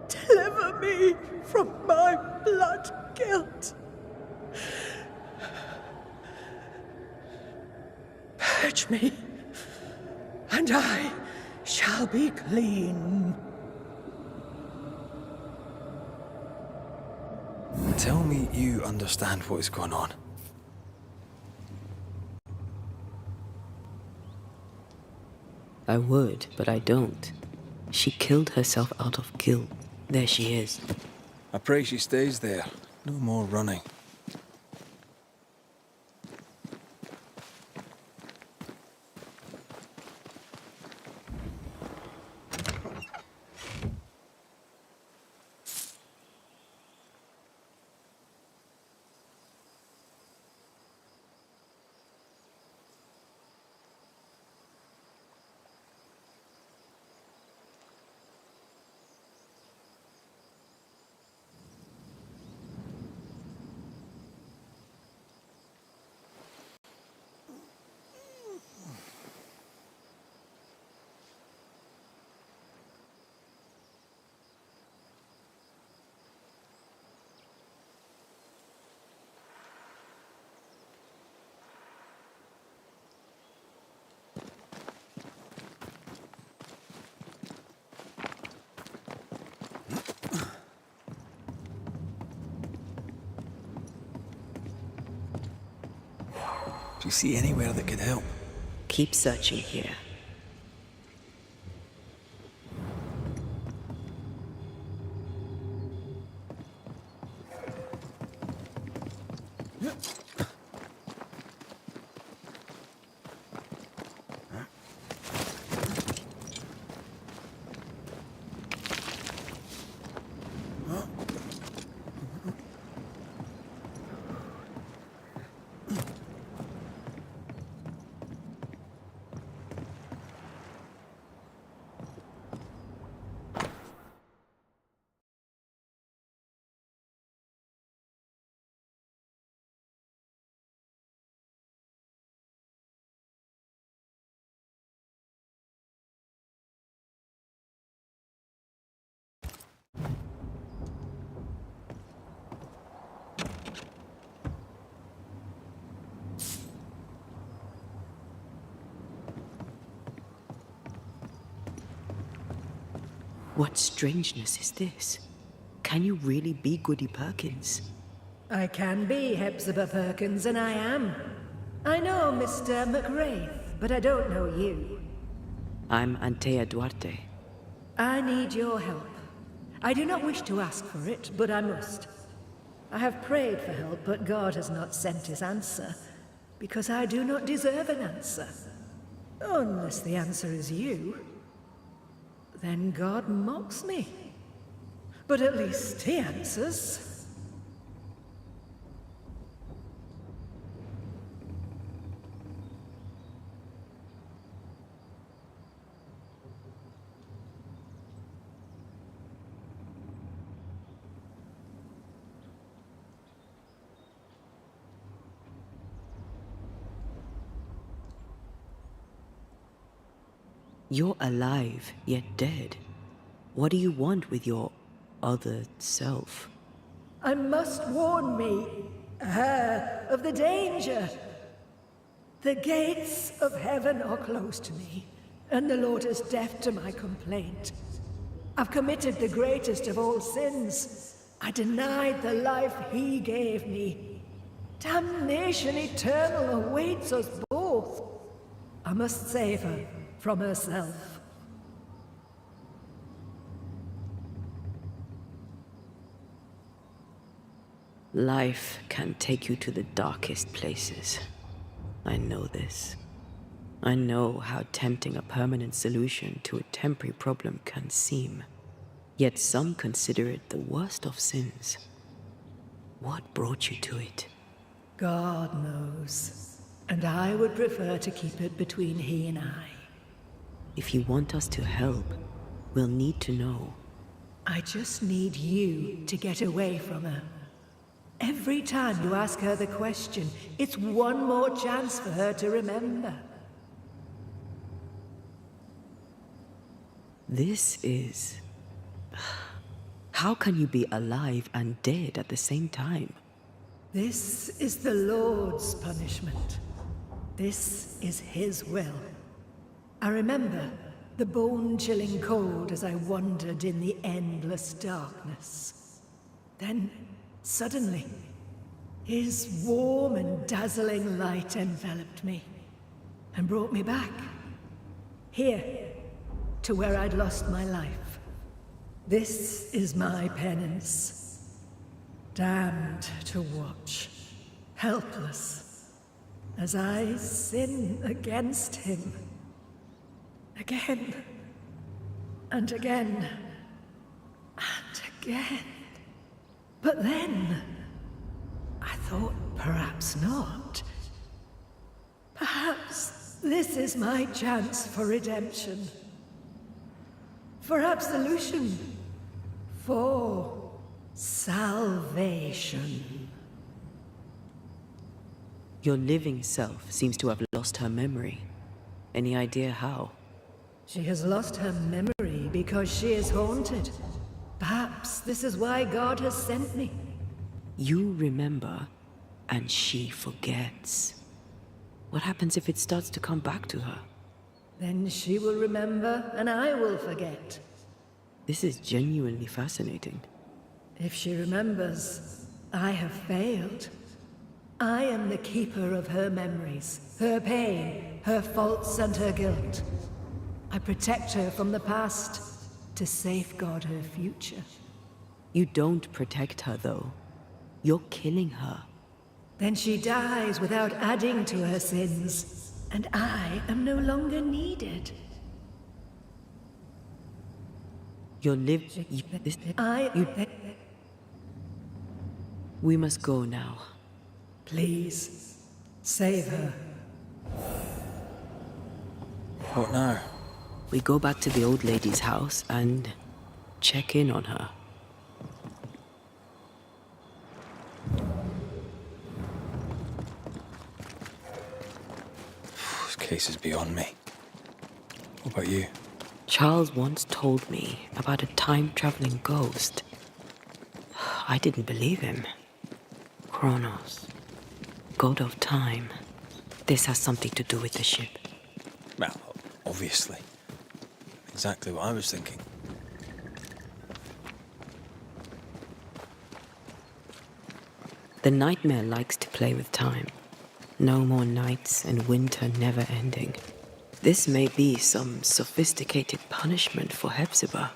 Deliver me from my blood guilt. Purge me, and I shall be clean. Tell me you understand what is going on. I would, but I don't. She killed herself out of guilt. There she is. I pray she stays there. No more running. Do you see anywhere that could help? Keep searching here. What strangeness is this? Can you really be Goody Perkins? I can be Hepzibah Perkins, and I am. I know Mr. McWraith, but I don't know you. I'm Antea Duarte. I need your help. I do not wish to ask for it, but I must. I have prayed for help, but God has not sent his answer, because I do not deserve an answer. Unless the answer is you. Then God mocks me. But at least he answers. You're alive, yet dead. What do you want with your other self? I must warn me, of the danger. The gates of heaven are closed to me, and the Lord is deaf to my complaint. I've committed the greatest of all sins. I denied the life he gave me. Damnation eternal awaits us both. I must save her from herself. Life can take you to the darkest places. I know this. I know how tempting a permanent solution to a temporary problem can seem. Yet some consider it the worst of sins. What brought you to it? God knows. And I would prefer to keep it between he and I. If you want us to help, we'll need to know. I just need you to get away from her. Every time you ask her the question, it's one more chance for her to remember. This is... How can you be alive and dead at the same time? This is the Lord's punishment. This is his will. I remember the bone-chilling cold as I wandered in the endless darkness. Then, suddenly, his warm and dazzling light enveloped me and brought me back. Here, to where I'd lost my life. This is my penance. Damned to watch, helpless, as I sin against him. Again, and again, and again. But then, I thought perhaps not. Perhaps this is my chance for redemption. For absolution. For salvation. Your living self seems to have lost her memory. Any idea how? She has lost her memory because she is haunted. Perhaps this is why God has sent me. You remember, and she forgets. What happens if it starts to come back to her? Then she will remember, and I will forget. This is genuinely fascinating. If she remembers, I have failed. I am the keeper of her memories, her pain, her faults and her guilt. I protect her from the past to safeguard her future. You don't protect her, though. You're killing her. Then she dies without adding to her sins, and I am no longer needed. You're We must go now. Please, save her. What now? We go back to the old lady's house and check in on her. This case is beyond me. What about you? Charles once told me about a time-traveling ghost. I didn't believe him. Kronos, god of time. This has something to do with the ship. Well, obviously. Exactly what I was thinking. The nightmare likes to play with time. No more nights and winter never ending. This may be some sophisticated punishment for Hepzibah.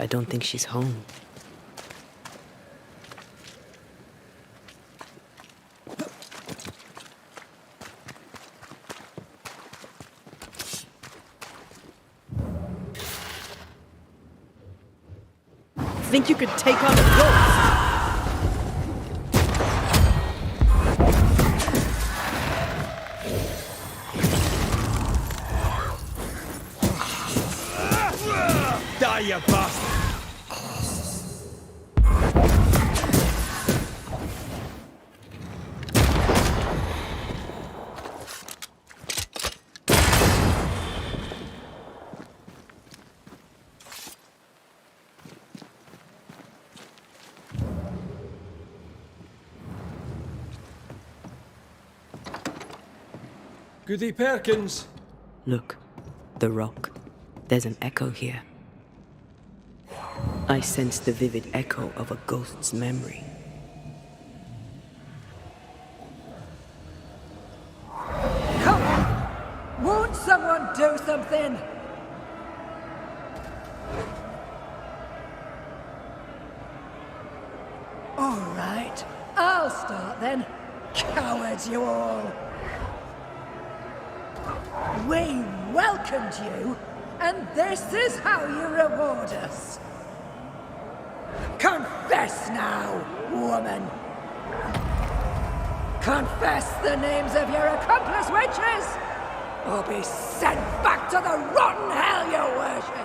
I don't think she's home. Think you could take on a ghost? Die, you bastard! Goody Perkins! Look, the rock. There's an echo here. I sense the vivid echo of a ghost's memory. Come on! Won't someone do something? All right, I'll start then. Cowards, you all! We welcomed you, and this is how you reward us. Confess now, woman! Confess the names of your accomplice witches, or be sent back to the rotten hell you worship!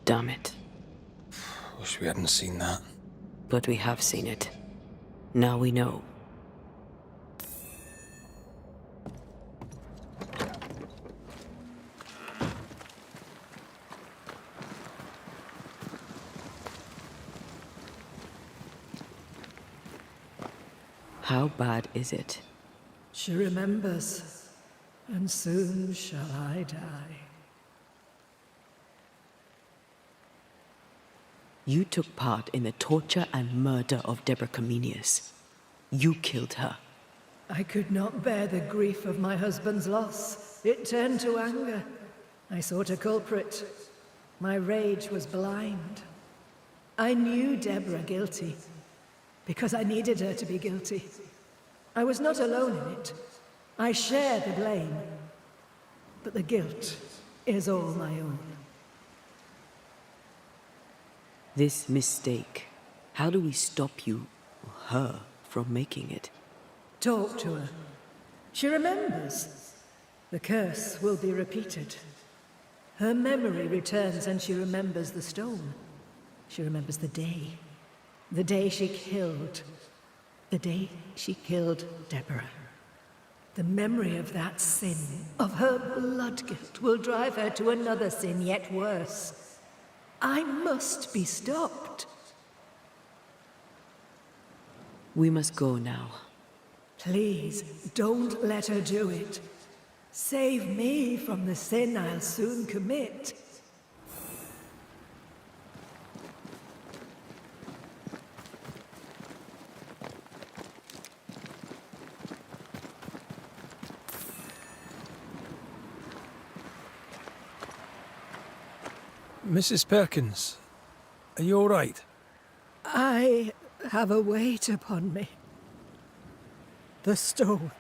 Damn it. Wish we hadn't seen that. But we have seen it. Now we know. How bad is it? She remembers, and soon shall I die. You took part in the torture and murder of Deborah Comenius. You killed her. I could not bear the grief of my husband's loss. It turned to anger. I sought a culprit. My rage was blind. I knew Deborah guilty, because I needed her to be guilty. I was not alone in it. I share the blame. But the guilt is all my own. This mistake, how do we stop you, or her, from making it? Talk to her. She remembers. The curse will be repeated. Her memory returns and she remembers the stone. She remembers the day she killed. The day she killed Deborah. The memory of that sin, of her blood guilt, will drive her to another sin yet worse. I must be stopped. We must go now. Please, don't let her do it. Save me from the sin I'll soon commit. Mrs. Perkins, are you all right? I have a weight upon me. The stone.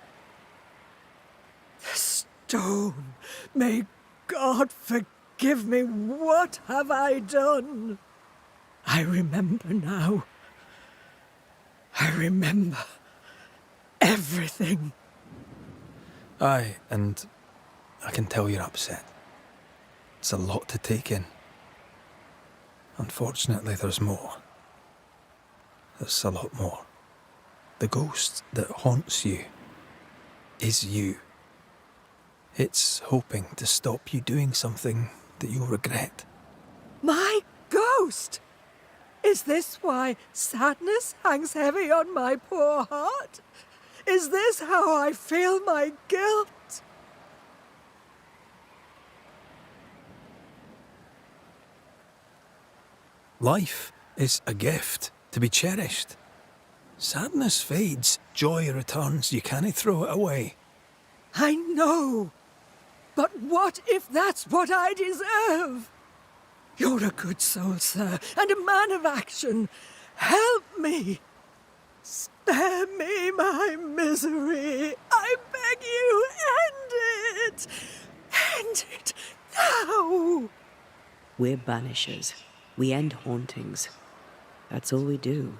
The stone. May God forgive me. What have I done? I remember now. I remember everything. Aye, and I can tell you're upset. It's a lot to take in. Unfortunately, there's more. There's a lot more. The ghost that haunts you is you. It's hoping to stop you doing something that you'll regret. My ghost! Is this why sadness hangs heavy on my poor heart? Is this how I feel my guilt? Life is a gift to be cherished. Sadness fades, joy returns, you can't throw it away. I know, but what if that's what I deserve? You're a good soul, sir, and a man of action. Help me. Spare me my misery. I beg you, end it. End it now. We're banishers. We end hauntings. That's all we do.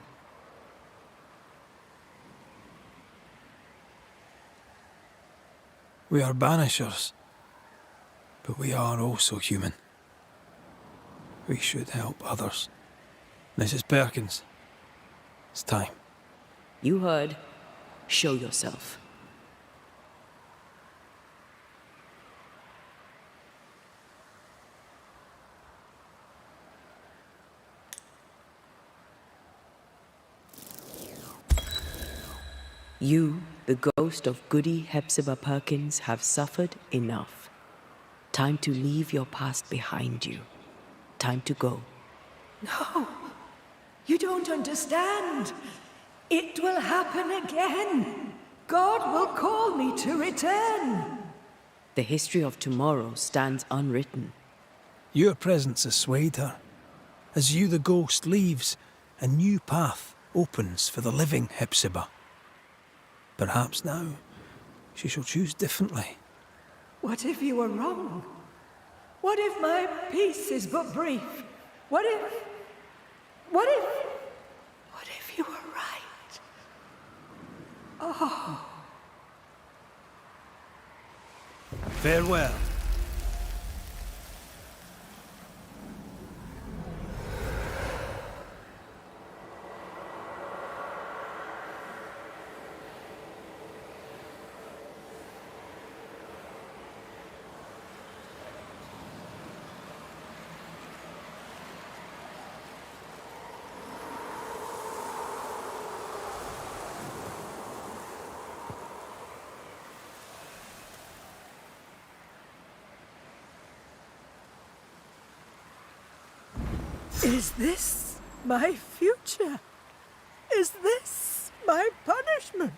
We are banishers, but we are also human. We should help others. Mrs. Perkins, It's time. You heard. Show yourself. You, the ghost of Goody Hepzibah Perkins, have suffered enough. Time to leave your past behind you. Time to go. No, you don't understand. It will happen again. God will call me to return. The history of tomorrow stands unwritten. Your presence has swayed her. As you, the ghost, leaves, a new path opens for the living Hepzibah. Perhaps now she shall choose differently. What if you were wrong? What if my peace is but brief? What if you were right? Oh. Farewell. Is this my future? Is this my punishment?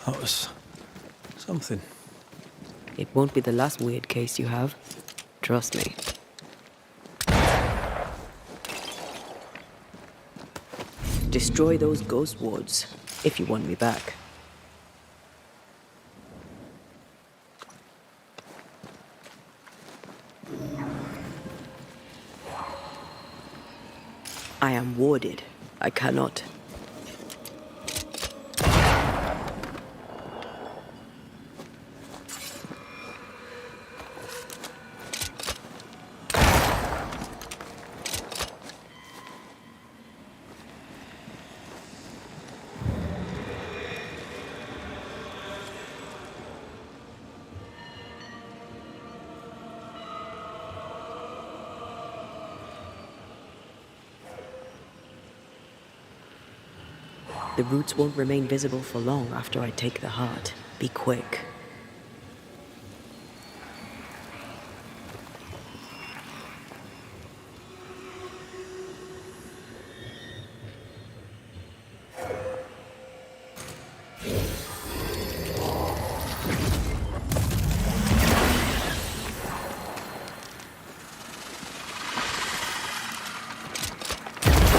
That was something. It won't be the last weird case you have. Trust me. Destroy those ghost wards, if you want me back. I am warded. I cannot. The roots won't remain visible for long after I take the heart. Be quick.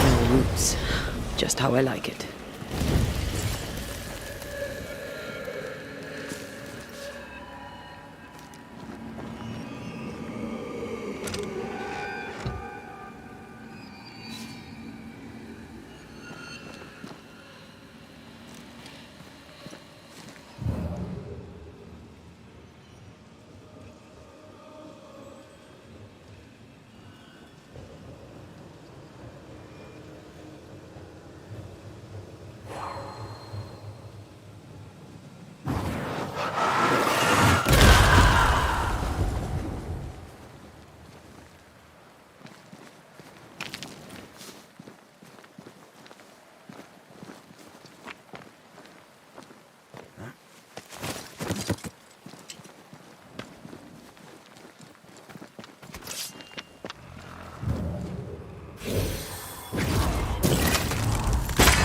No roots. Just how I like it.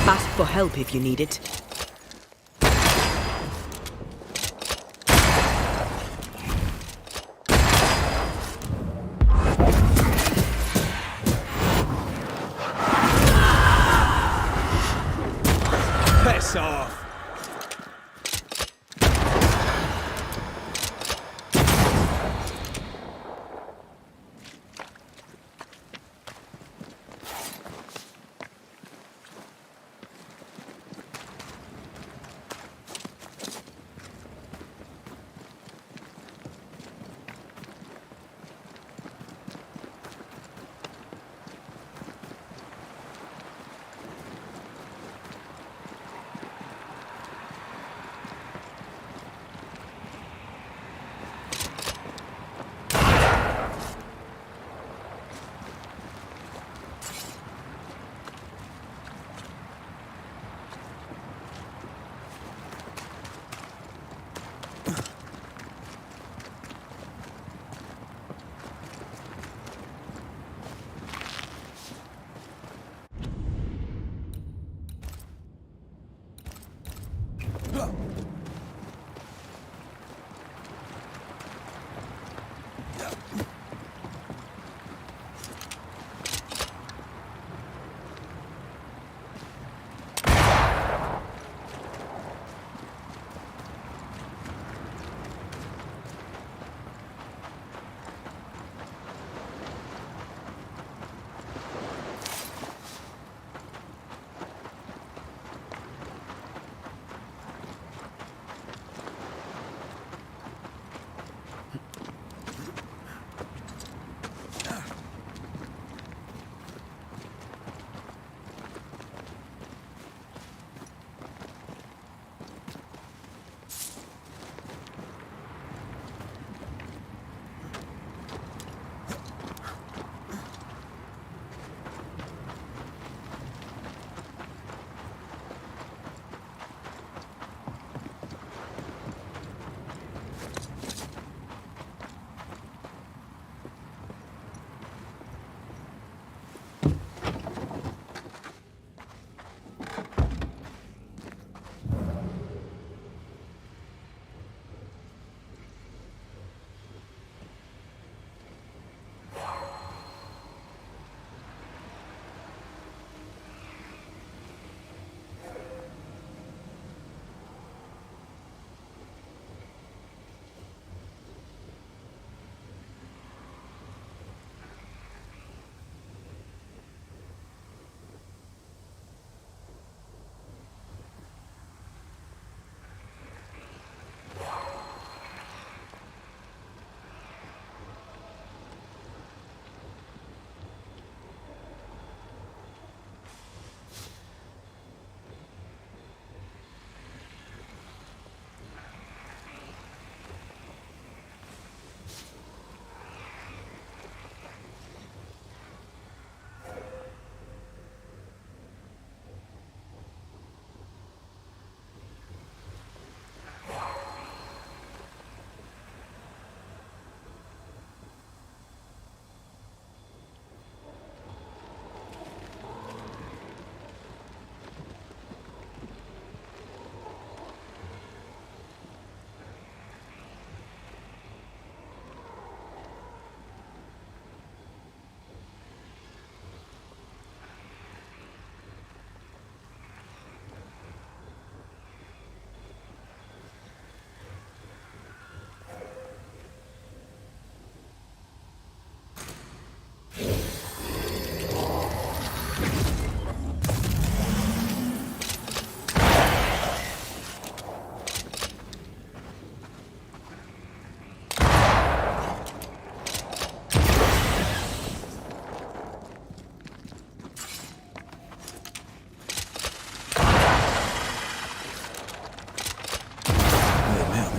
Ask for help if you need it. Piss off!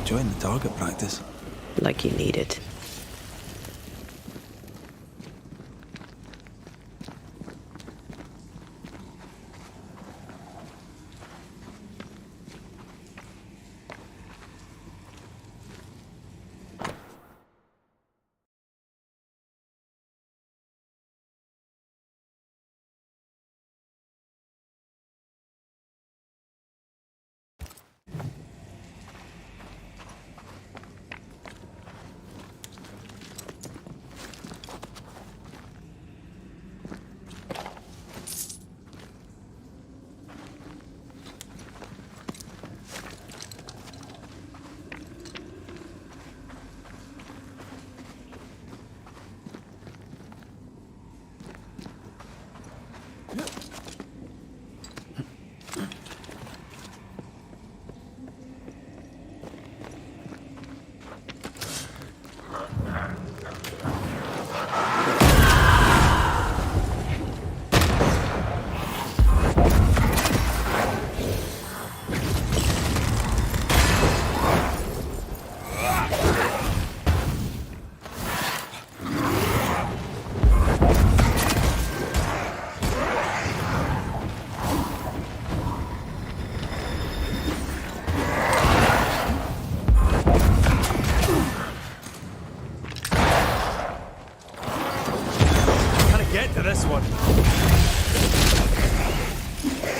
Enjoying the target practice. Like you need it.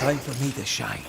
time for me to shine.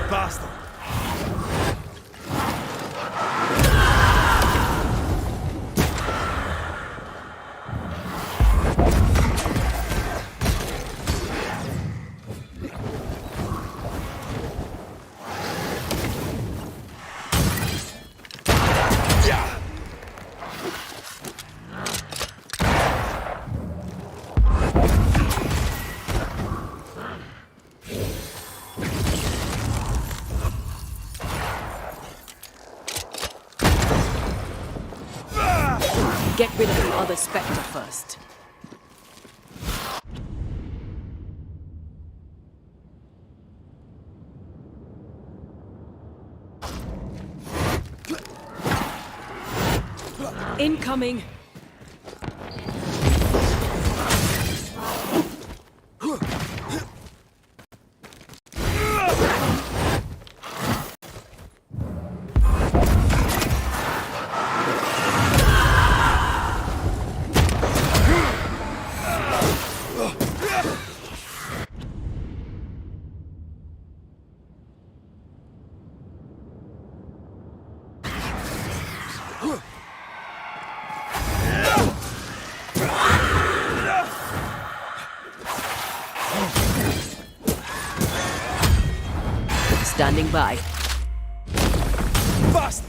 Bastard! Get rid of the other Spectre first. Incoming! standing by. Fast!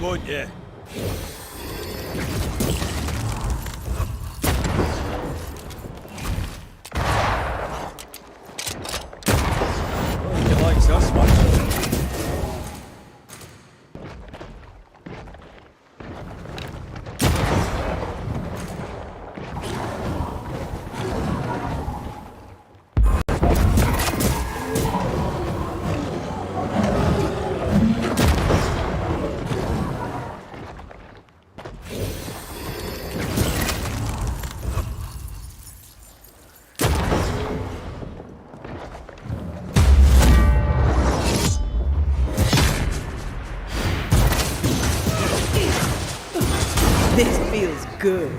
won't you? He likes us much. This feels good.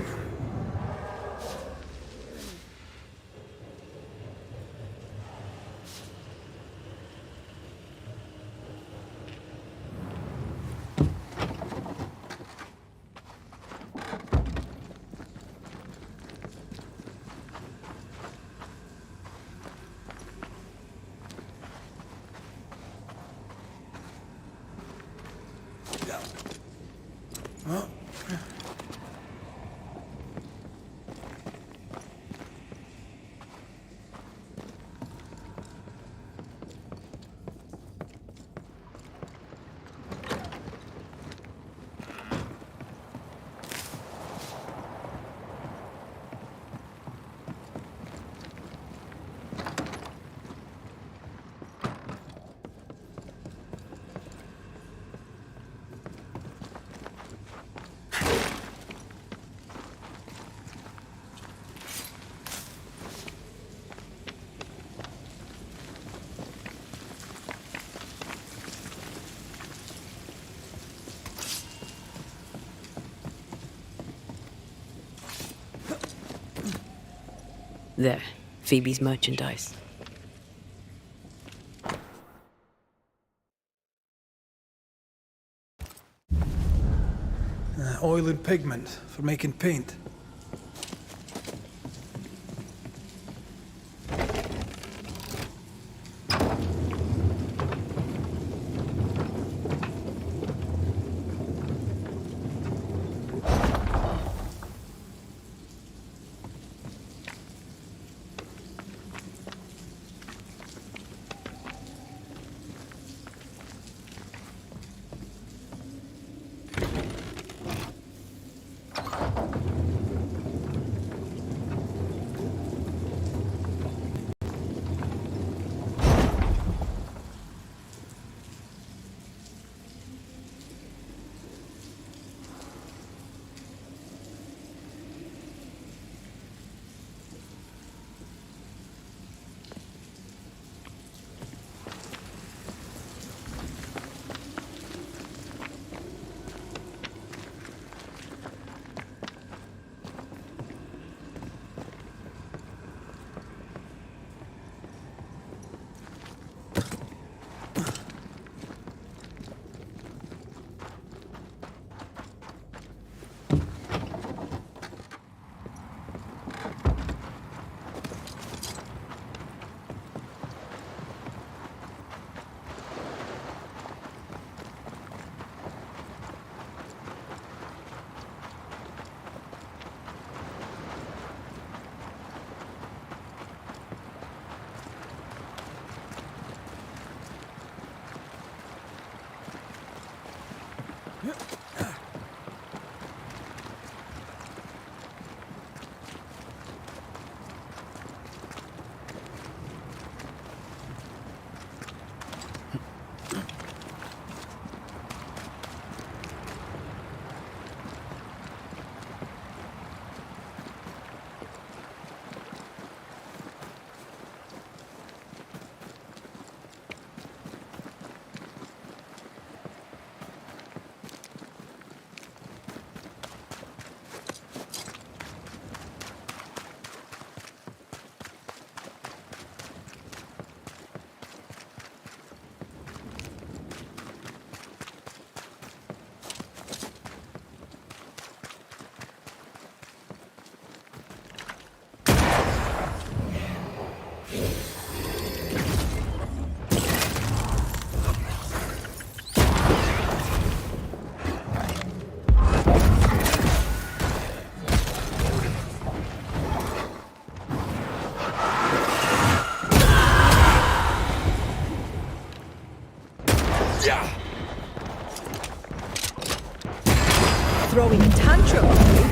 There, Phoebe's merchandise. Oil and pigment for making paint. Throwing a tantrum, are you?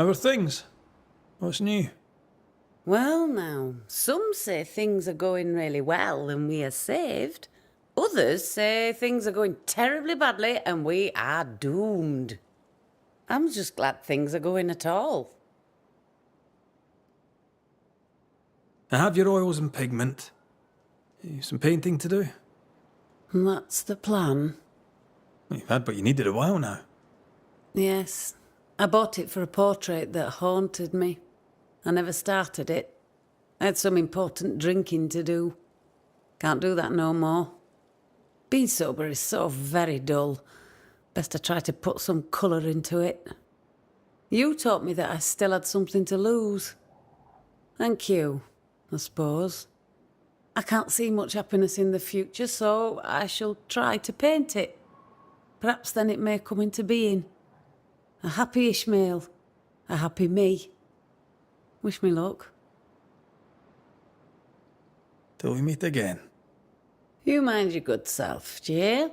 How are things? What's new? Well, now, some say things are going really well and we are saved. Others say things are going terribly badly and we are doomed. I'm just glad things are going at all. I have your oils and pigment. Some painting to do? And that's the plan. You've had what you needed a while now. Yes. I bought it for a portrait that haunted me. I never started it. I had some important drinking to do. Can't do that no more. Being sober is so very dull. Best I try to put some colour into it. You taught me that I still had something to lose. Thank you, I suppose. I can't see much happiness in the future, so I shall try to paint it. Perhaps then it may come into being. A happy Ishmael. A happy me. Wish me luck. Till we meet again. You mind your good self, do you hear?